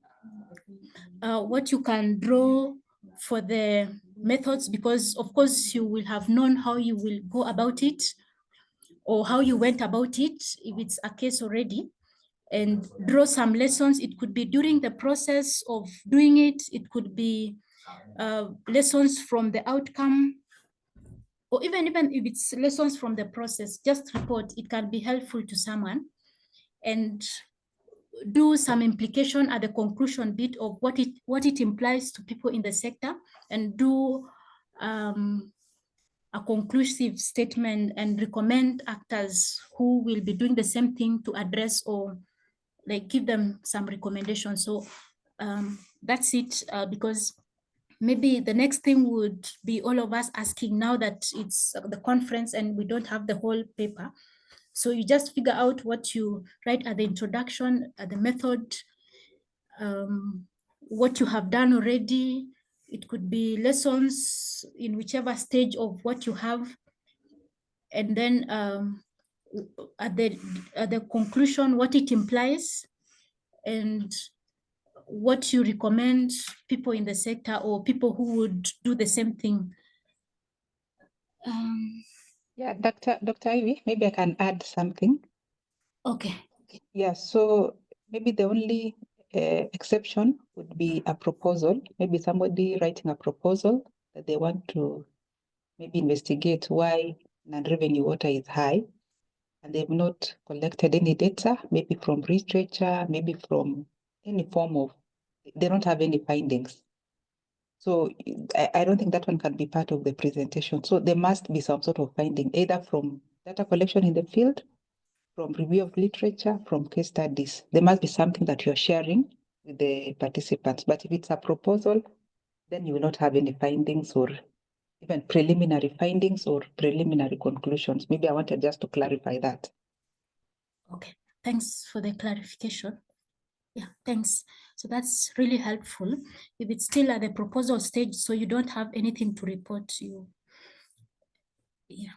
what you can draw for the methods, because of course you will have known how you will go about it or how you went about it if it's a case already, and draw some lessons. It could be during the process of doing it. It could be lessons from the outcome, or even if it's lessons from the process, just report. It can be helpful to someone, and do some implication at the conclusion bit of what it implies to people in the sector, and do a conclusive statement and recommend actors who will be doing the same thing to address, or like give them some recommendations. So that's it, because maybe the next thing would be all of us asking, now that it's the conference and we don't have the whole paper. So you just figure out what you write at the introduction, at the method, what you have done already. It could be lessons in whichever stage of what you have. And then at the conclusion, what it implies, and what you recommend people in the sector or people who would do the same thing. Yeah, Dr. Ivy, maybe I can add something. Okay. Yeah, so maybe the only exception would be a proposal. Maybe somebody writing a proposal that they want to maybe investigate why non-revenue water is high, and they've not collected any data, maybe from literature, maybe from any form of, they don't have any findings. So I don't think that one can be part of the presentation. So there must be some sort of finding, either from data collection in the field, from review of literature, from case studies. There must be something that you're sharing with the participants. But if it's a proposal, then you will not have any findings, or even preliminary findings or preliminary conclusions. Maybe I wanted just to clarify that. Okay, thanks for the clarification. Yeah, thanks. So that's really helpful. If it's still at the proposal stage, so you don't have anything to report to you. Yeah.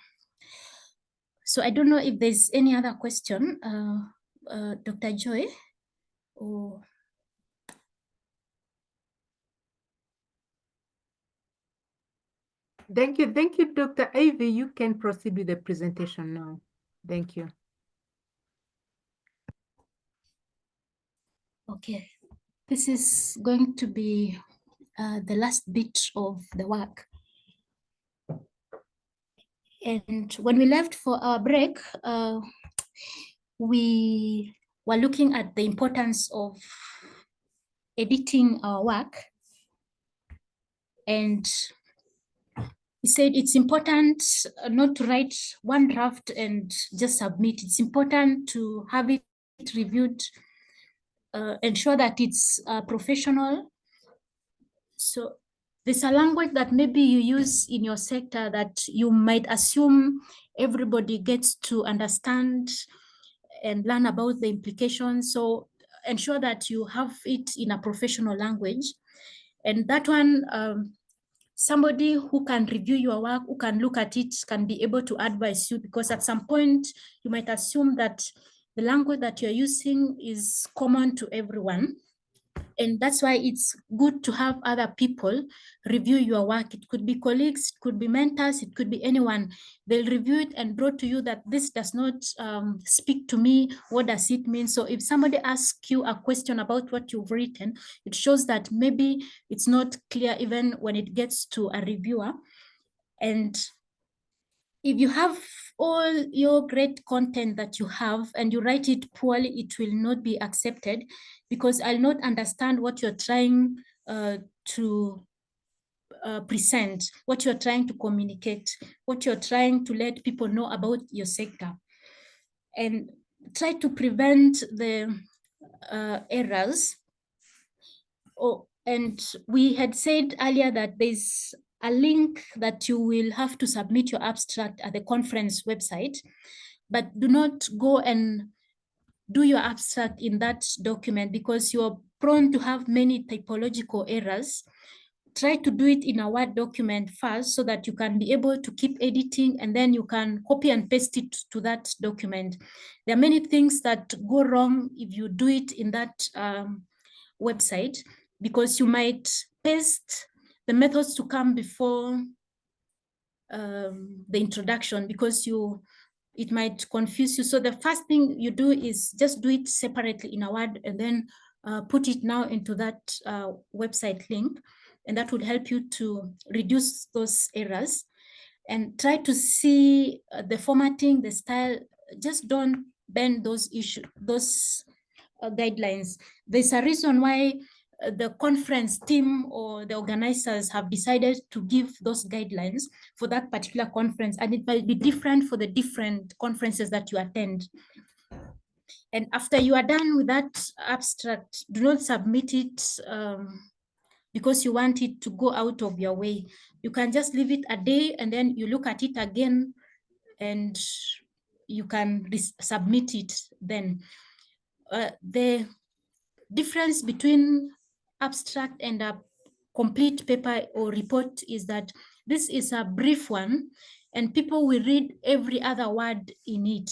So I don't know if there's any other question, Dr. Joy, or... Thank you, Dr. Ivy. You can proceed with the presentation now. Thank you. Okay, this is going to be the last bit of the work. And when we left for our break, we were looking at the importance of editing our work. And we said it's important not to write one draft and just submit. It's important to have it reviewed, ensure that it's professional. So there's a language that maybe you use in your sector that you might assume everybody gets to understand and learn about the implications. So ensure that you have it in a professional language. And that one, somebody who can review your work, who can look at it, can be able to advise you, because at some point you might assume that the language that you're using is common to everyone. And that's why it's good to have other people review your work. It could be colleagues, it could be mentors, it could be anyone. They'll review it and brought to you that this does not speak to me. What does it mean? So if somebody asks you a question about what you've written, it shows that maybe it's not clear even when it gets to a reviewer. And if you have all your great content that you have and you write it poorly, it will not be accepted, because I'll not understand what you're trying to present, what you're trying to communicate, what you're trying to let people know about your sector. And try to prevent the errors. And we had said earlier that there's a link that you will have to submit your abstract at the conference website, but do not go and do your abstract in that document, because you're prone to have many typological errors. Try to do it in a Word document first, so that you can be able to keep editing, and then you can copy and paste it to that document. There are many things that go wrong if you do it in that website, because you might paste the methods to come before the introduction, because it might confuse you. So the first thing you do is just do it separately in a Word, and then put it now into that website link, and that would help you to reduce those errors. And try to see the formatting, the style. Just don't bend those guidelines. There's a reason why the conference team or the organizers have decided to give those guidelines for that particular conference, and it might be different for the different conferences that you attend. And after you are done with that abstract, do not submit it because you want it to go out of your way. You can just leave it a day, and then you look at it again, and you can submit it then. The difference between abstract and a complete paper or report is that this is a brief one, and people will read every other word in it.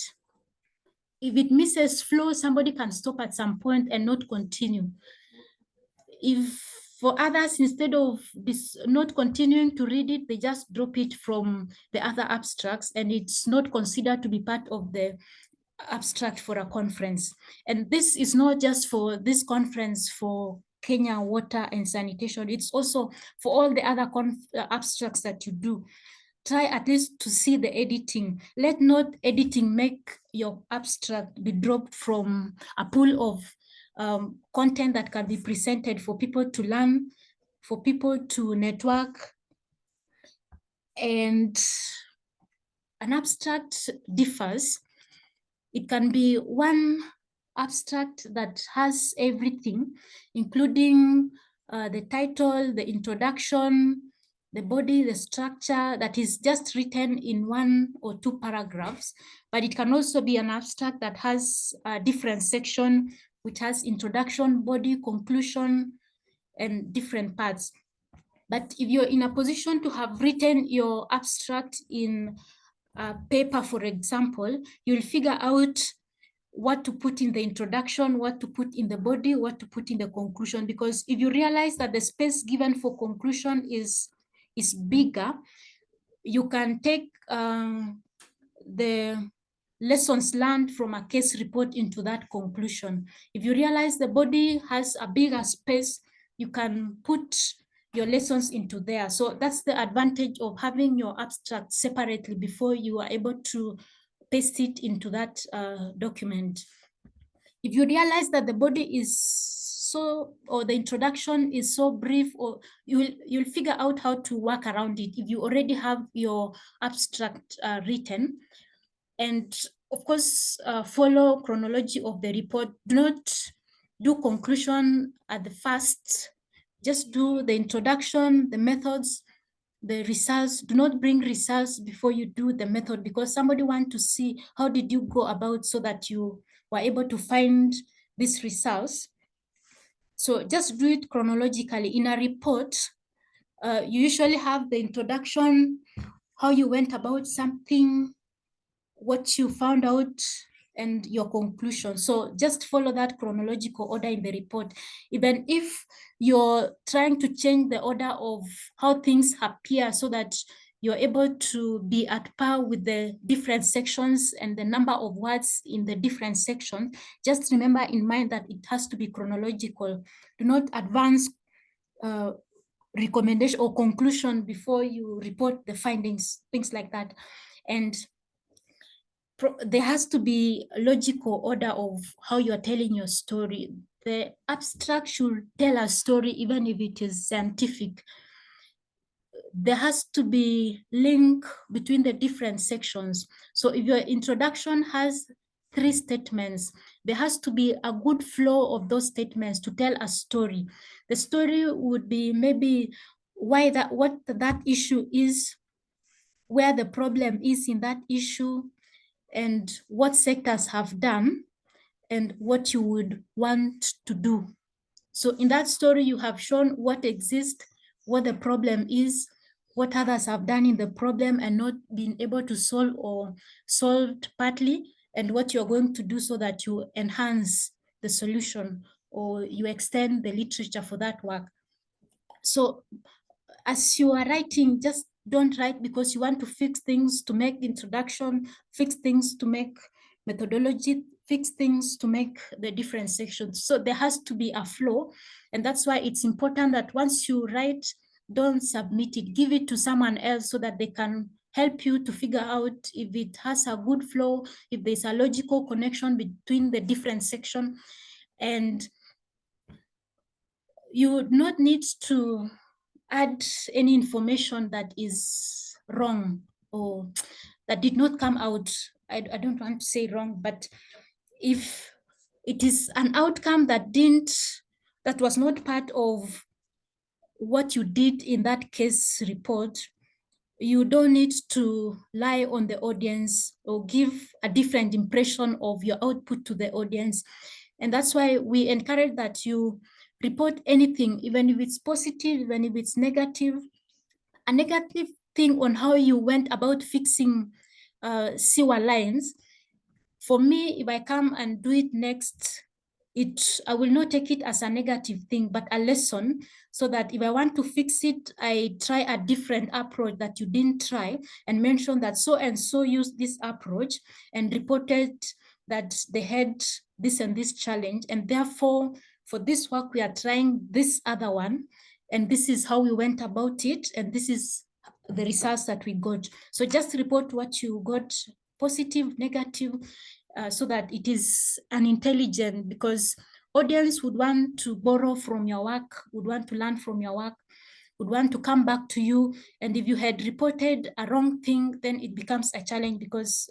If it misses flow, somebody can stop at some point and not continue. If for others, instead of this not continuing to read it, they just drop it from the other abstracts, and it's not considered to be part of the abstract for a conference. And this is not just for this conference for Kenya Water and Sanitation, it's also for all the other abstracts that you do. Try at least to see the editing. Let not editing make your abstract be dropped from a pool of content that can be presented for people to learn, for people to network. And an abstract differs. It can be one abstract that has everything, including the title, the introduction, the body, the structure, that is just written in 1 or 2 paragraphs. But it can also be an abstract that has a different section, which has introduction, body, conclusion, and different parts. But if you're in a position to have written your abstract in a paper, for example, you'll figure out what to put in the introduction, what to put in the body, what to put in the conclusion. Because if you realize that the space given for conclusion is bigger, you can take the lessons learned from a case report into that conclusion. If you realize the body has a bigger space, you can put your lessons into there. So that's the advantage of having your abstract separately before you are able to paste it into that document. If you realize that the body is so, or the introduction is so brief, or you'll figure out how to work around it if you already have your abstract written. And of course, follow chronology of the report. Do not do conclusion at the first. Just do the introduction, the methods, the results. Do not bring results before you do the method, because somebody wants to see how did you go about so that you were able to find these results. So just do it chronologically. In a report, you usually have the introduction, how you went about something, what you found out, and your conclusion. So just follow that chronological order in the report. Even if you're trying to change the order of how things appear so that you're able to be at par with the different sections and the number of words in the different sections, just remember in mind that it has to be chronological. Do not advance recommendation or conclusion before you report the findings, things like that. And there has to be a logical order of how you're telling your story. The abstract should tell a story, even if it is scientific. There has to be link between the different sections. So if your introduction has 3 statements, there has to be a good flow of those statements to tell a story. The story would be maybe why what that issue is, where the problem is in that issue, and what sectors have done, and what you would want to do. So in that story, you have shown what exists, what the problem is, what others have done in the problem and not been able to solve or solved partly, and what you're going to do so that you enhance the solution or you extend the literature for that work. So as you are writing, just don't write because you want to fix things to make the introduction, fix things to make methodology, fix things to make the different sections. So there has to be a flow. And that's why it's important that once you write, don't submit it, give it to someone else so that they can help you to figure out if it has a good flow, if there's a logical connection between the different sections. And you would not need to add any information that is wrong or that did not come out. I don't want to say wrong, but if it is an outcome that was not part of what you did in that case report, you don't need to lie on the audience or give a different impression of your output to the audience. And that's why we encourage that you report anything, even if it's positive, even if it's negative. A negative thing on how you went about fixing sewer lines. For me, if I come and do it next, I will not take it as a negative thing, but a lesson, so that if I want to fix it, I try a different approach that you didn't try and mention that so and so used this approach and reported that they had this and this challenge. And therefore, for this work, we are trying this other one. And this is how we went about it. And this is the results that we got. So just report what you got, positive, negative, so that it is an intelligent, because audience would want to borrow from your work, would want to learn from your work, would want to come back to you. And if you had reported a wrong thing, then it becomes a challenge because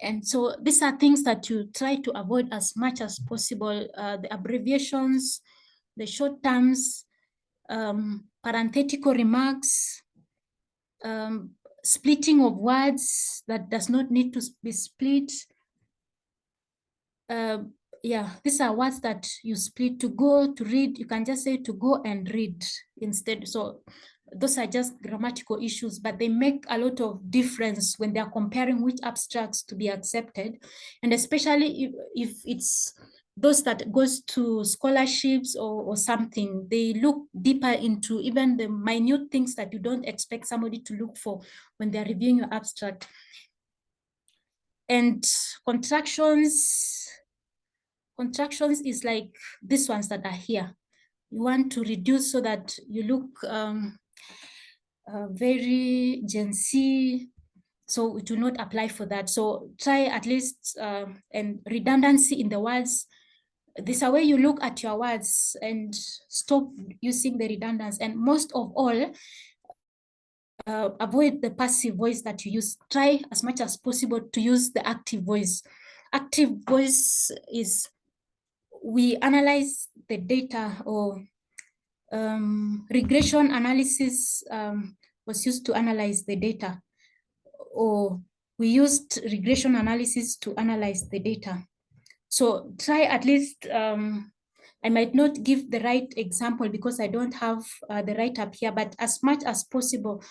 and so these are things that you try to avoid as much as possible. The abbreviations, the short terms, parenthetical remarks, splitting of words that does not need to be split. Yeah, these are words that you split. To go, to read, you can just say to go and read instead. So those are just grammatical issues, but they make a lot of difference when they are comparing which abstracts to be accepted. And especially if it's those that goes to scholarships or something, they look deeper into even the minute things that you don't expect somebody to look for when they're reviewing your abstract. And contractions is like these ones that are here. you want to reduce so that you look very Gen Z, so it will not apply for that. So try at least, and redundancy in the words. This is where you look at your words and stop using the redundancy. And most of all, avoid the passive voice that you use. Try as much as possible to use the active voice. Active voice is, we analyze the data, or regression analysis was used to analyze the data, or we used regression analysis to analyze the data. So try at least, I might not give the right example because I don't have the right up here, but as much as possible,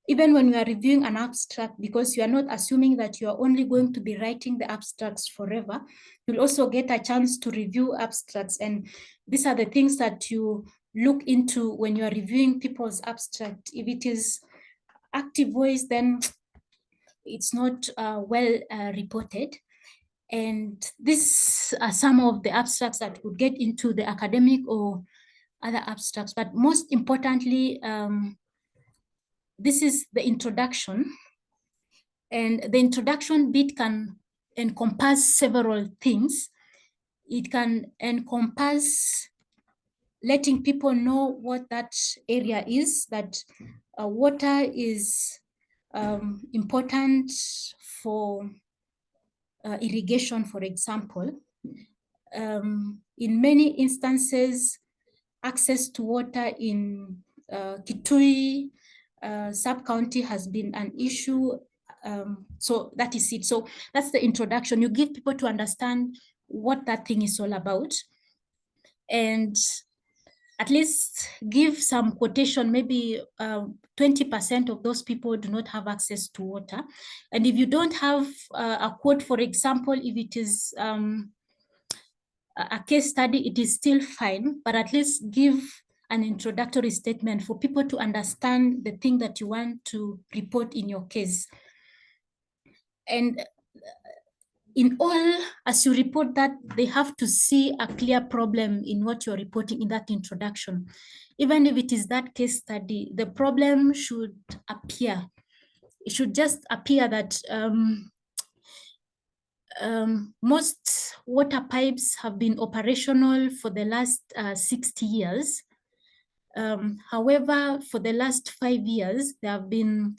even when we are reviewing an abstract, because you are not assuming that you are only going to be writing the abstracts forever, you'll also get a chance to review abstracts. And these are the things that you look into when you are reviewing people's abstract. If it is active voice, then it's not well reported. And these are some of the abstracts that would get into the academic or other abstracts. But most importantly, this is the introduction. And the introduction bit can encompass several things. It can encompass letting people know what that area is, that water is important for irrigation, for example. In many instances, access to water in Kitui sub-county has been an issue. So that is it. So that's the introduction. You give people to understand what that thing is all about. And at least give some quotation, maybe 20% of those people do not have access to water. And if you don't have a quote, for example, if it is a case study, it is still fine, but at least give an introductory statement for people to understand the thing that you want to report in your case. And in all, as you report that, they have to see a clear problem in what you're reporting in that introduction. Even if it is that case study, the problem should appear. It should just appear that most water pipes have been operational for the last 60 years. However, for the last 5 years, there have been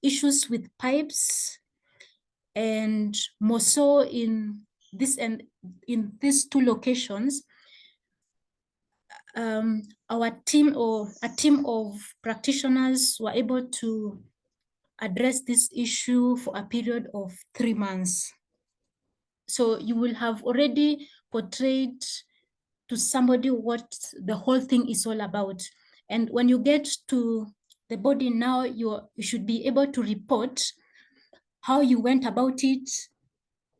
issues with pipes, and more so in this and in these two locations. Our team, or a team of practitioners, were able to address this issue for a period of 3 months. So you will have already portrayed to somebody what the whole thing is all about. And when you get to the body now, you should be able to report how you went about it,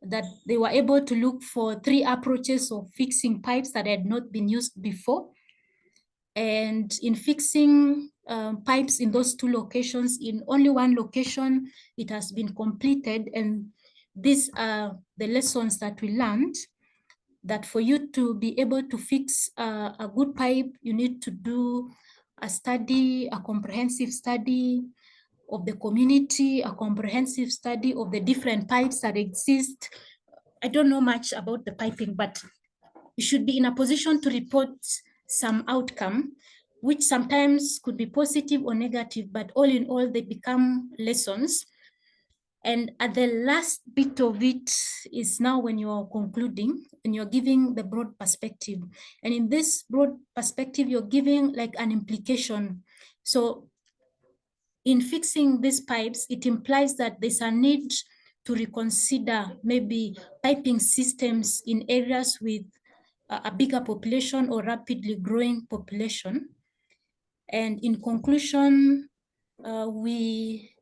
that they were able to look for 3 approaches of fixing pipes that had not been used before. And in fixing pipes in those 2 locations, in only 1 location, it has been completed. And these are the lessons that we learned, that for you to be able to fix a good pipe, you need to do a study, a comprehensive study of the community, a comprehensive study of the different pipes that exist. I don't know much about the piping, but you should be in a position to report some outcome, which sometimes could be positive or negative, but all in all, they become lessons. And at the last bit of it is now when you're concluding and you're giving the broad perspective. And in this broad perspective, you're giving like an implication. So in fixing these pipes, it implies that there's a need to reconsider maybe piping systems in areas with a bigger population or rapidly growing population. And in conclusion, we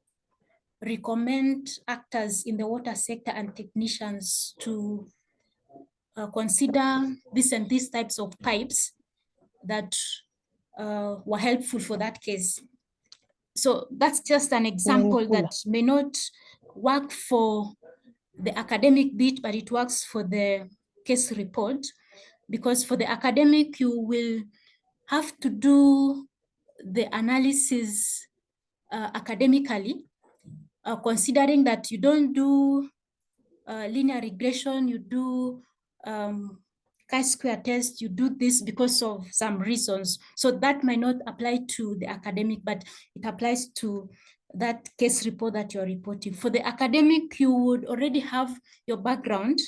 recommend actors in the water sector and technicians to consider this and these types of pipes that were helpful for that case. So that's just an example that may not work for the academic bit, but it works for the case report. because for the academic, you will have to do the analysis academically, considering that you don't do linear regression, you do chi-square test, you do this because of some reasons. So that might not apply to the academic, but it applies to that case report that you're reporting. For the academic, you would already have your background,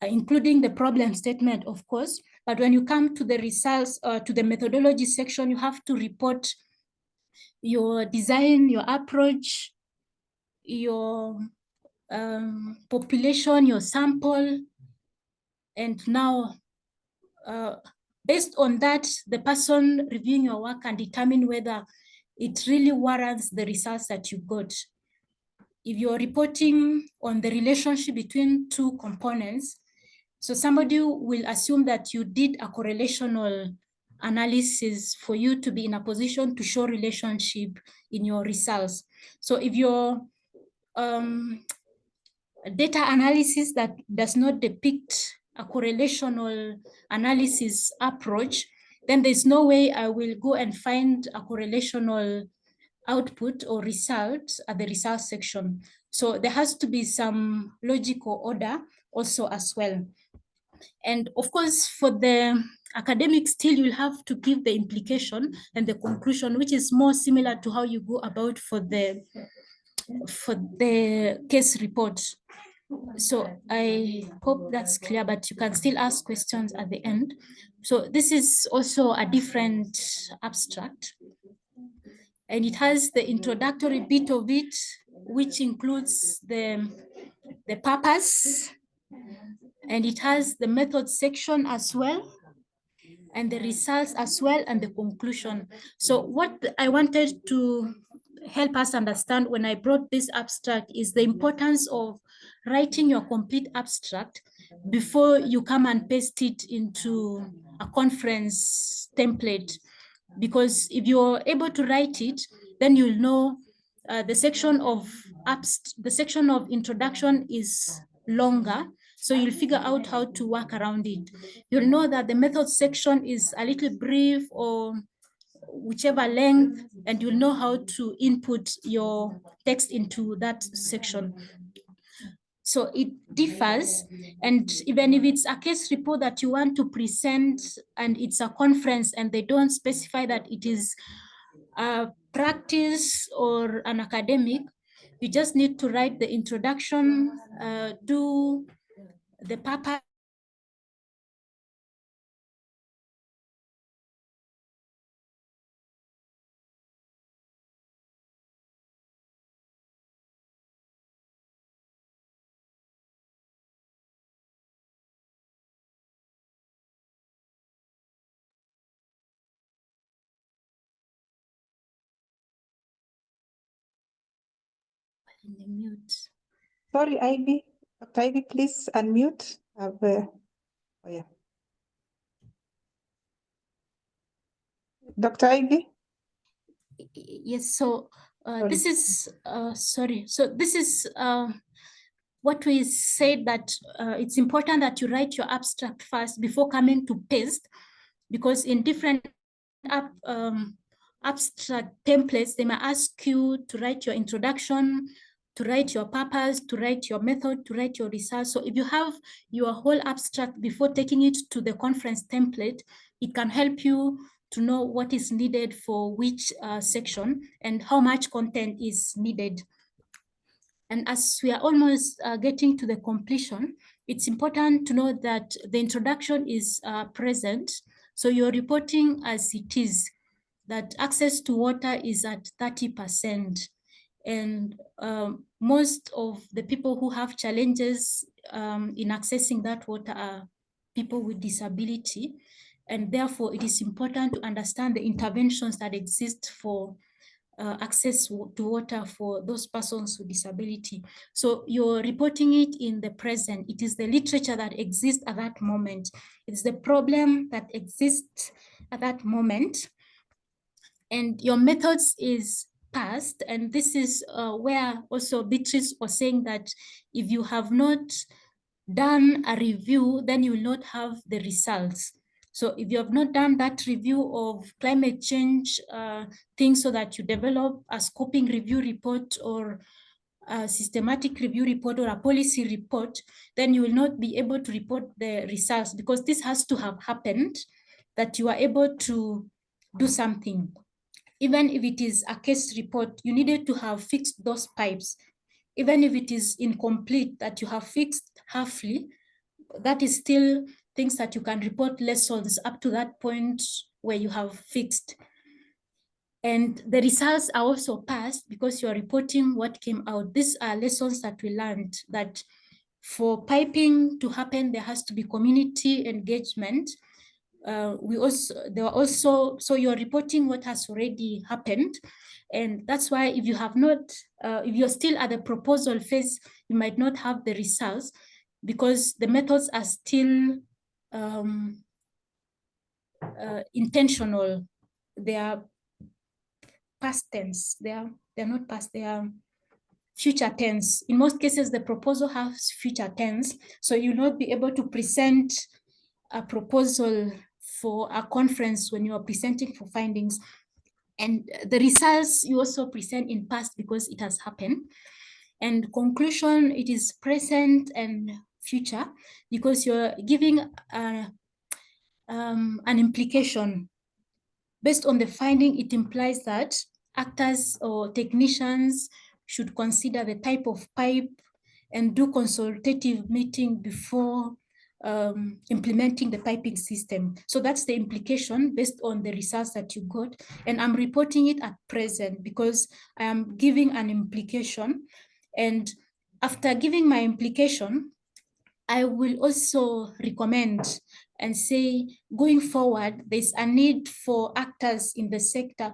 including the problem statement, of course. But when you come to the results, to the methodology section, you have to report your design, your approach, your population, your sample, and now based on that, the person reviewing your work can determine whether it really warrants the results that you got. If you're reporting on the relationship between two components, so somebody will assume that you did a correlational analysis for you to be in a position to show relationship in your results. So if your data analysis that does not depict a correlational analysis approach, then there's no way I will go and find a correlational output or result at the results section. So there has to be some logical order also as well. And of course, for the academic, still you'll have to give the implication and the conclusion, which is more similar to how you go about for the case report. So I hope that's clear, but you can still ask questions at the end. So this is also a different abstract, and it has the introductory bit of it, which includes the purpose, and it has the method section as well, and the results as well, and the conclusion. So what I wanted to help us understand when I brought this abstract is the importance of writing your complete abstract before you come and paste it into a conference template. Because if you're able to write it, then you'll know the section of introduction is longer, so you'll figure out how to work around it. You'll know that the method section is a little brief or whichever length, and you'll know how to input your text into that section. So it differs, and even if it's a case report that you want to present and it's a conference and they don't specify that it is a practice or an academic, you just need to write the introduction, do the purpose, and the mute. Sorry, Ivy. Dr. Ivy, please unmute. Oh, yeah. Dr. Ivy? Yes, so this is, sorry. So this is what we said, that it's important that you write your abstract first before coming to paste, because in different abstract templates, they may ask you to write your introduction, to write your purpose, to write your method, to write your results. So if you have your whole abstract before taking it to the conference template, it can help you to know what is needed for which section and how much content is needed. And as we are almost getting to the completion, it's important to know that the introduction is present. So you're reporting as it is, that access to water is at 30%. And most of the people who have challenges in accessing that water are people with disability. And therefore, it is important to understand the interventions that exist for access to water for those persons with disability. So you're reporting it in the present. It is the literature that exists at that moment. It's the problem that exists at that moment. And your methods is past. And this is where also Beatrice was saying that if you have not done a review, then you will not have the results. So if you have not done that review of climate change things, so that you develop a scoping review report or a systematic review report or a policy report, then you will not be able to report the results, because this has to have happened, that you are able to do something. Even if it is a case report, you needed to have fixed those pipes. Even if it is incomplete, that you have fixed halfly, that is still things that you can report lessons up to that point where you have fixed. And the results are also passed because you're reporting what came out. These are lessons that we learned, that for piping to happen, there has to be community engagement. So you're reporting what has already happened. And that's why if you have not, if you're still at the proposal phase, you might not have the results, because the methods are still intentional. They are past tense. They're not past, they are future tense. In most cases, the proposal has future tense, so you'll not be able to present a proposal for a conference when you are presenting for findings. And the results you also present in past because it has happened. And conclusion, it is present and future, because you're giving an implication. Based on the finding, it implies that actors or technicians should consider the type of pipe and do consultative meeting before implementing the piping system. So that's the implication based on the results that you got. And I'm reporting it at present because I am giving an implication. And after giving my implication, I will also recommend and say, going forward, there's a need for actors in the sector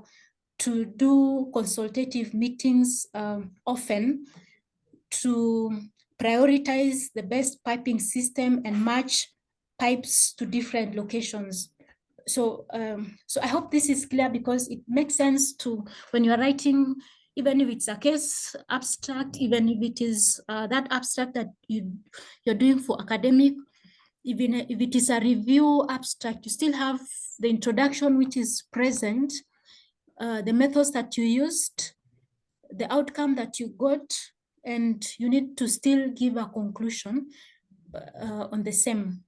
to do consultative meetings often, to prioritize the best piping system and match pipes to different locations. So, so I hope this is clear, because it makes sense to, when you're writing, even if it's a case abstract, even if it is that abstract that you're doing for academic, even if it is a review abstract, you still have the introduction, which is present, the methods that you used, the outcome that you got, and you need to still give a conclusion on the same.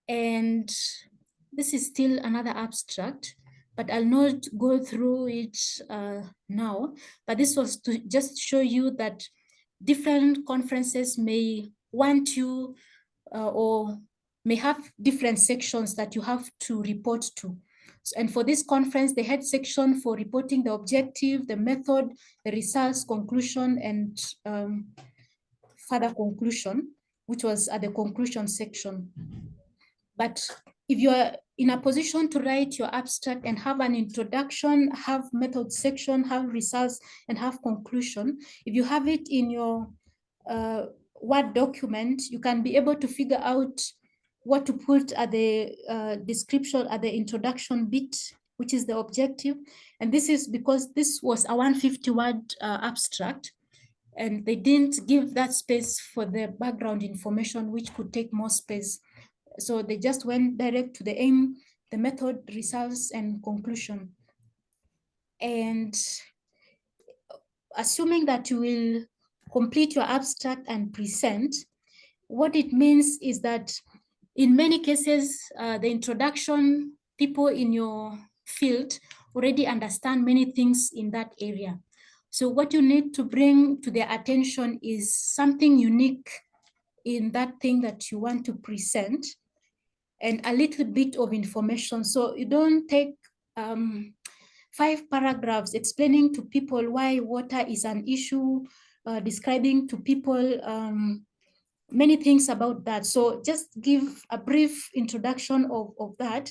And this is still another abstract, but I'll not go through it now. But this was to just show you that different conferences may want you or may have different sections that you have to report to. And for this conference, they had section for reporting the objective, the method, the results, conclusion, and further conclusion, which was at the conclusion section. But if you are in a position to write your abstract and have an introduction, have method section, have results, and have conclusion, if you have it in your Word document, you can be able to figure out what to put at the description, at the introduction bit, which is the objective. And this is because this was a 150-word abstract, and they didn't give that space for the background information, which could take more space. So they just went direct to the aim, the method, results, and conclusion. And assuming that you will complete your abstract and present, what it means is that in many cases, the introduction, people in your field already understand many things in that area. So what you need to bring to their attention is something unique in that thing that you want to present, and a little bit of information. So you don't take 5 paragraphs explaining to people why water is an issue, describing to people many things about that. So just give a brief introduction of that.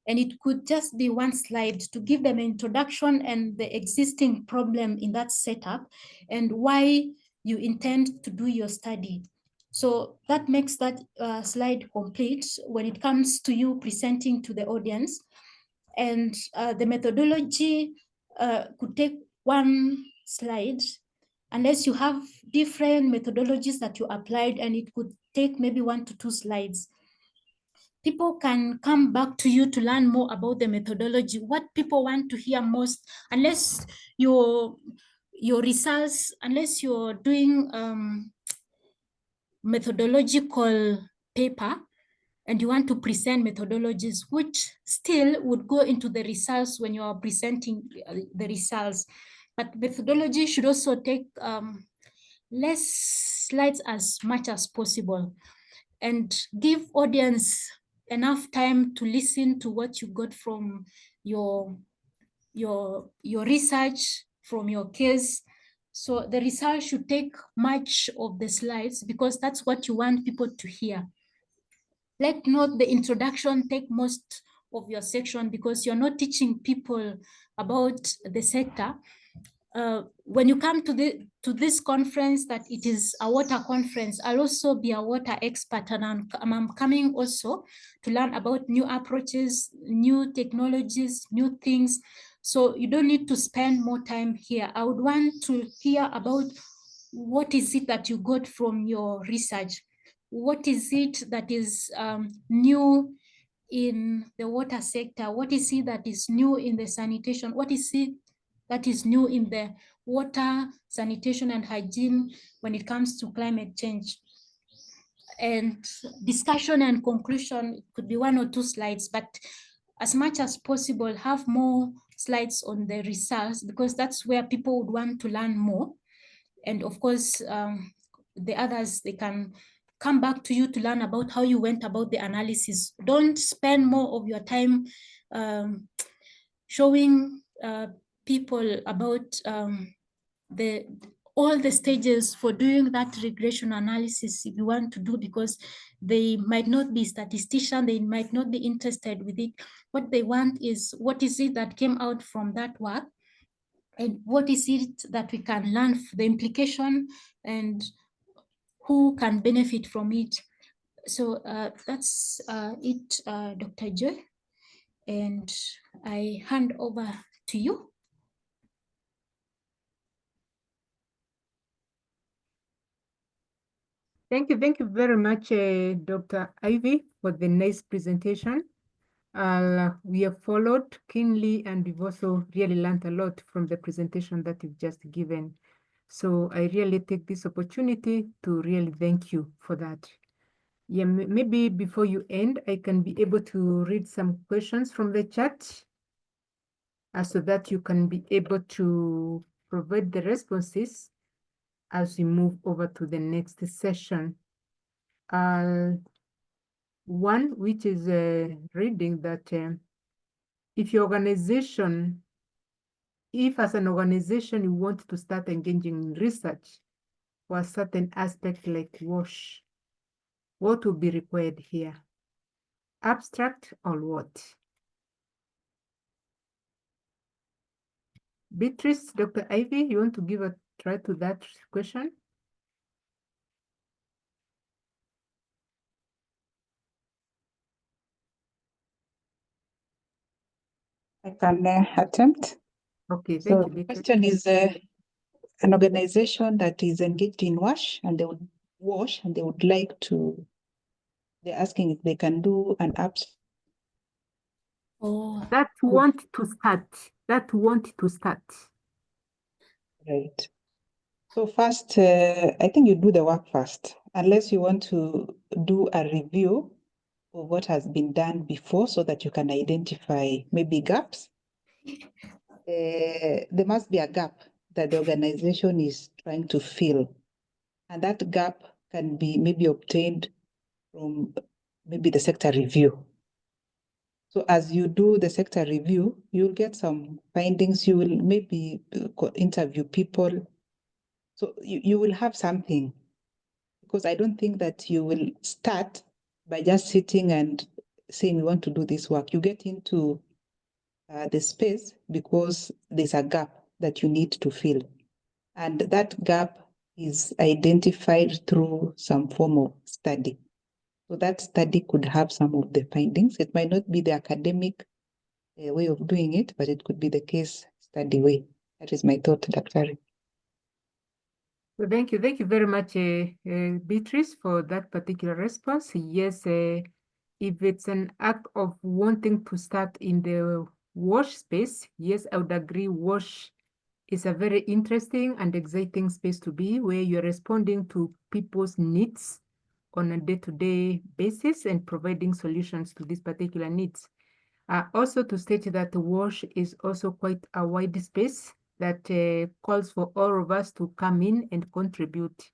And it could just be 1 slide to give them an introduction and the existing problem in that setup and why you intend to do your study. So that makes that slide complete when it comes to you presenting to the audience. And the methodology could take 1 slide, unless you have different methodologies that you applied, and it could take maybe 1 to 2 slides. People can come back to you to learn more about the methodology, what people want to hear most, unless your results, unless you're doing methodological paper and you want to present methodologies, which still would go into the results when you are presenting the results. But methodology should also take less slides as much as possible and give audience enough time to listen to what you got from your research, from your case. So the result should take much of the slides because that's what you want people to hear. Let not the introduction take most of your section because you're not teaching people about the sector. When you come to this conference, that it is a water conference, I'll also be a water expert, and I'm coming also to learn about new approaches, new technologies, new things. So you don't need to spend more time here. I would want to hear about what is it that you got from your research? What is it that is new in the water sector? What is it that is new in the sanitation? What is it that is new in the water, sanitation, and hygiene when it comes to climate change? And discussion and conclusion could be 1 or 2 slides, but as much as possible, have more slides on the results because that's where people would want to learn more. And of course, the others, they can come back to you to learn about how you went about the analysis. Don't spend more of your time showing people about all the stages for doing that regression analysis if you want to do, because they might not be statistician, they might not be interested with it. What they want is, what is it that came out from that work? And what is it that we can learn, the implication, and who can benefit from it? So that's it, Dr. Joy. And I hand over to you. Thank you very much, Dr. Ivy, for the nice presentation. We have followed keenly, and we've also really learned a lot from the presentation that you've just given. So I really take this opportunity to really thank you for that. Yeah, maybe before you end, I can be able to read some questions from the chat so that you can be able to provide the responses as we move over to the next session. One, which is reading that if as an organization you want to start engaging in research for a certain aspect like WASH, what will be required here? Abstract or what? Beatrice, Dr. Ivy, you want to give a try to that question? I can attempt. Okay, So thank you. the question is an organization that is engaged in WASH and they would like to, they're asking if they can do an abstract. Oh, that want to start. Right. So first, I think you do the work first, unless you want to do a review of what has been done before so that you can identify maybe gaps. There must be a gap that the organization is trying to fill. And that gap can be maybe obtained from maybe the sector review. So as you do the sector review, you'll get some findings, you will maybe interview people. So you will have something, because I don't think that you will start by just sitting and saying we want to do this work. You get into the space because there's a gap that you need to fill. And that gap is identified through some form of study. So that study could have some of the findings. It might not be the academic way of doing it, but it could be the case study way. That is my thought, Dr. Well, thank you very much, Beatrice, for that particular response. Yes, if it's an act of wanting to start in the wash space, yes, I would agree. Wash is a very interesting and exciting space to be, where you're responding to people's needs on a day-to-day basis and providing solutions to these particular needs. Also to state that the WASH is also quite a wide space that calls for all of us to come in and contribute.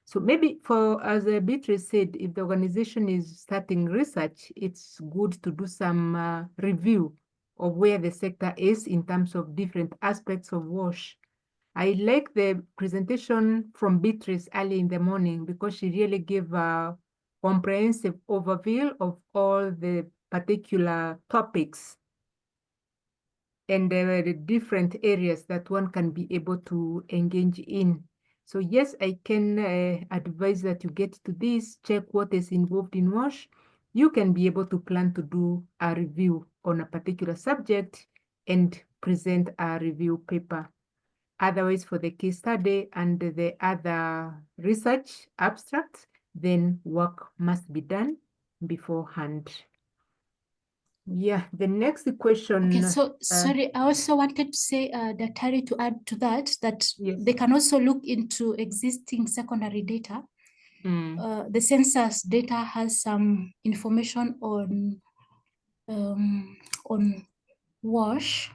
So maybe for, as Beatrice said, if the organization is starting research, it's good to do some review of where the sector is in terms of different aspects of WASH. I like the presentation from Beatrice early in the morning because she really gave a comprehensive overview of all the particular topics and the different areas that one can be able to engage in. So yes, I can advise that you get to this, check what is involved in WASH. You can be able to plan to do a review on a particular subject and present a review paper. Otherwise, for the case study and the other research abstracts, then work must be done beforehand. Yeah, the next question. Okay, so sorry, I also wanted to say, Daktari, to add to that, they can also look into existing secondary data. The census data has some information on wash,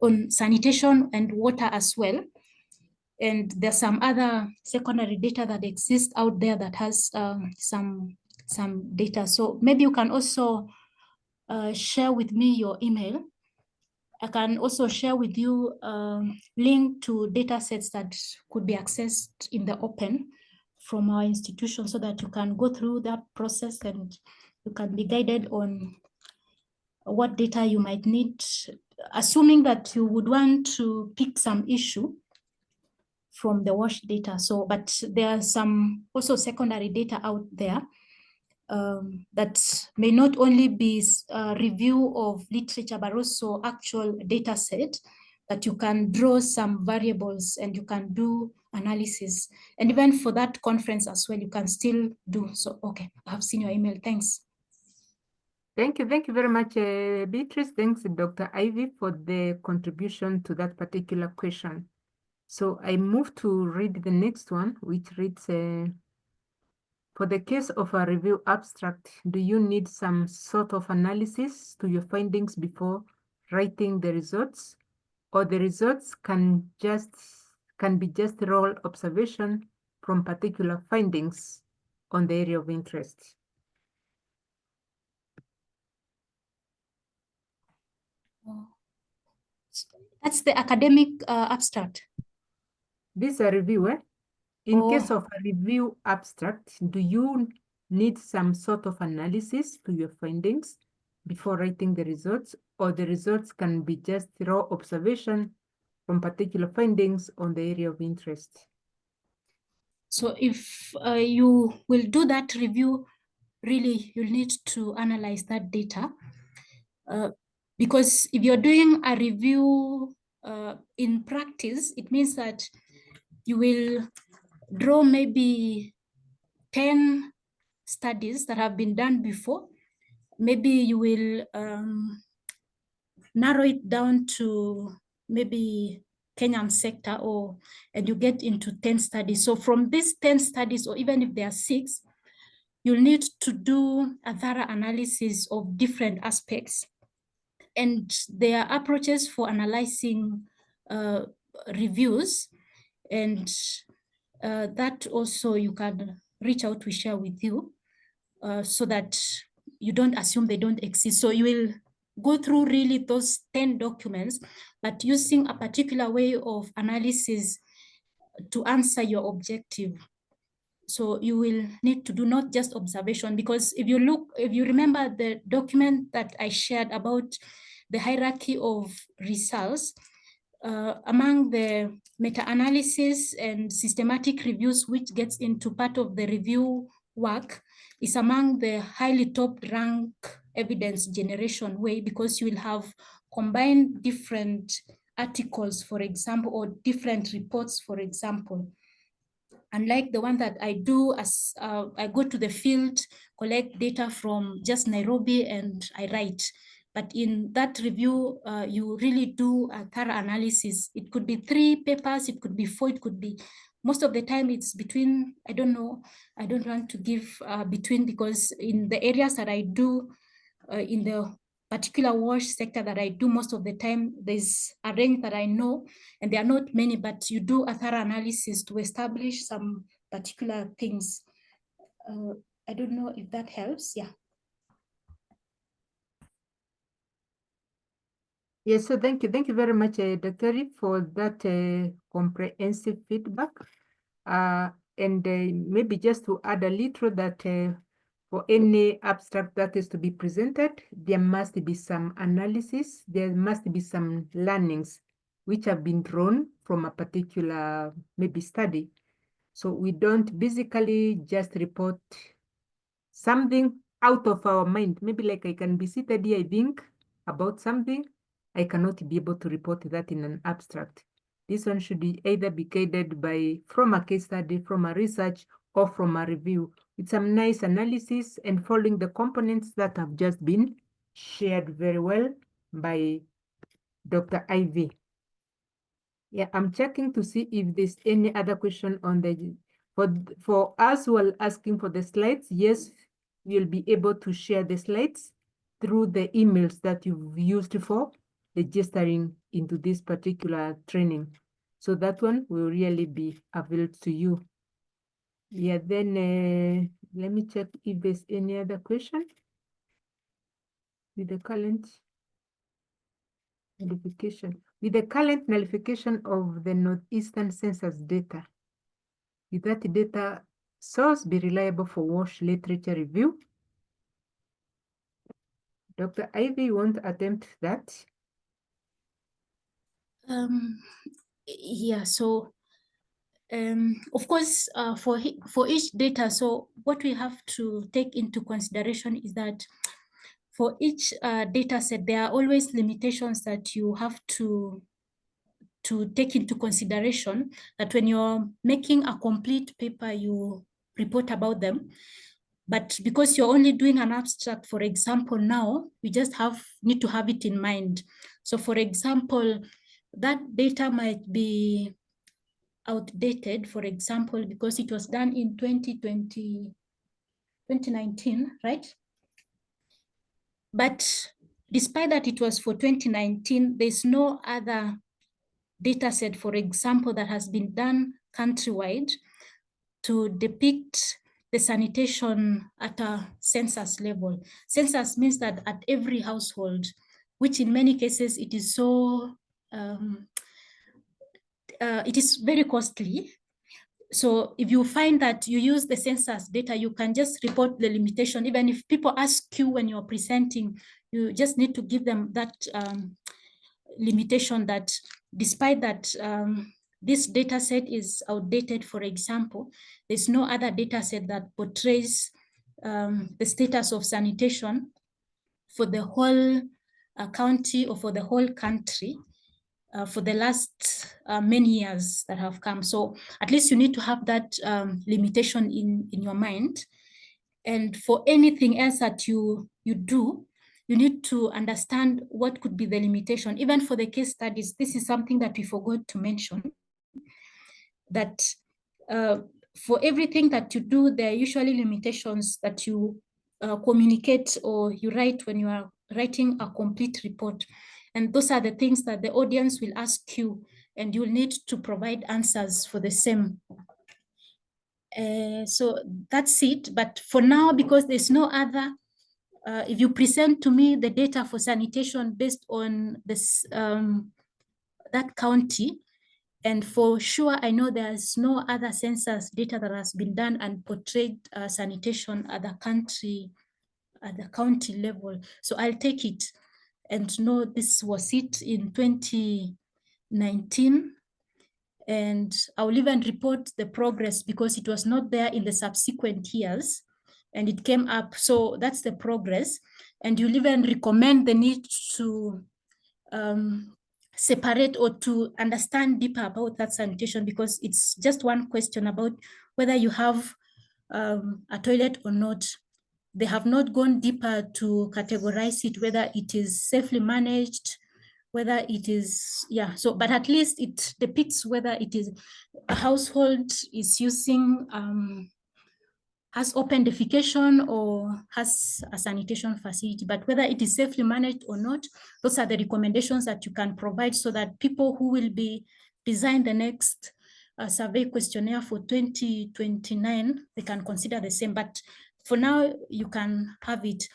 on sanitation and water as well. And there's some other secondary data that exists out there that has some data. So maybe you can also share with me your email. I can also share with you link to data sets that could be accessed in the open from our institution so that you can go through that process and you can be guided on what data you might need, assuming that you would want to pick some issue from the WASH data. So, but there are some also secondary data out there that may not only be a review of literature, but also actual data set that you can draw some variables and you can do analysis. And even for that conference as well, you can still do. So, okay, I have seen your email. Thanks. Thank you very much, Beatrice. Thanks, Dr. Ivy, for the contribution to that particular question. So I move to read the next one, which reads, for the case of a review abstract, do you need some sort of analysis to your findings before writing the results? Or the results can be just raw observation from particular findings on the area of interest? That's the academic abstract. This is a review, eh? In case of a review abstract, do you need some sort of analysis to your findings before writing the results, or the results can be just raw observation from particular findings on the area of interest? So if you will do that review, really you'll need to analyze that data. Because if you're doing a review in practice, it means that you will draw maybe 10 studies that have been done before. Maybe you will narrow it down to maybe Kenyan sector, and you get into 10 studies. So from these 10 studies, or even if there are 6, you'll need to do a thorough analysis of different aspects. And there are approaches for analyzing reviews, and that also you can reach out to share with you so that you don't assume they don't exist. So you will go through really those 10 documents, but using a particular way of analysis to answer your objective. So you will need to do not just observation, because if you remember the document that I shared about the hierarchy of results, among the meta-analysis and systematic reviews, which gets into part of the review work, is among the highly top rank evidence generation way, because you will have combined different articles, for example, or different reports, for example. unlike the one that I do as I go to the field, collect data from just Nairobi and I write. But in that review, you really do a thorough analysis. It could be 3 papers, it could be 4, it could be, most of the time it's between, I don't know, I don't want to give between, because in the areas that I do, in the particular wash sector that I do most of the time, there's a range that I know, and there are not many, but you do a thorough analysis to establish some particular things. I don't know if that helps. Yeah. Yes, so thank you very much, Dr. Ri, for that comprehensive feedback. And maybe just to add a little that for any abstract that is to be presented, there must be some analysis, there must be some learnings which have been drawn from a particular maybe study. So we don't basically just report something out of our mind. Maybe like I can be seated here, I think about something, I cannot be able to report that in an abstract. This one should be either be guided by from a case study, from a research, or from a review with some nice analysis and following the components that have just been shared very well by Dr. Ivy. Yeah, I'm checking to see if there's any other question on the, for us who are asking for the slides. Yes, we'll be able to share the slides through the emails that you've used for registering into this particular training. So that one will really be available to you. Yeah, then let me check if there's any other question with the current nullification. With the current nullification of the Northeastern Census data, will that data source be reliable for WASH literature review? Dr. Ivy, you want to attempt that? Yeah, so of course, for each data, so what we have to take into consideration is that for each data set, there are always limitations that you have to take into consideration, that when you're making a complete paper, you report about them. But because you're only doing an abstract, for example, now, you just need to have it in mind. So for example, that data might be outdated, for example, because it was done in 2019, right? But despite that it was for 2019, there's no other data set, for example, that has been done countrywide to depict the sanitation at a census level. Census means that at every household, which in many cases it is so, it is very costly. So if you find that you use the census data, you can just report the limitation. Even if people ask you when you're presenting, you just need to give them that limitation, that despite that this data set is outdated, for example, there's no other data set that portrays the status of sanitation for the whole county or for the whole country for the last many years that have come. So at least you need to have that limitation in your mind. And for anything else that you do, you need to understand what could be the limitation. Even for the case studies, this is something that we forgot to mention, that for everything that you do, there are usually limitations that you communicate or you write when you are writing a complete report. And those are the things that the audience will ask you, and you'll need to provide answers for the same. So that's it. But for now, because there's no other, if you present to me the data for sanitation based on this that county, and for sure I know there's no other census data that has been done and portrayed sanitation at the county level. So I'll take it and know this was it in 2019. And I'll even report the progress because it was not there in the subsequent years and it came up. So that's the progress. And you'll even recommend the need to separate or to understand deeper about that sanitation, because it's just one question about whether you have a toilet or not. They have not gone deeper to categorize it, whether it is safely managed, whether it is, yeah, so, but at least it depicts whether it is a household is using, has open defecation or has a sanitation facility, but whether it is safely managed or not, those are the recommendations that you can provide so that people who will be design the next survey questionnaire for 2029, they can consider the same. But for now, you can have it.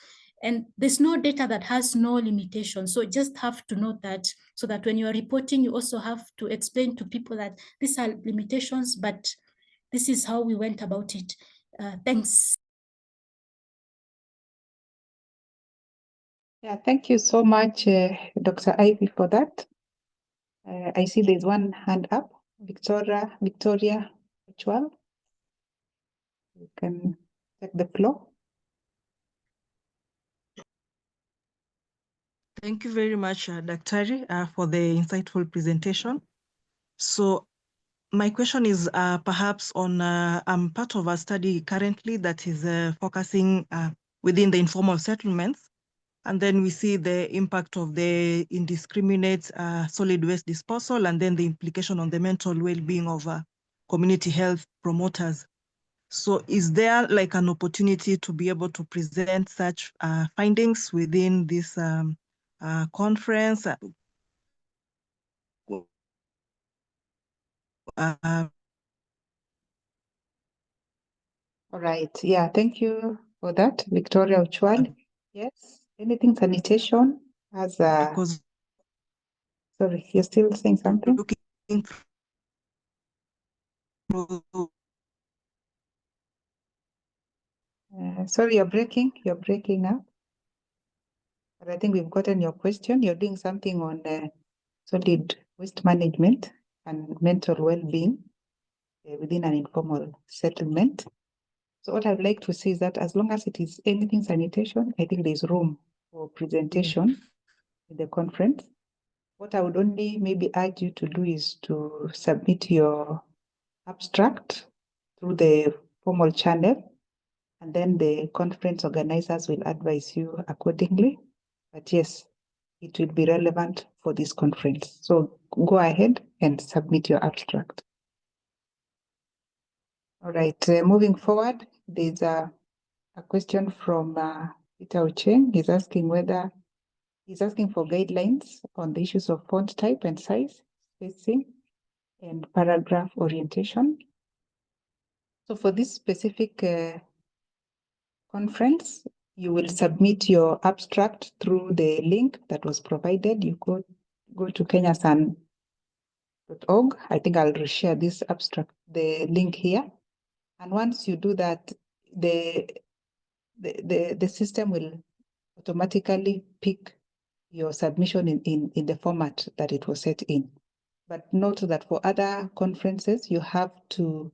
And there's no data that has no limitation. So just have to note that, so that when you are reporting, you also have to explain to people that these are limitations, but this is how we went about it. Thanks. Yeah, thank you so much, Dr. Ivy, for that. I see there's one hand up, Victoria Uchwal. You can take the floor. Thank you very much, Daktari, for the insightful presentation. So my question is perhaps on, I'm part of a study currently that is focusing within the informal settlements. And then we see the impact of the indiscriminate solid waste disposal, and then the implication on the mental well-being of community health promoters. So is there like an opportunity to be able to present such findings within this conference? All right. Yeah, thank you for that, Victoria Uchwal. Yes, anything sanitation as a... Because sorry, you're still saying something? Looking through... Sorry, you're breaking up. But I think we've gotten your question. You're doing something on solid waste management and mental well-being within an informal settlement. So what I'd like to say is that as long as it is anything sanitation, I think there's room for presentation in the conference. What I would only maybe urge you to do is to submit your abstract through the formal channel, and then the conference organizers will advise you accordingly. But yes, it will be relevant for this conference. So go ahead and submit your abstract. All right, moving forward, there's a question from Peter Ocheng. He's asking for guidelines on the issues of font type and size, spacing, and paragraph orientation. So for this specific conference, you will submit your abstract through the link that was provided. You go to kenyasan.org. I think I'll reshare this abstract, the link here. And once you do that, the system will automatically pick your submission in the format that it was set in. But note that for other conferences, you have to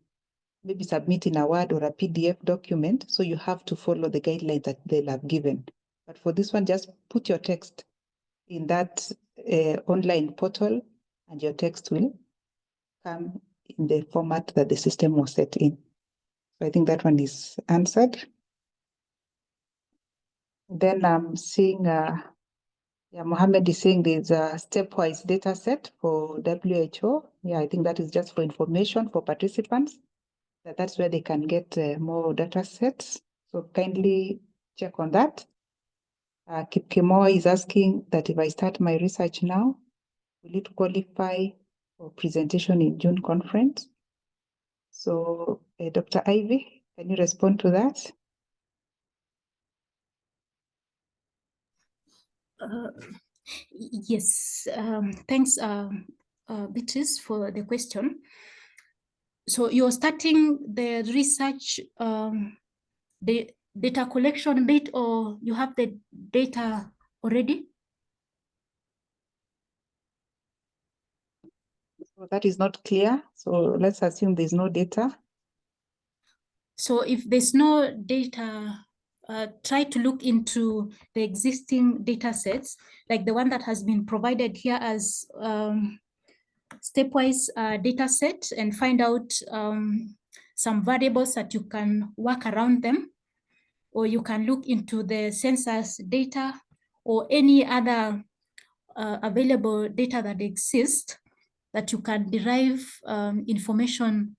maybe submit in a Word or a PDF document, so you have to follow the guidelines that they'll have given. But for this one, just put your text in that online portal, and your text will come in the format that the system was set in. So I think that one is answered. Then I'm seeing, Mohammed is saying there's a stepwise data set for WHO. Yeah, I think that is just for information for participants. That's where they can get more data sets. So kindly check on that. Kip Kimo is asking that if I start my research now, will it qualify for presentation in June conference? So Dr. Ivy, can you respond to that? Yes, thanks, Beatrice, for the question. So you're starting the research, the data collection bit, or you have the data already? So that is not clear. So let's assume there's no data. So if there's no data try to look into the existing data sets, like the one that has been provided here as stepwise data set, and find out some variables that you can work around them, or you can look into the census data or any other available data that exists, that you can derive information,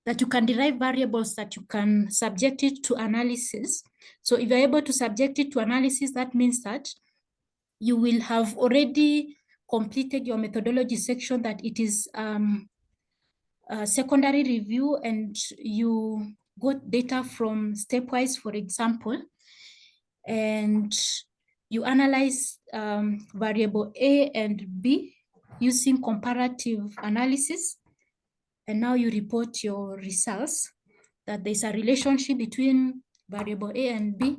that you can derive variables that you can subject it to analysis. So if you're able to subject it to analysis, that means that you will have already completed your methodology section, that it is a secondary review, and you got data from stepwise, for example, and you analyze variable A and B using comparative analysis. And now you report your results, that there's a relationship between variable A and B,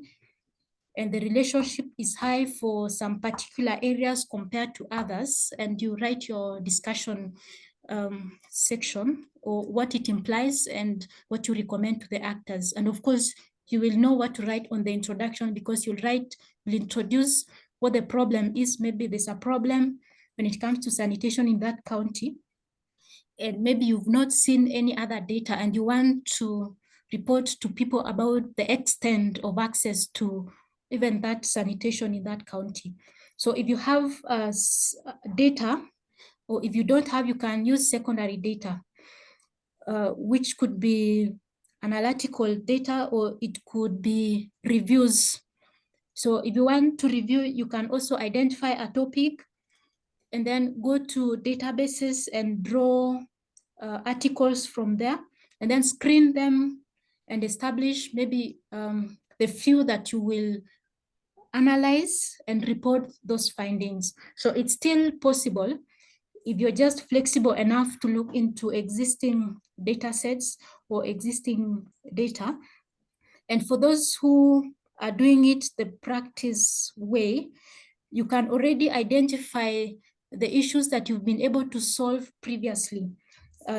and the relationship is high for some particular areas compared to others. And you write your discussion section, or what it implies and what you recommend to the actors. And of course, you will know what to write on the introduction, because you'll introduce what the problem is. Maybe there's a problem when it comes to sanitation in that county, and maybe you've not seen any other data, and you want to report to people about the extent of access to even that sanitation in that county. So if you have data, or if you don't have, you can use secondary data, which could be analytical data, or it could be reviews. So if you want to review, you can also identify a topic and then go to databases and draw articles from there, and then screen them and establish maybe the few that you will analyze and report those findings. So it's still possible if you're just flexible enough to look into existing data sets or existing data. And for those who are doing it the practice way, you can already identify the issues that you've been able to solve previously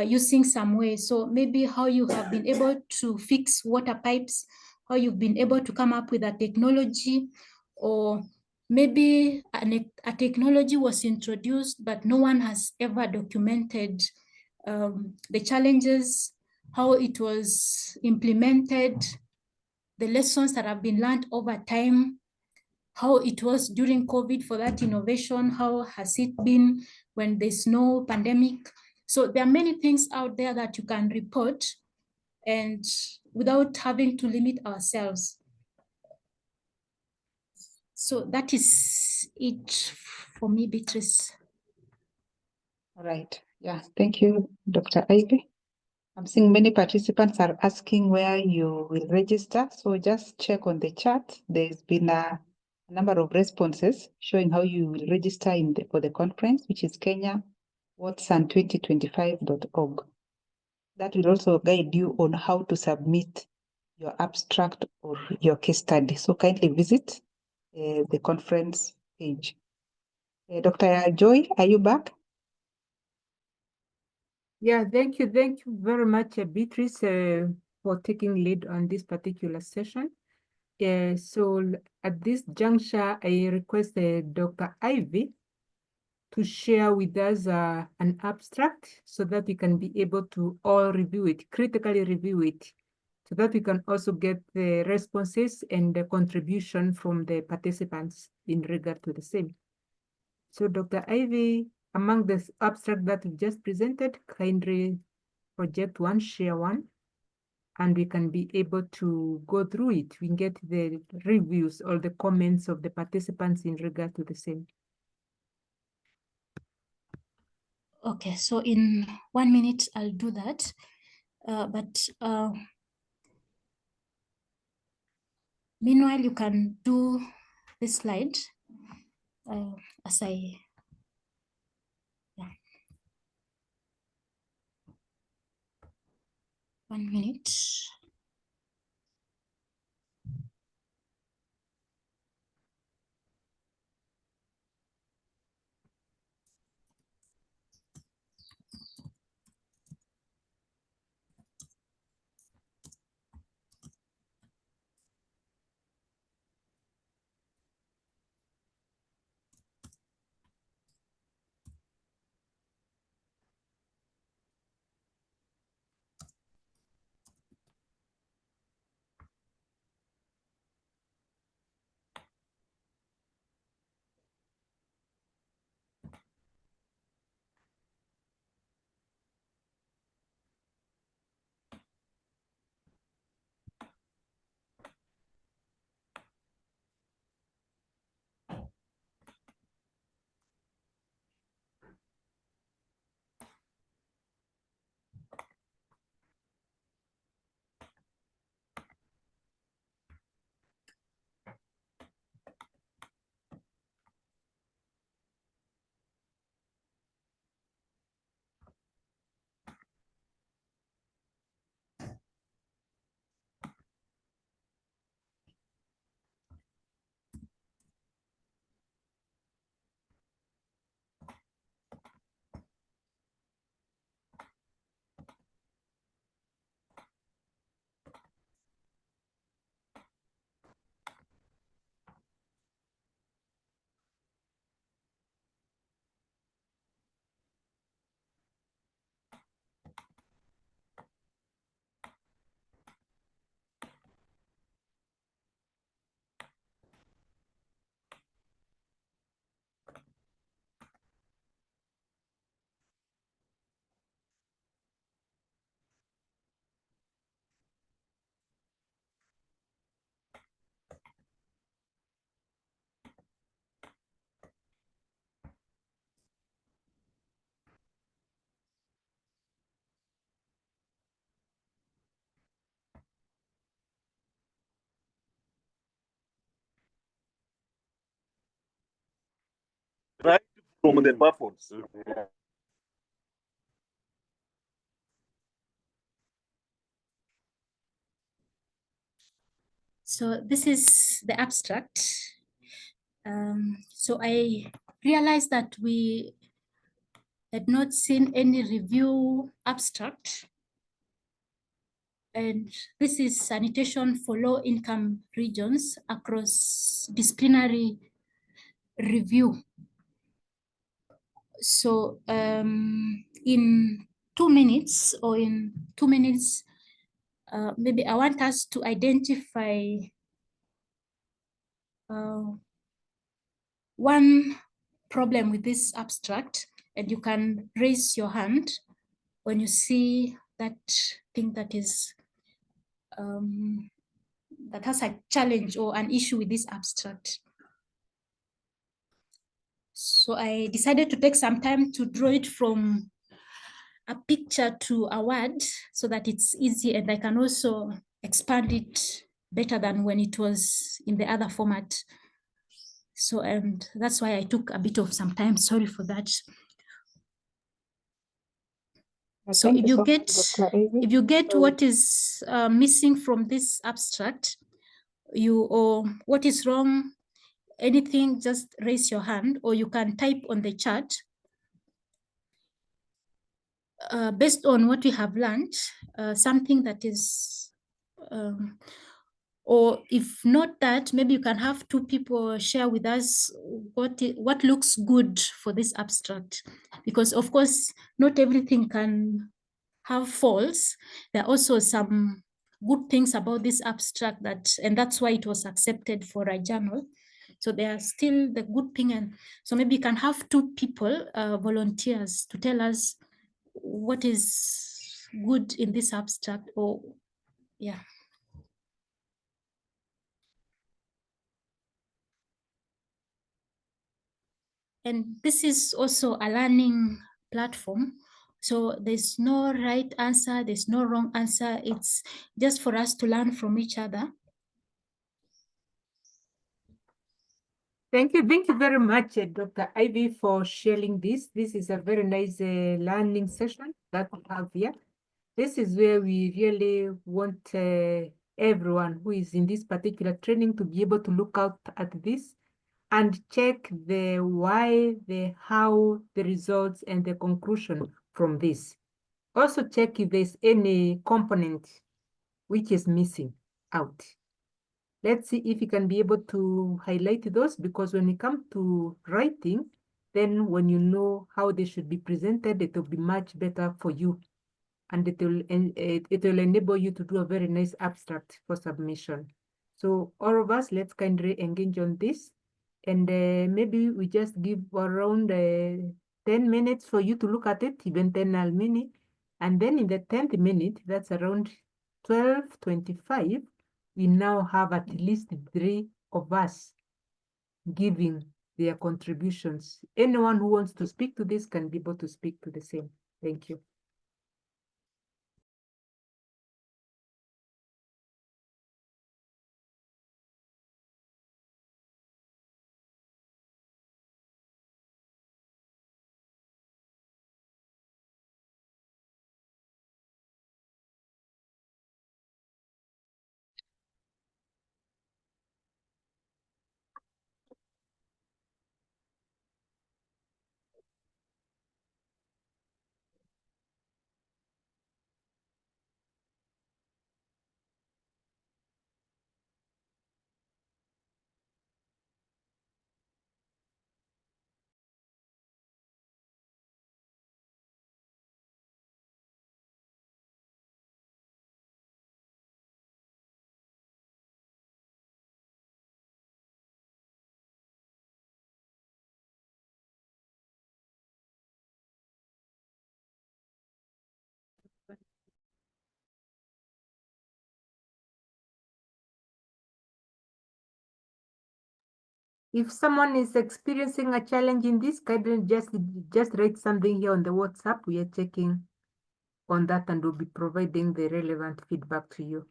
using some way. So maybe how you have been able to fix water pipes, how you've been able to come up with a technology, or maybe a technology was introduced, but no one has ever documented the challenges, how it was implemented, the lessons that have been learned over time, how it was during COVID for that innovation, how has it been when there's no pandemic. So there are many things out there that you can report, and without having to limit ourselves. So that is it for me, Beatrice. All right. Yeah, thank you, Dr. Ivy. I'm seeing many participants are asking where you will register. So just check on the chat. There's been a number of responses showing how you will register for the conference, which is kenyawatson2025.org. That will also guide you on how to submit your abstract or your case study. So kindly visit the conference page. Dr. Joy, are you back? Yeah, thank you. Thank you very much, Beatrice, for taking lead on this particular session. So at this juncture, I request Dr. Ivy to share with us an abstract so that we can be able to all review it, critically review it, so that we can also get the responses and the contribution from the participants in regard to the same. So Dr. Ivy, among the abstract that we just presented, kindly project one, share one, and we can be able to go through it. We can get the reviews or the comments of the participants in regard to the same. Okay, so in 1 minute, I'll do that. Meanwhile, you can do this slide as I, yeah. 1 minute. from the purpose. So this is the abstract. So I realized that we had not seen any review abstract. And this is sanitation for low-income regions across disciplinary review. So in 2 minutes or in 2 minutes, maybe I want us to identify one problem with this abstract, and you can raise your hand when you see that thing that is that has a challenge or an issue with this abstract. So I decided to take some time to draw it from a picture to a word so that it's easy, and I can also expand it better than when it was in the other format. So, and that's why I took a bit of some time, sorry for that. So if you get what is missing from this abstract, or what is wrong, anything, just raise your hand, or you can type on the chat. Based on what we have learned, something that is, or if not that, maybe you can have two people share with us what looks good for this abstract, because of course, not everything can have faults. There are also some good things about this abstract and that's why it was accepted for a journal. So there are still the good thing, and so maybe you can have two people, volunteers, to tell us what is good in this abstract, or yeah. And this is also a learning platform. So there's no right answer, there's no wrong answer. It's just for us to learn from each other. Thank you very much, Dr. Ivy, for sharing this. This is a very nice learning session that we have here. This is where we really want everyone who is in this particular training to be able to look out at this and check the why, the how, the results, and the conclusion from this. Also check if there's any component which is missing out. Let's see if you can be able to highlight those, because when it comes to writing, then when you know how they should be presented, it will be much better for you. And it will enable you to do a very nice abstract for submission. So all of us, let's kindly engage on this. And maybe we just give around 10 minutes for you to look at it, even 10 minutes. And then in the 10th minute, that's around 12:25, we now have at least 3 of us giving their contributions. Anyone who wants to speak to this can be able to speak to the same. Thank you. If someone is experiencing a challenge in this, kindly just write something here on the WhatsApp. We are checking on that and we'll be providing the relevant feedback to you.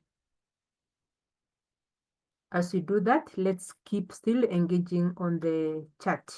As we do that, let's keep still engaging on the chat.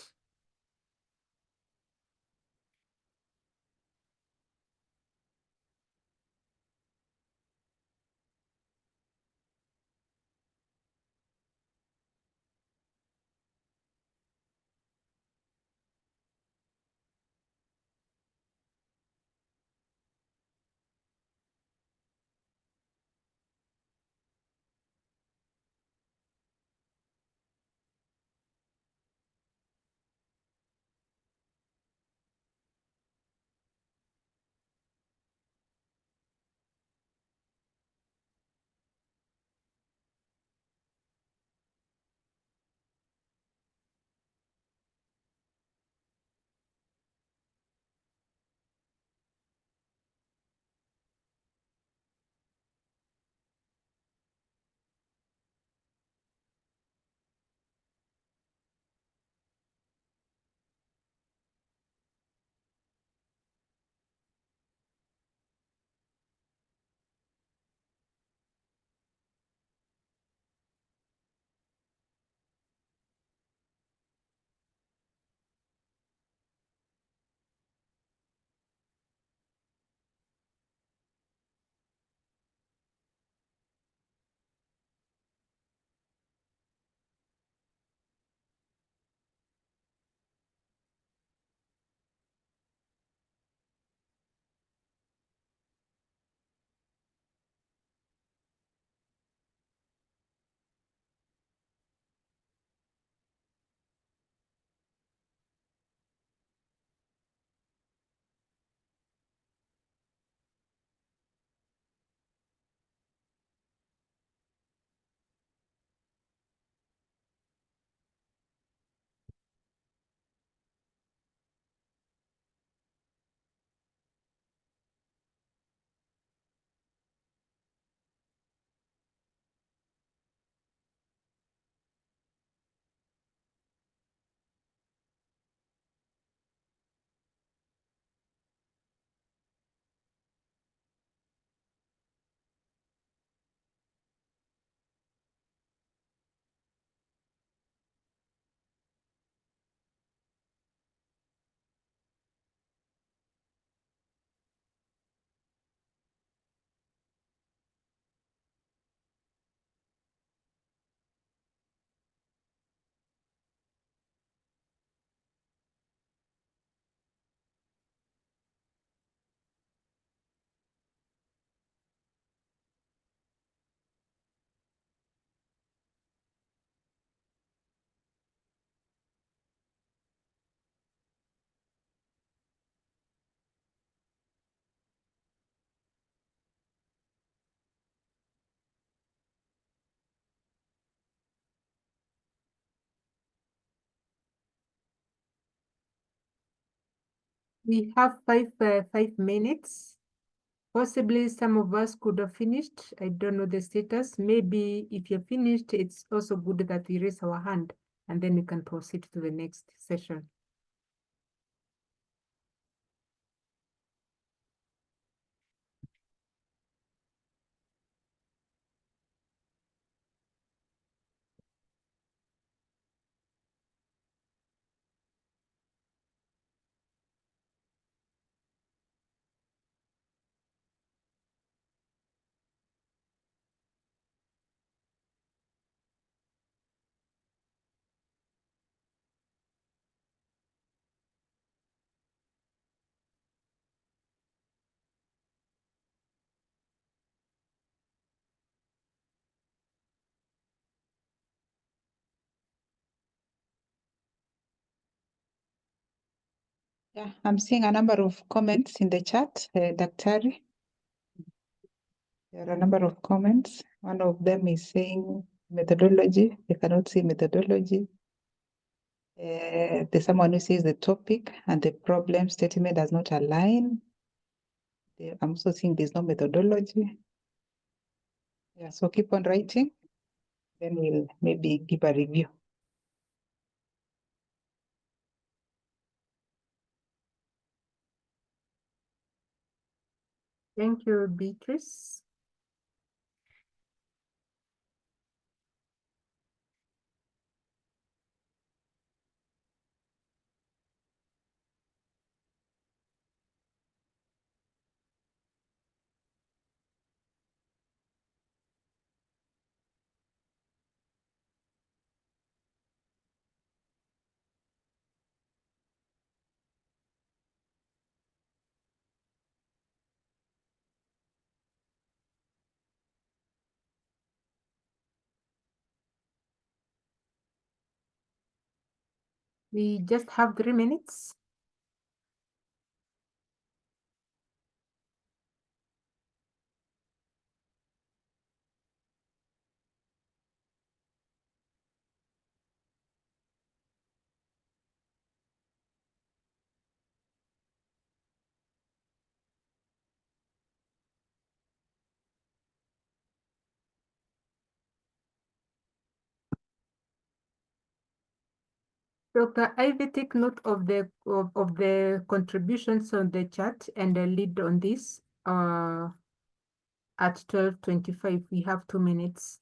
We have 5 minutes. Possibly some of us could have finished. I don't know the status. Maybe if you're finished, it's also good that we raise our hand and then we can proceed to the next session. Yeah, I'm seeing a number of comments in the chat, Daktari. There are a number of comments. One of them is saying methodology. They cannot see methodology. There's someone who says the topic and the problem statement does not align. I'm also seeing there's no methodology. Yeah, so keep on writing. Then we'll maybe give a review. Thank you, Beatrice. We just have 3 minutes. Dr. Ivy, take note of the contributions on the chat and lead on this at 12:25. We have 2 minutes.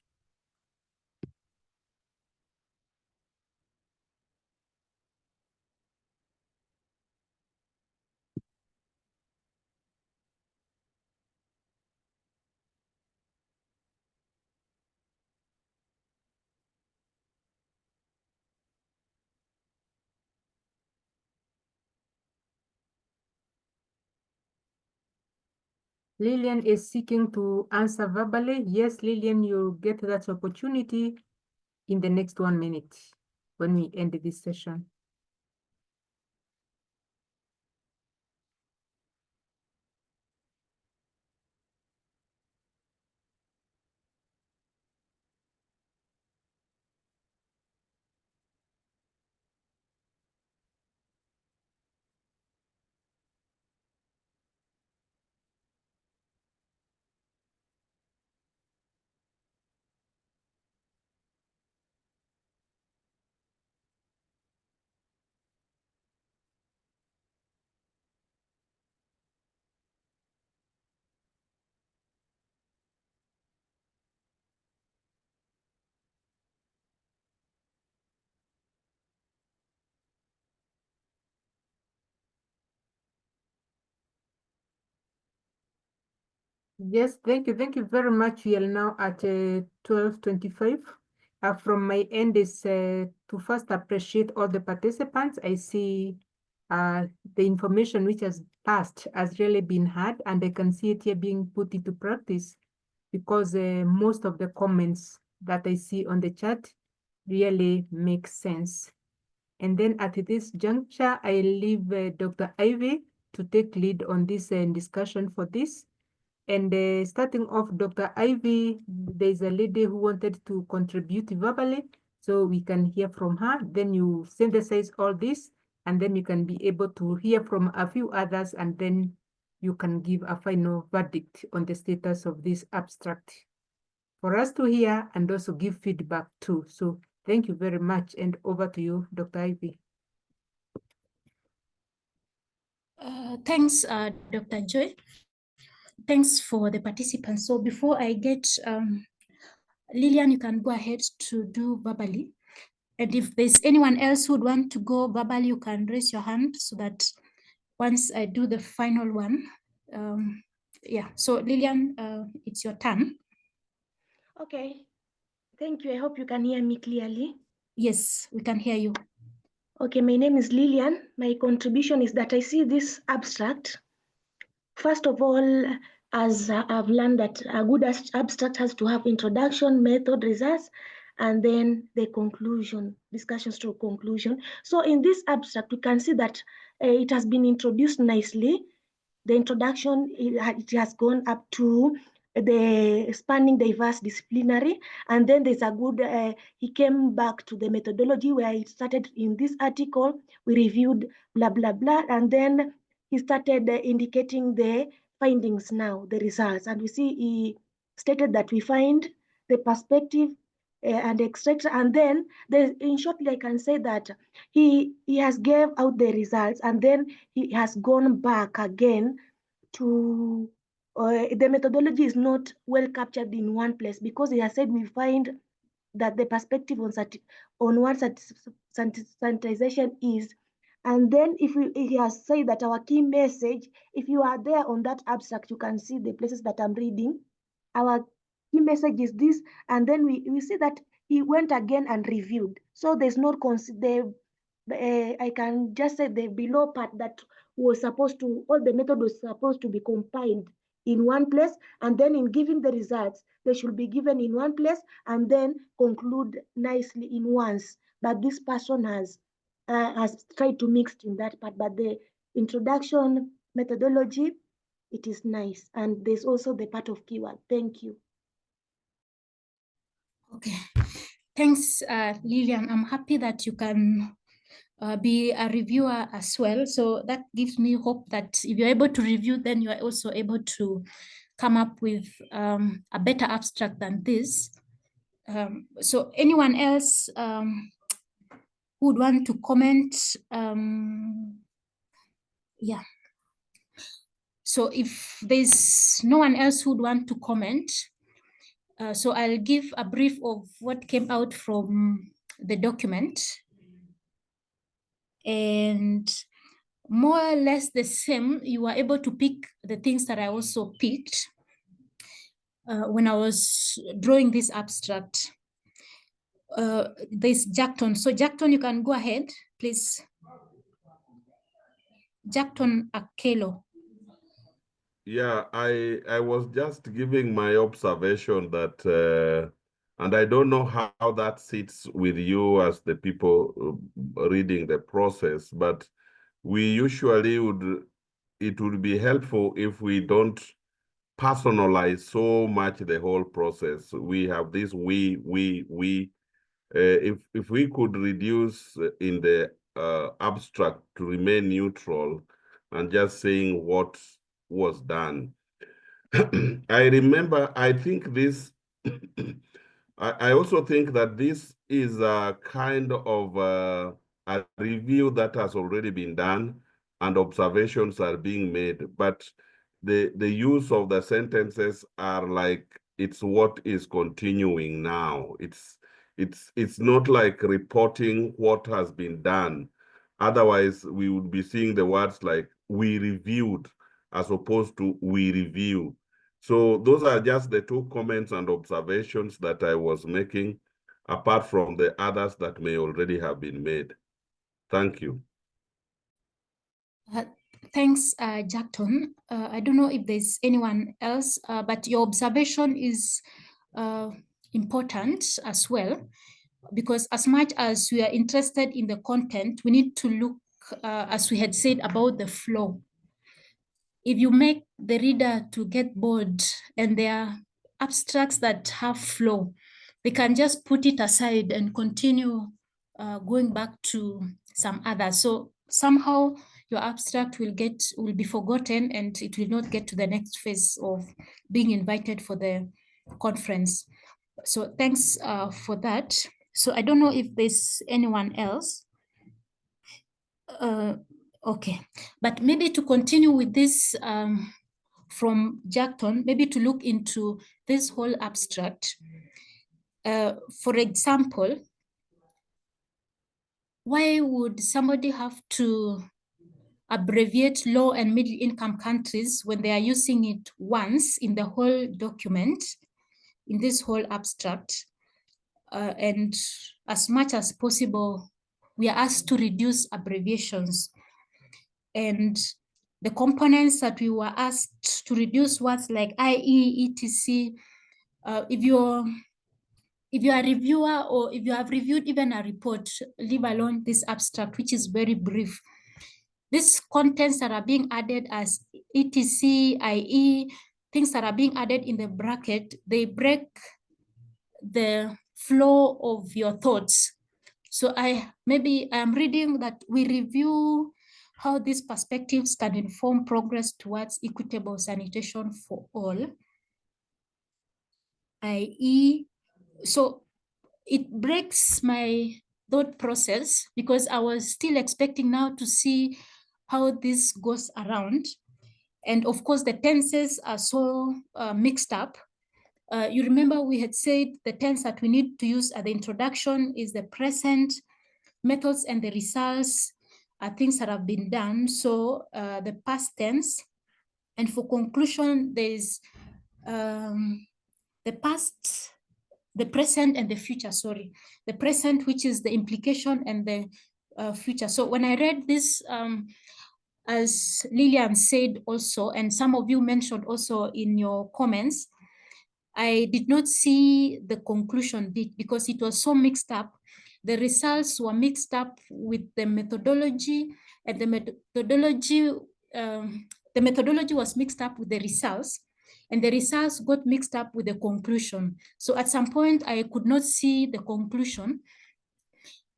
Lillian is seeking to answer verbally. Yes, Lillian, you get that opportunity in the next 1 minute when we end this session. Yes, thank you. Thank you very much. We are now at 12:25. From my end is to first appreciate all the participants. I see the information which has passed has really been heard, and I can see it here being put into practice because most of the comments that I see on the chat really make sense. And then at this juncture, I leave Dr. Ivy to take lead on this discussion for this. And starting off, Dr. Ivy, there's a lady who wanted to contribute verbally, so we can hear from her. Then you synthesize all this and then you can be able to hear from a few others, and then you can give a final verdict on the status of this abstract for us to hear and also give feedback too. So thank you very much, and over to you, Dr. Ivy. Thanks, Dr. Joy. Thanks for the participants. So before I get Lillian, you can go ahead to do verbally. And if there's anyone else who would want to go verbally, you can raise your hand so that once I do the final one, yeah. So Lillian, it's your turn. Okay, thank you. I hope you can hear me clearly. Yes, we can hear you. Okay, my name is Lillian. My contribution is that I see this abstract. First of all, as I've learned that a good abstract has to have introduction, method, results, and then the conclusion, discussions to conclusion. So in this abstract, we can see that it has been introduced nicely. The introduction, it has gone up to the spanning diverse disciplinary, and then there's a good, he came back to the methodology where it started in this article, we reviewed blah, blah, blah, and then he started indicating the findings now, the results, and we see he stated that we find the perspective and extract, and then in shortly I can say that he has gave out the results, and then he has gone back again to the methodology is not well captured in one place, because he has said we find that the perspective on what sanitization is. And then he has said that our key message, if you are there on that abstract, you can see the places that I'm reading. Our key message is this, and then we see that he went again and reviewed. So there's not I can just say the below part that was supposed to, all the method was supposed to be compiled in one place, and then in giving the results, they should be given in one place and then conclude nicely in once. But this person has tried to mix in that part, but the introduction methodology, it is nice. And there's also the part of keyword. Thank you. Okay, thanks, Lillian. I'm happy that you can be a reviewer as well. So that gives me hope that if you're able to review, then you are also able to come up with a better abstract than this. So anyone else who would want to comment? Yeah. So if there's no one else who would want to comment, so I'll give a brief of what came out from the document. And more or less the same, you were able to pick the things that I also picked when I was drawing this abstract. There's Jackton. So Jackton, you can go ahead, please. Jackton Akelo. Yeah, I was just giving my observation that, and I don't know how that sits with you as the people reading the process, but we usually it would be helpful if we don't personalize so much the whole process. We have this we. If we could reduce in the abstract to remain neutral and just saying what was done. I remember, I think this, I also think that this is a kind of a review that has already been done and observations are being made, but the use of the sentences are like, it's what is continuing now. It's not like reporting what has been done. Otherwise, we would be seeing the words like we reviewed as opposed to we review. So those are just the two comments and observations that I was making, apart from the others that may already have been made. Thank you. Thanks, Jackton. I don't know if there's anyone else, but your observation is important as well, because as much as we are interested in the content, we need to look, as we had said, about the flow. If you make the reader to get bored and there are abstracts that have flow, they can just put it aside and continue going back to some others. So somehow your abstract will be forgotten and it will not get to the next phase of being invited for the conference. So thanks for that. So I don't know if there's anyone else. Okay, but maybe to continue with this from Jackton, maybe to look into this whole abstract. For example, why would somebody have to abbreviate low and middle income countries when they are using it once in the whole document, in this whole abstract? And as much as possible, we are asked to reduce abbreviations. And the components that we were asked to reduce was like IE, ETC. If you're a reviewer or if you have reviewed even a report, leave alone this abstract, which is very brief. These contents that are being added as ETC, IE, things that are being added in the bracket, they break the flow of your thoughts. So maybe I'm reading that we review how these perspectives can inform progress towards equitable sanitation for all, i.e., so it breaks my thought process because I was still expecting now to see how this goes around. And of course, the tenses are so mixed up. You remember we had said the tense that we need to use at the introduction is the present. Methods and the results are things that have been done. So the past tense. And for conclusion, there's the past, the present and the future, sorry. The present, which is the implication, and the future. So when I read this, as Lillian said also, and some of you mentioned also in your comments, I did not see the conclusion bit because it was so mixed up. The results were mixed up with the methodology, and the methodology was mixed up with the results, and the results got mixed up with the conclusion. So at some point, I could not see the conclusion.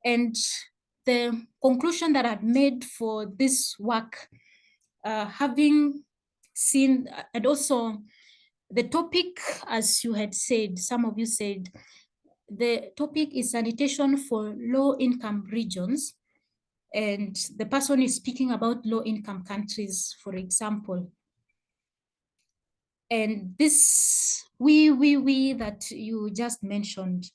And the conclusion that I'd made for this work, having seen, and also the topic, as you had said, some of you said, the topic is sanitation for low-income regions. And the person is speaking about low-income countries, for example. And this we that you just mentioned,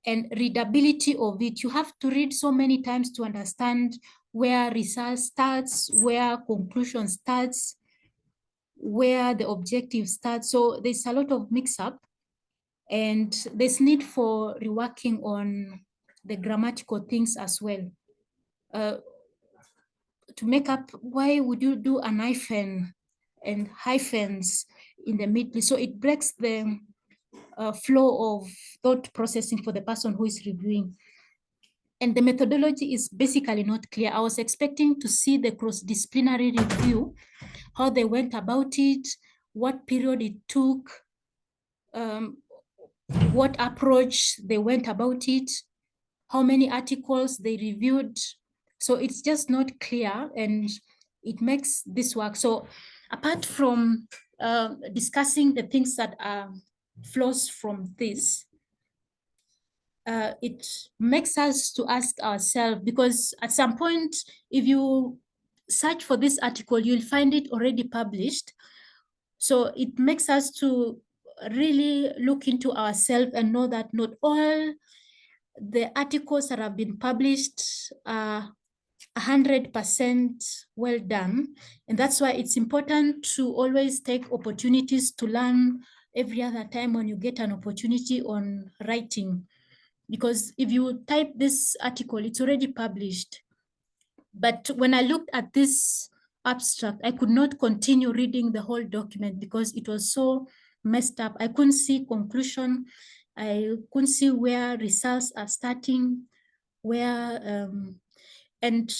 and readability of it, you have to read so many times to understand where research starts, where conclusion starts, where the objective starts. So there's a lot of mix-up, and there's need for reworking on the grammatical things as well. To make up, why would you do an hyphen and hyphens in the middle? So it breaks the flow of thought processing for the person who is reviewing. And the methodology is basically not clear. I was expecting to see the cross-disciplinary review, how they went about it, what period it took, what approach they went about it, how many articles they reviewed. So it's just not clear, and it makes this work. So apart from discussing the things that are flows from this, it makes us to ask ourselves, because at some point, if you search for this article, you'll find it already published. So it makes us to really look into ourselves and know that not all the articles that have been published are 100% well done. And that's why it's important to always take opportunities to learn every other time when you get an opportunity on writing. Because if you type this article, it's already published. But when I looked at this abstract, I could not continue reading the whole document because it was so messed up. I couldn't see conclusion. I couldn't see where results are starting, where, and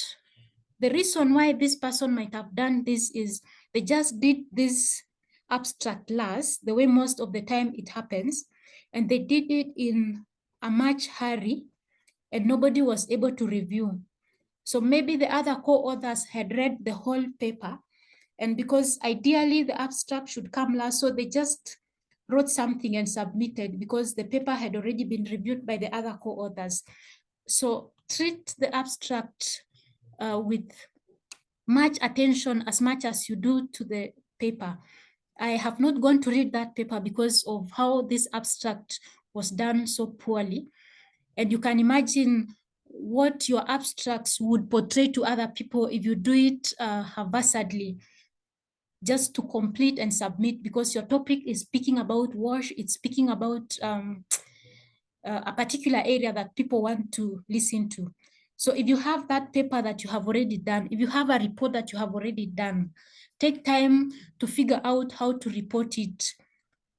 the reason why this person might have done this is they just did this abstract last, the way most of the time it happens, and they did it in a much hurry, and nobody was able to review. So maybe the other co-authors had read the whole paper, and because ideally the abstract should come last, so they just wrote something and submitted because the paper had already been reviewed by the other co-authors. So treat the abstract with much attention as much as you do to the paper. I have not gone to read that paper because of how this abstract was done so poorly. And you can imagine what your abstracts would portray to other people if you do it haphazardly, just to complete and submit, because your topic is speaking about WASH, it's speaking about a particular area that people want to listen to. So if you have that paper that you have already done, if you have a report that you have already done, take time to figure out how to report it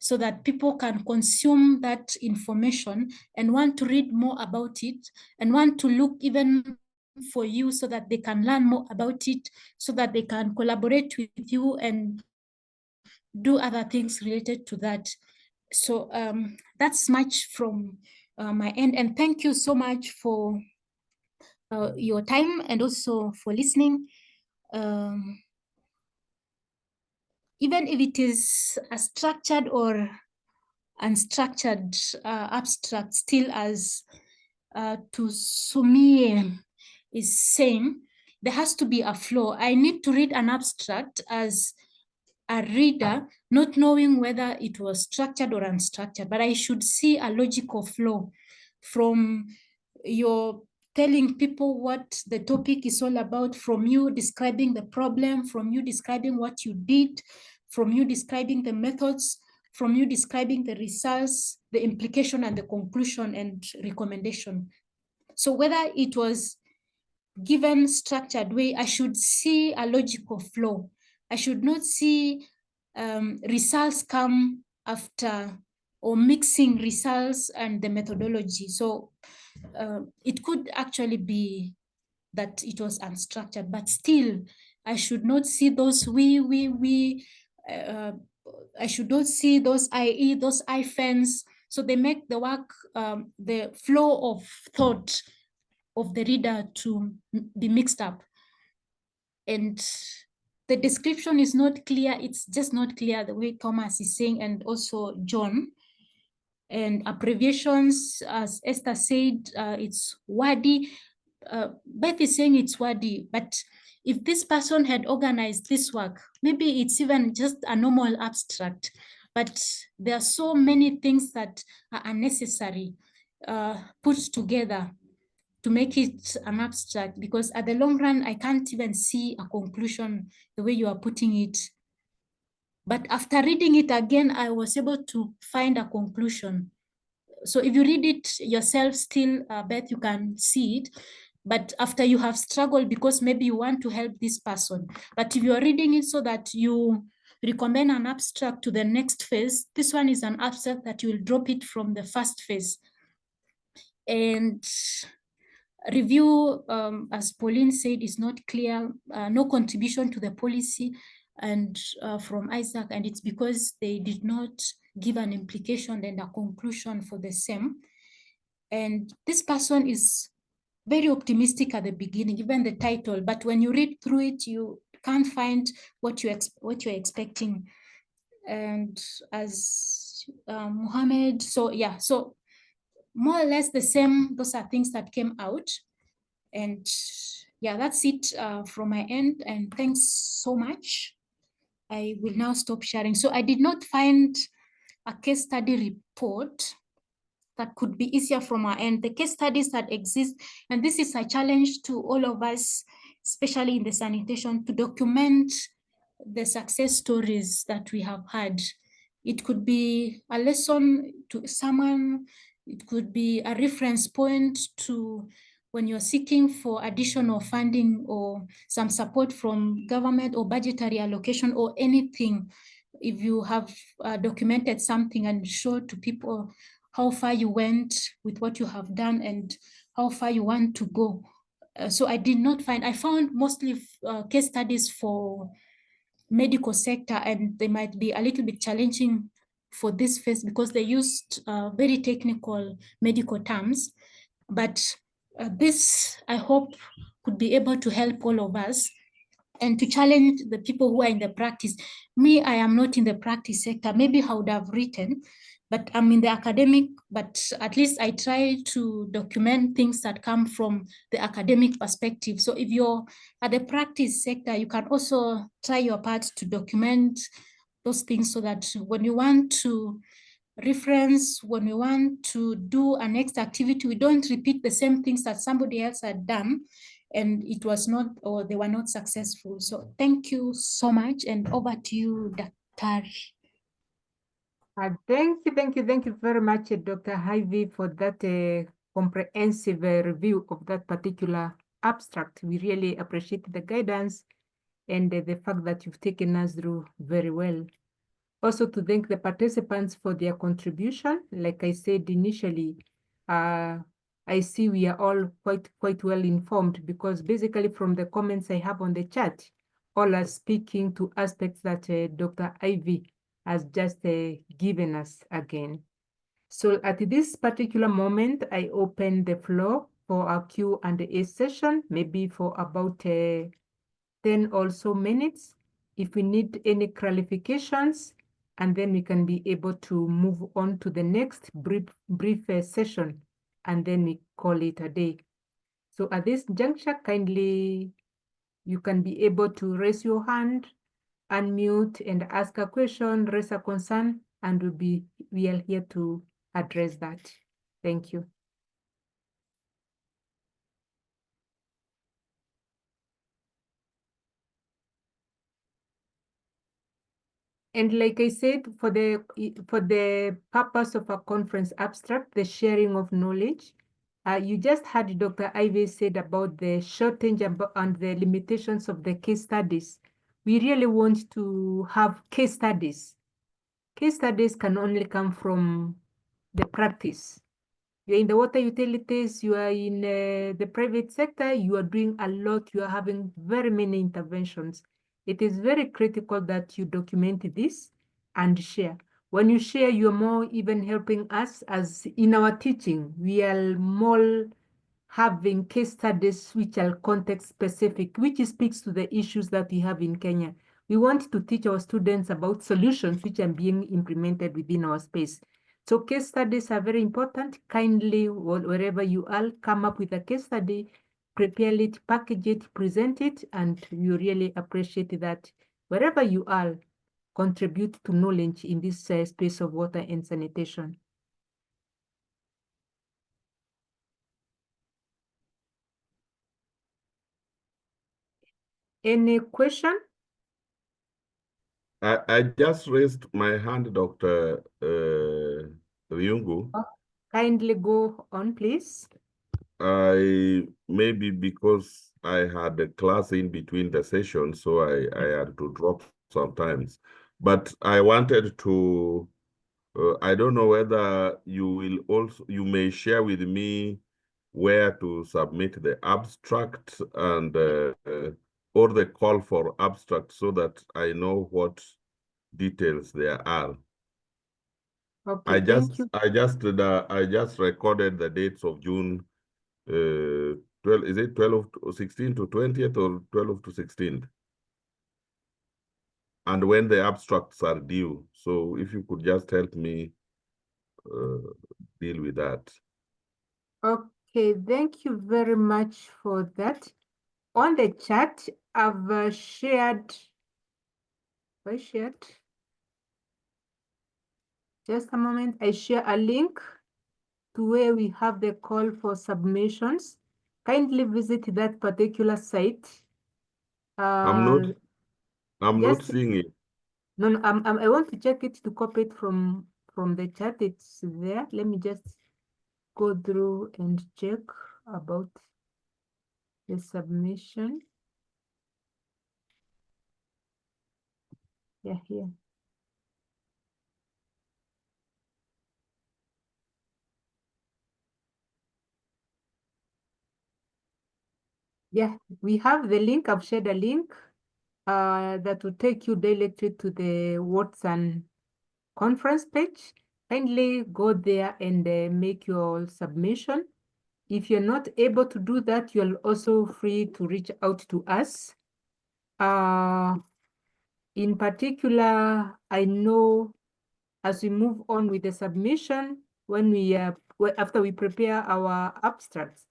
so that people can consume that information and want to read more about it and want to look even for you so that they can learn more about it, so that they can collaborate with you and do other things related to that. So that's much from my end. And thank you so much for your time and also for listening. Even if it is a structured or unstructured abstract, still as to Sumie is saying, there has to be a flow. I need to read an abstract as a reader, not knowing whether it was structured or unstructured, but I should see a logical flow from your telling people what the topic is all about, from you describing the problem, from you describing what you did, from you describing the methods, from you describing the results, the implication and the conclusion and recommendation. So whether it was given structured way, I should see a logical flow. I should not see results come after or mixing results and the methodology. So it could actually be that it was unstructured, but still I should not see those I should not see those IE, those hyphens. So they make the work, the flow of thought of the reader to be mixed up. And the description is not clear. It's just not clear the way Thomas is saying, and also John. And abbreviations, as Esther said, it's wordy. Beth is saying it's wordy, but if this person had organized this work, maybe it's even just a normal abstract, but there are so many things that are unnecessary put together to make it an abstract, because at the long run, I can't even see a conclusion the way you are putting it. But after reading it again, I was able to find a conclusion. So if you read it yourself still, Beth, you can see it. But after you have struggled, because maybe you want to help this person. But if you are reading it so that you recommend an abstract to the next phase, this one is an abstract that you will drop it from the first phase. And review, as Pauline said, is not clear, no contribution to the policy and from Isaac, and it's because they did not give an implication and a conclusion for the same. And this person is very optimistic at the beginning, even the title, but when you read through it, you can't find what you're expecting. And as Mohammed, so yeah, so more or less the same, those are things that came out. And yeah, that's it from my end, and thanks so much. I will now stop sharing. So I did not find a case study report that could be easier from our end. The case studies that exist, and this is a challenge to all of us, especially in the sanitation, to document the success stories that we have had. It could be a lesson to someone, it could be a reference point to when you're seeking for additional funding or some support from government or budgetary allocation or anything. If you have documented something and show to people how far you went with what you have done and how far you want to go. So I did not find, I found mostly case studies for medical sector, and they might be a little bit challenging for this phase because they used very technical medical terms. But this, I hope, could be able to help all of us and to challenge the people who are in the practice. Me, I am not in the practice sector. Maybe I would have written, but I'm in the academic, but at least I try to document things that come from the academic perspective. So if you're at the practice sector, you can also try your part to document those things so that when you want to reference, when we want to do a next activity, we don't repeat the same things that somebody else had done and it was not, or they were not successful. So thank you so much, and over to you, Dr. Thank you very much, Dr. Hyvie, for that comprehensive review of that particular abstract. We really appreciate the guidance and the fact that you've taken us through very well. Also to thank the participants for their contribution. Like I said initially, I see we are all quite well informed, because basically from the comments I have on the chat, all are speaking to aspects that Dr. Ivy has just given us again. So at this particular moment, I open the floor for our Q&A session, maybe for about 10 or so minutes. If we need any clarifications, and then we can be able to move on to the next brief session, and then we call it a day. So at this juncture, kindly, you can be able to raise your hand, unmute and ask a question, raise a concern, and we are here to address that. Thank you. And like I said, for the purpose of a conference abstract, the sharing of knowledge, you just heard Dr. Ivy said about the shortage and the limitations of the case studies. We really want to have case studies. Case studies can only come from the practice. You're in the water utilities, you are in the private sector, you are doing a lot, you are having very many interventions. It is very critical that you document this and share. When you share, you're more even helping us, as in our teaching. We are more having case studies which are context specific, which speaks to the issues that we have in Kenya. We want to teach our students about solutions which are being implemented within our space. So case studies are very important. Kindly, wherever you are, come up with a case study, prepare it, package it, present it, and we really appreciate that. Wherever you are, contribute to knowledge in this space of water and sanitation. Any question? I just raised my hand, Dr. Ryungu. Kindly go on, please. Maybe because I had a class in between the sessions, so I had to drop sometimes. But I wanted to, I don't know whether you may share with me where to submit the abstract and or the call for abstract, so that I know what details there are. Okay, thank you. I just recorded the dates of June 12, is it 12 to 16 to 20th or 12 to 16th? And when the abstracts are due. So if you could just help me deal with that. Okay, thank you very much for that. On the chat, I've shared, just a moment, I share a link to where we have the call for submissions. Kindly visit that particular site. I'm not seeing it. No, I want to check it to copy it from the chat. It's there. Let me just go through and check about the submission. Yeah, here. Yeah, we have the link. I've shared a link that will take you directly to the Watson conference page. Kindly go there and make your submission. If you're not able to do that, you're also free to reach out to us. In particular, I know as we move on with the submission, when after we prepare our abstracts,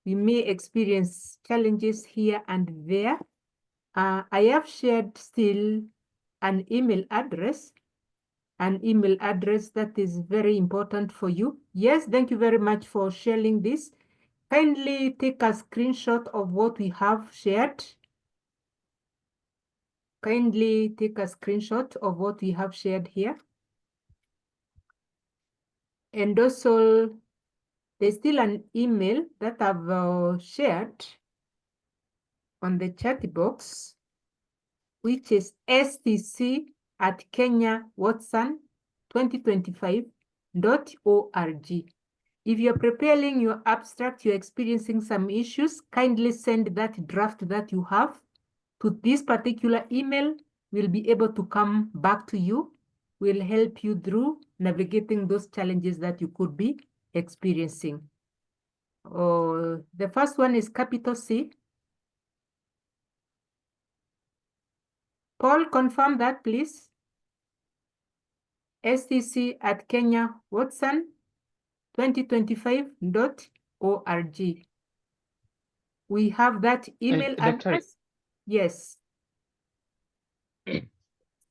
we may experience challenges here and there. I have shared still an email address that is very important for you. Yes, thank you very much for sharing this. Kindly take a screenshot of what we have shared. Kindly take a screenshot of what we have shared here. And also, there's still an email that I've shared on the chat box, which is stc@kenyawatson2025.org. If you're preparing your abstract, you're experiencing some issues, kindly send that draft that you have to this particular email. We'll be able to come back to you. We'll help you through navigating those challenges that you could be experiencing. The first one is capital C. Paul, confirm that, please. stc@kenyawatson2025.org. We have that email address. Yes.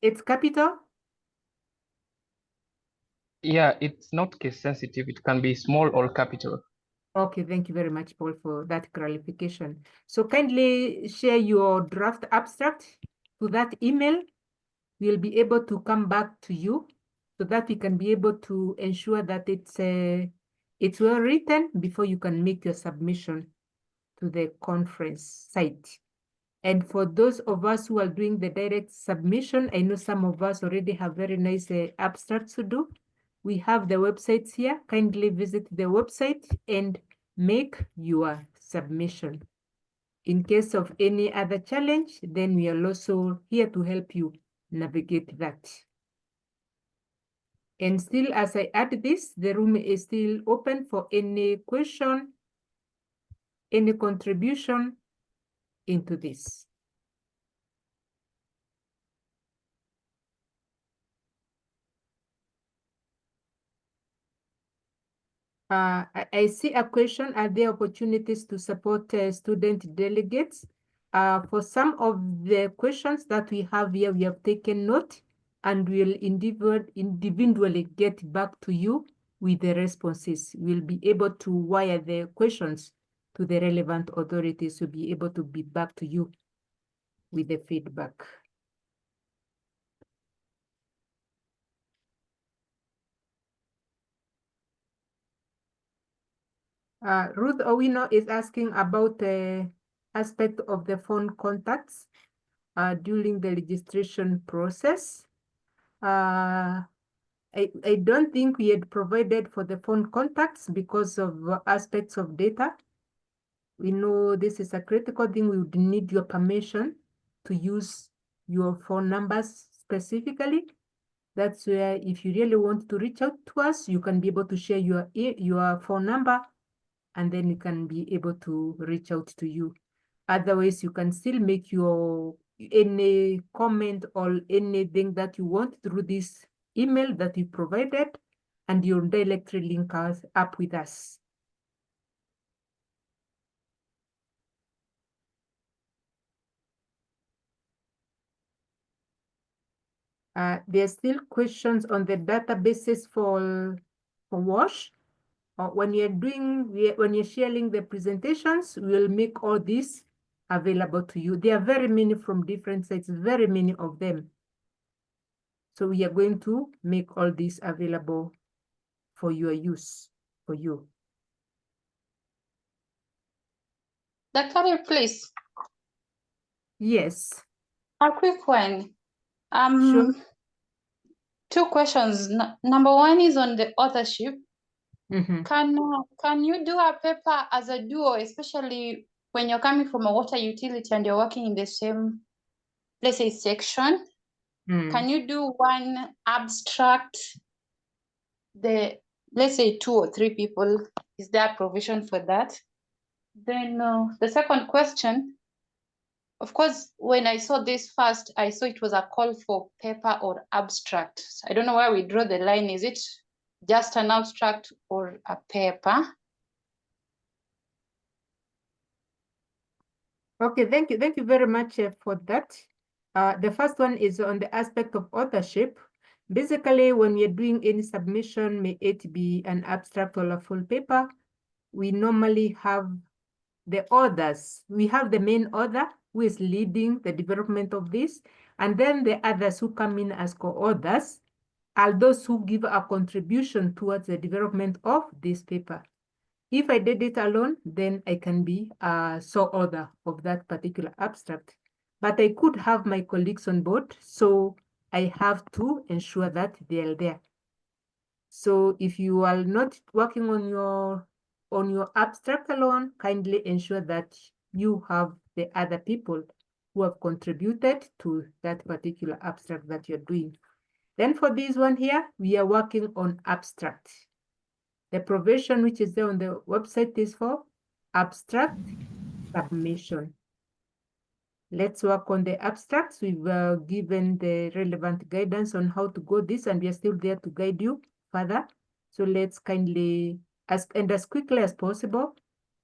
It's capital? Yeah, it's not case sensitive. It can be small or capital. Okay, thank you very much, Paul, for that clarification. So kindly share your draft abstract to that email. We'll be able to come back to you so that we can be able to ensure that it's well written before you can make your submission to the conference site. And for those of us who are doing the direct submission, I know some of us already have very nice abstracts to do. We have the websites here. Kindly visit the website and make your submission. In case of any other challenge, then we are also here to help you navigate that. And still, as I add this, the room is still open for any question, any contribution into this. I see a question, are there opportunities to support student delegates? For some of the questions that we have here, we have taken note and we'll individually get back to you with the responses. We'll be able to wire the questions to the relevant authorities to be able to be back to you with the feedback. Ruth Owino is asking about the aspect of the phone contacts during the registration process. I don't think we had provided for the phone contacts because of aspects of data. We know this is a critical thing. We would need your permission to use your phone numbers specifically. That's where if you really want to reach out to us, you can be able to share your phone number and then you can be able to reach out to you. Otherwise, you can still make any comment or anything that you want through this email that you provided, and you'll directly link us up with us. There's still questions on the databases for WASH. When you're sharing the presentations, we'll make all this available to you. There are very many from different sites, very many of them. So we are going to make all this available for your use, for you. Dr. please. Yes. A quick one. Sure. Two questions. Number one is on the authorship. Mm-hmm. Can you do a paper as a duo, especially when you're coming from a water utility and you're working in the same, let's say, section? Can you do one abstract, let's say 2 or 3 people, Is there a provision for that? Then the second question, of course, when I saw this first, I saw it was a call for paper or abstract. I don't know where we draw the line. Is it just an abstract or a paper? Okay, thank you. Thank you very much for that. The first one is on the aspect of authorship. Basically, when we are doing any submission, may it be an abstract or a full paper, we normally have the authors. We have the main author who is leading the development of this, and then the others who come in as co-authors are those who give a contribution towards the development of this paper. If I did it alone, then I can be a sole author of that particular abstract. But I could have my colleagues on board, so I have to ensure that they are there. So if you are not working on your abstract alone, kindly ensure that you have the other people who have contributed to that particular abstract that you're doing. Then for this one here, we are working on abstract. The provision which is there on the website is for abstract submission. Let's work on the abstracts. We've given the relevant guidance on how to go this, and we are still there to guide you further. So let's kindly, as quickly as possible,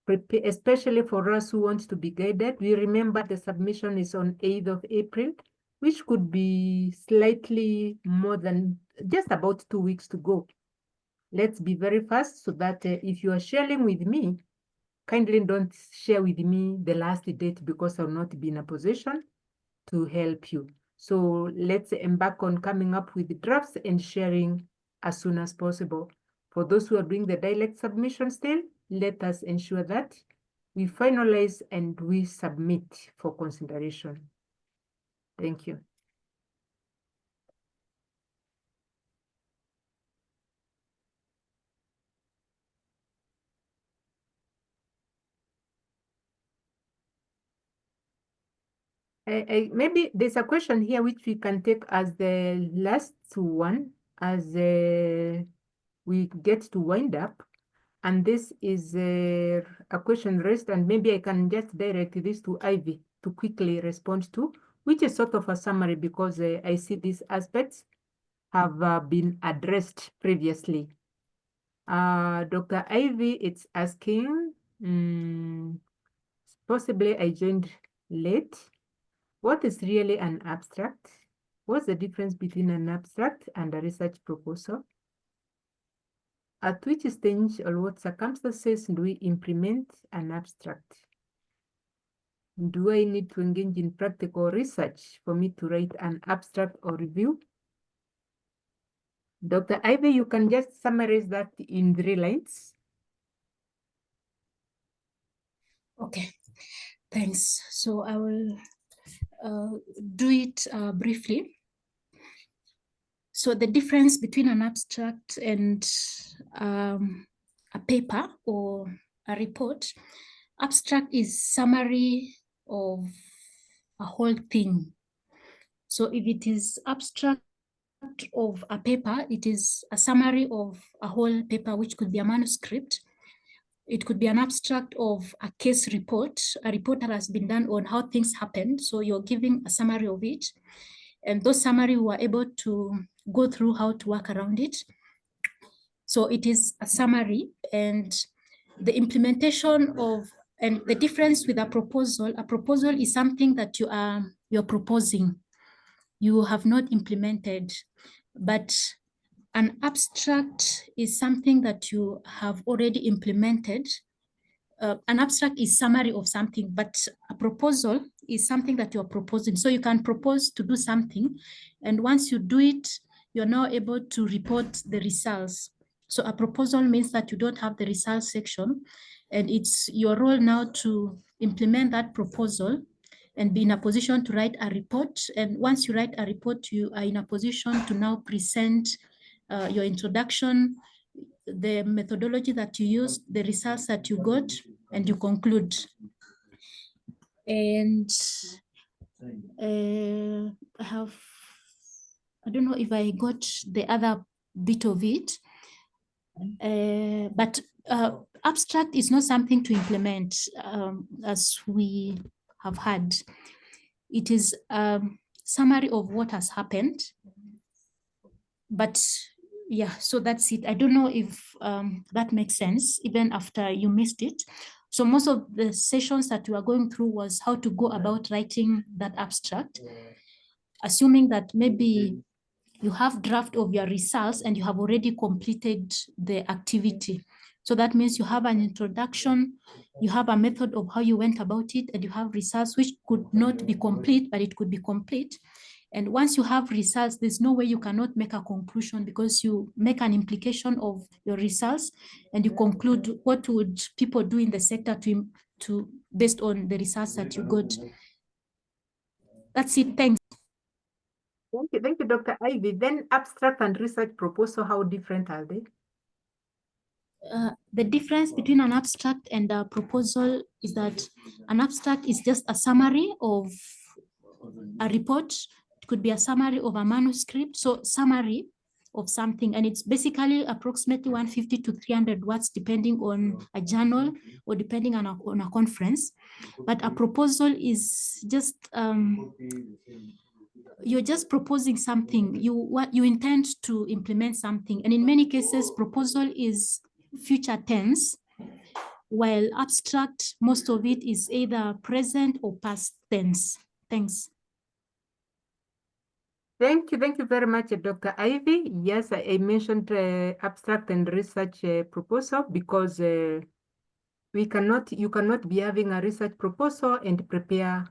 prepare, especially for us who want to be guided. We remember the submission is on 8th of April, which could be slightly more than just about 2 weeks to go. Let's be very fast so that if you are sharing with me, kindly don't share with me the last date because I'll not be in a position to help you. So let's embark on coming up with drafts and sharing as soon as possible. For those who are doing the dialect submission still, let us ensure that we finalize and we submit for consideration. Thank you. Maybe there's a question here which we can take as the last one as we get to wind up. And this is a question raised, and maybe I can just direct this to Ivy to quickly respond to, which is sort of a summary because I see these aspects have been addressed previously. Dr. Ivy, it's asking, possibly I joined late. What is really an abstract? What's the difference between an abstract and a research proposal? At which stage or what circumstances do we implement an abstract? Do I need to engage in practical research for me to write an abstract or review? Dr. Ivy, you can just summarize that in 3 lines. Okay, thanks. So I will do it briefly. So the difference between an abstract and a paper or a report, abstract is summary of a whole thing. So if it is abstract of a paper, it is a summary of a whole paper, which could be a manuscript. It could be an abstract of a case report, a report that has been done on how things happened. So you're giving a summary of it. And those summary were able to go through how to work around it. So it is a summary, and the implementation of, and the difference with a proposal is something that you're proposing. You have not implemented, but an abstract is something that you have already implemented. An abstract is summary of something, but a proposal is something that you're proposing. So you can propose to do something, and once you do it, you're now able to report the results. So a proposal means that you don't have the results section, and it's your role now to implement that proposal and be in a position to write a report. And once you write a report, you are in a position to now present your introduction, the methodology that you used, the results that you got, and you conclude. And I don't know if I got the other bit of it. But abstract is not something to implement, as we have had. It is a summary of what has happened. But yeah, so that's it. I don't know if that makes sense, even after you missed it. So most of the sessions that we are going through was how to go about writing that abstract, assuming that maybe you have draft of your results and you have already completed the activity. So that means you have an introduction, you have a method of how you went about it, and you have results which could not be complete, but it could be complete. And once you have results, there's no way you cannot make a conclusion, because you make an implication of your results and you conclude what would people do in the sector to based on the results that you got. That's it. Thanks. Thank you, Dr. Ivy. Then abstract and research proposal, how different are they? The difference between an abstract and a proposal is that an abstract is just a summary of a report. It could be a summary of a manuscript. So summary of something, and it's basically approximately 150 to 300 words, depending on a journal or depending on a conference. But a proposal is just you're just proposing something. You intend to implement something, and in many cases, proposal is future tense, while abstract, most of it is either present or past tense. Thanks. Thank you very much, Dr. Ivy. Yes, I mentioned abstract and research proposal because you cannot be having a research proposal and prepare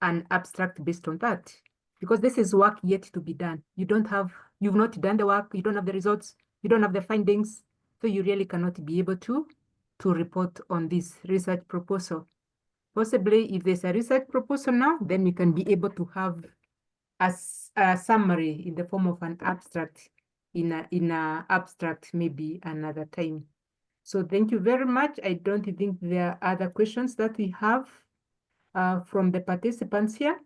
an abstract based on that, because this is work yet to be done. You've not done the work, you don't have the results, you don't have the findings, so you really cannot be able to report on this research proposal. Possibly, if there's a research proposal now, then we can be able to have a summary in the form of an abstract in a abstract maybe another time. So thank you very much. I don't think there are other questions that we have from the participants here.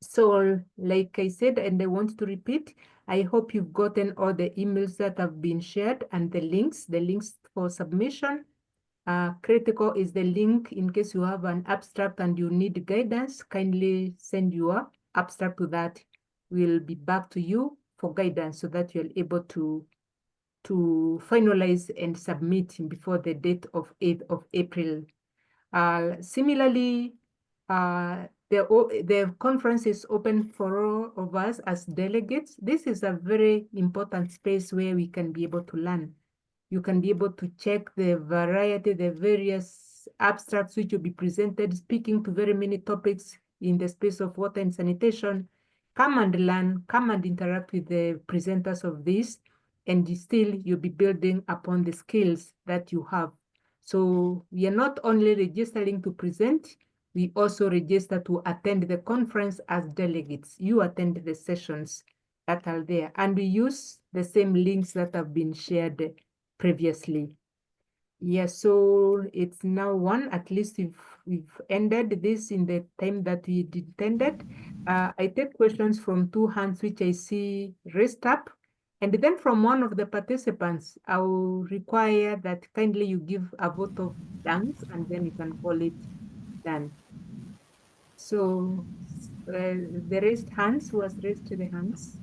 So like I said, and I want to repeat, I hope you've gotten all the emails that have been shared and the links for submission. Critical is the link in case you have an abstract and you need guidance, kindly send your abstract to that. We'll be back to you for guidance so that you're able to finalize and submit before the date of 8th of April. Similarly, the conference is open for all of us as delegates. This is a very important space where we can be able to learn. You can be able to check the variety, the various abstracts which will be presented, speaking to very many topics in the space of water and sanitation. Come and learn, come and interact with the presenters of this, and still you'll be building upon the skills that you have. So we are not only registering to present, we also register to attend the conference as delegates. You attend the sessions that are there, and we use the same links that have been shared previously. Yes, so it's now 1, at least if we've ended this in the time that we intended. I take questions from 2 hands, which I see raised up. And then from one of the participants, I will require that kindly you give a vote of thanks, and then you can call it done. So the raised hands, who has raised the hands?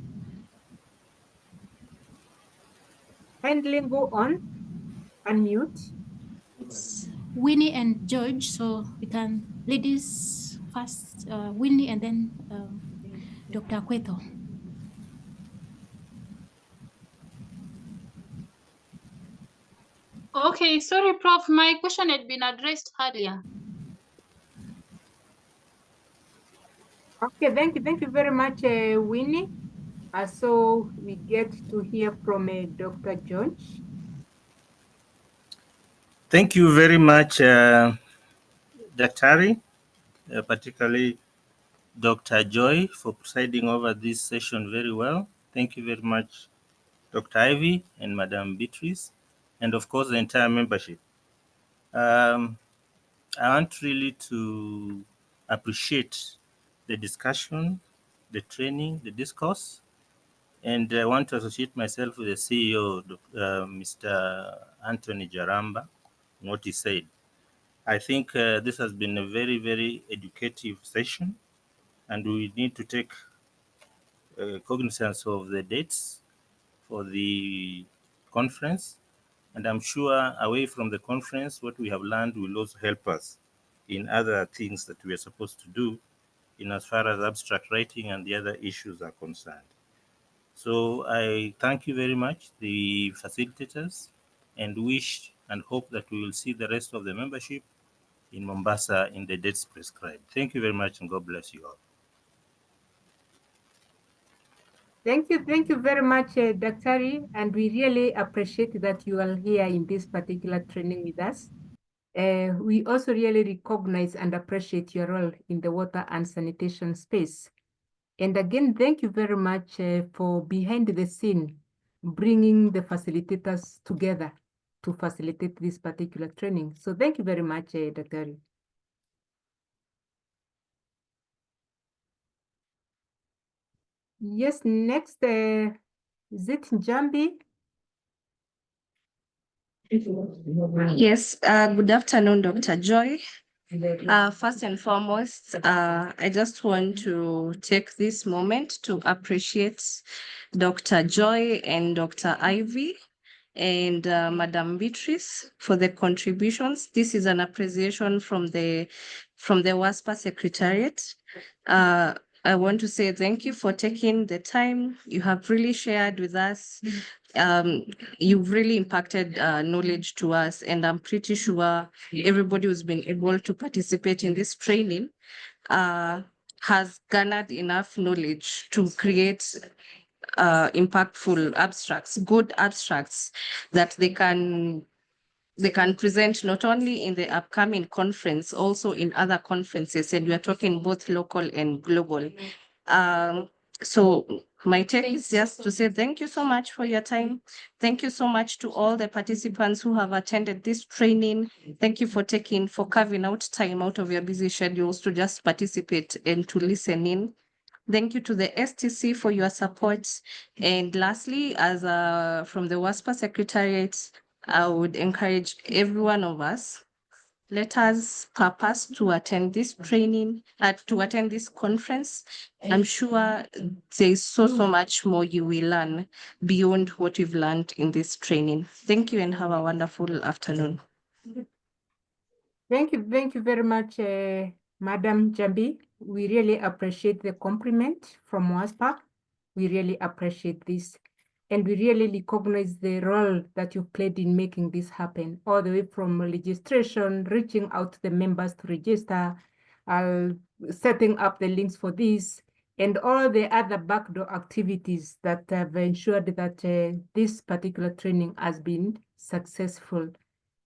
Kindly go on, unmute. It's Winnie and George, so we can ladies first, Winnie and then Dr. Kweto. Okay, sorry, Prof. My question had been addressed earlier. Okay, thank you very much, Winnie. So we get to hear from Dr. George. Thank you very much, Daktari, particularly Dr. Joy, for presiding over this session very well. Thank you very much, Dr. Ivy and Madam Beatrice, and of course the entire membership. I want really to appreciate the discussion, the training, the discourse, And I want to associate myself with the CEO, Mr. Anthony Jaramba, on what he said. I think this has been a very, very educative session, and we need to take cognizance of the dates for the conference. And I'm sure away from the conference, what we have learned will also help us in other things that we are supposed to do in as far as abstract writing and the other issues are concerned. So I thank you very much, the facilitators, and wish and hope that we will see the rest of the membership in Mombasa in the dates prescribed. Thank you very much, and God bless you all. Thank you very much, Dr. And we really appreciate that you are here in this particular training with us. We also really recognize and appreciate your role in the water and sanitation space. And again, thank you very much for behind the scene, bringing the facilitators together to facilitate this particular training. So thank you very much, Dr. Yes, next, is it Njambi? Yes, good afternoon, Dr. Joy. First and foremost, I just want to take this moment to appreciate Dr. Joy and Dr. Ivy and Madam Beatrice for the contributions. This is an appreciation from the WASPA Secretariat. I want to say thank you for taking the time. You have really shared with us. You've really impacted knowledge to us, and I'm pretty sure everybody who's been able to participate in this training has garnered enough knowledge to create impactful abstracts, good abstracts that they can present not only in the upcoming conference, also in other conferences, and we are talking both local and global. So my take is just to say thank you so much for your time. Thank you so much to all the participants who have attended this training. Thank you for carving out time out of your busy schedules to just participate and to listen in. Thank you to the STC for your support. And lastly, as from the WASPA Secretariat, I would encourage every one of us, let us purpose to attend this training, to attend this conference. I'm sure there's so much more you will learn beyond what you've learned in this training. Thank you and have a wonderful afternoon. Thank you very much, Madam Jambi. We really appreciate the compliment from WASPA. We really appreciate this. And we really recognize the role that you played in making this happen, all the way from registration, reaching out to the members to register, setting up the links for this, and all the other backdoor activities that have ensured that this particular training has been successful.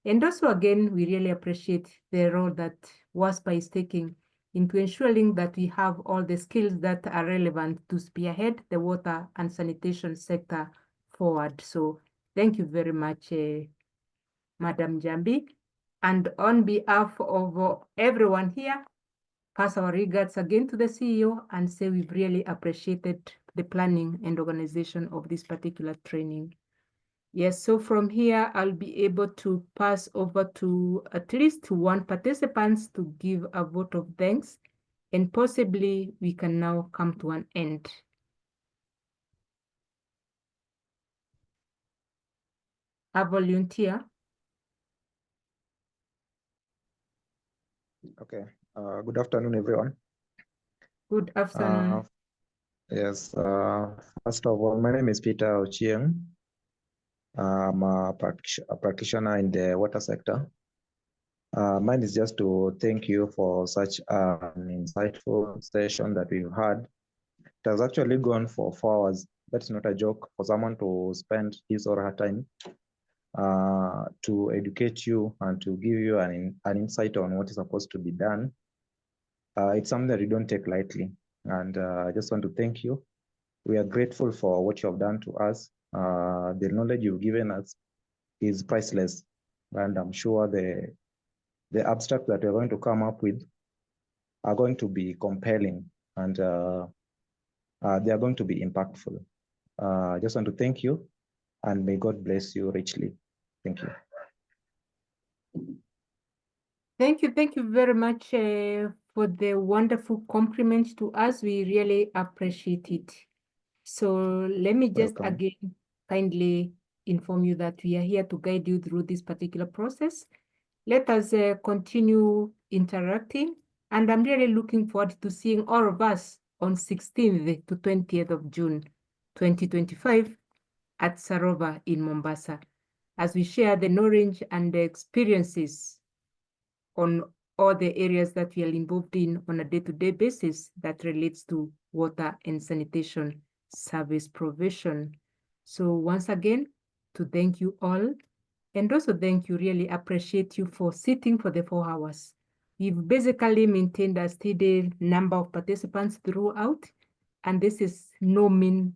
And also, again, we really appreciate the role that WASPA is taking into ensuring that we have all the skills that are relevant to spearhead the water and sanitation sector forward. So thank you very much, Madam Jambi. And on behalf of everyone here, pass our regards again to the CEO and say we've really appreciated the planning and organization of this particular training. Yes, so from here, I'll be able to pass over to at least one participant to give a vote of thanks, and possibly we can now come to an end. A volunteer. Okay. Good afternoon, everyone. Good afternoon. Yes. First of all, my name is Peter Ochieng. I'm a practitioner in the water sector. Mine is just to thank you for such an insightful session that we've had. It has actually gone for 4 hours. That's not a joke for someone to spend his or her time to educate you and to give you an insight on what is supposed to be done. It's something that you don't take lightly. And I just want to thank you. We are grateful for what you have done to us. The knowledge you've given us is priceless. And I'm sure the abstract that we're going to come up with are going to be compelling, and they are going to be impactful. I just want to thank you, and may God bless you richly. Thank you. Thank you very much for the wonderful compliment to us. We really appreciate it. So let me just Welcome. again kindly inform you that we are here to guide you through this particular process. Let us continue interacting, and I'm really looking forward to seeing all of us on 16th to 20th of June 2025 at Sarova in Mombasa, as we share the knowledge and the experiences on all the areas that we are involved in on a day-to-day basis that relates to water and sanitation service provision. So once again, to thank you all, and also thank you, really appreciate you for sitting for the 4 hours. We've basically maintained a steady number of participants throughout, and this is no mean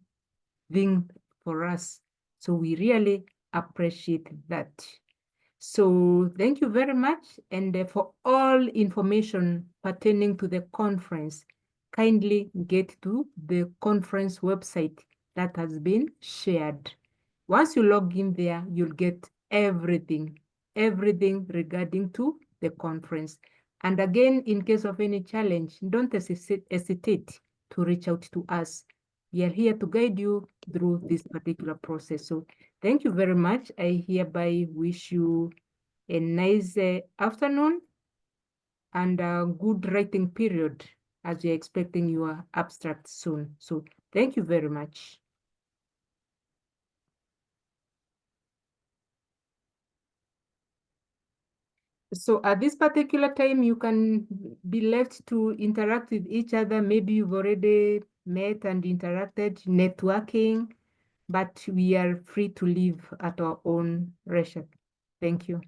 thing for us. So we really appreciate that. So thank you very much. And for all information pertaining to the conference, kindly get to the conference website that has been shared. Once you log in there, you'll get everything regarding to the conference. And again, in case of any challenge, don't hesitate to reach out to us. We are here to guide you through this particular process. So thank you very much. I hereby wish you a nice afternoon and a good writing period as you're expecting your abstract soon. So thank you very much. So at this particular time, you can be left to interact with each other. Maybe you've already met and interacted, networking, but we are free to leave at our own leisure. Thank you.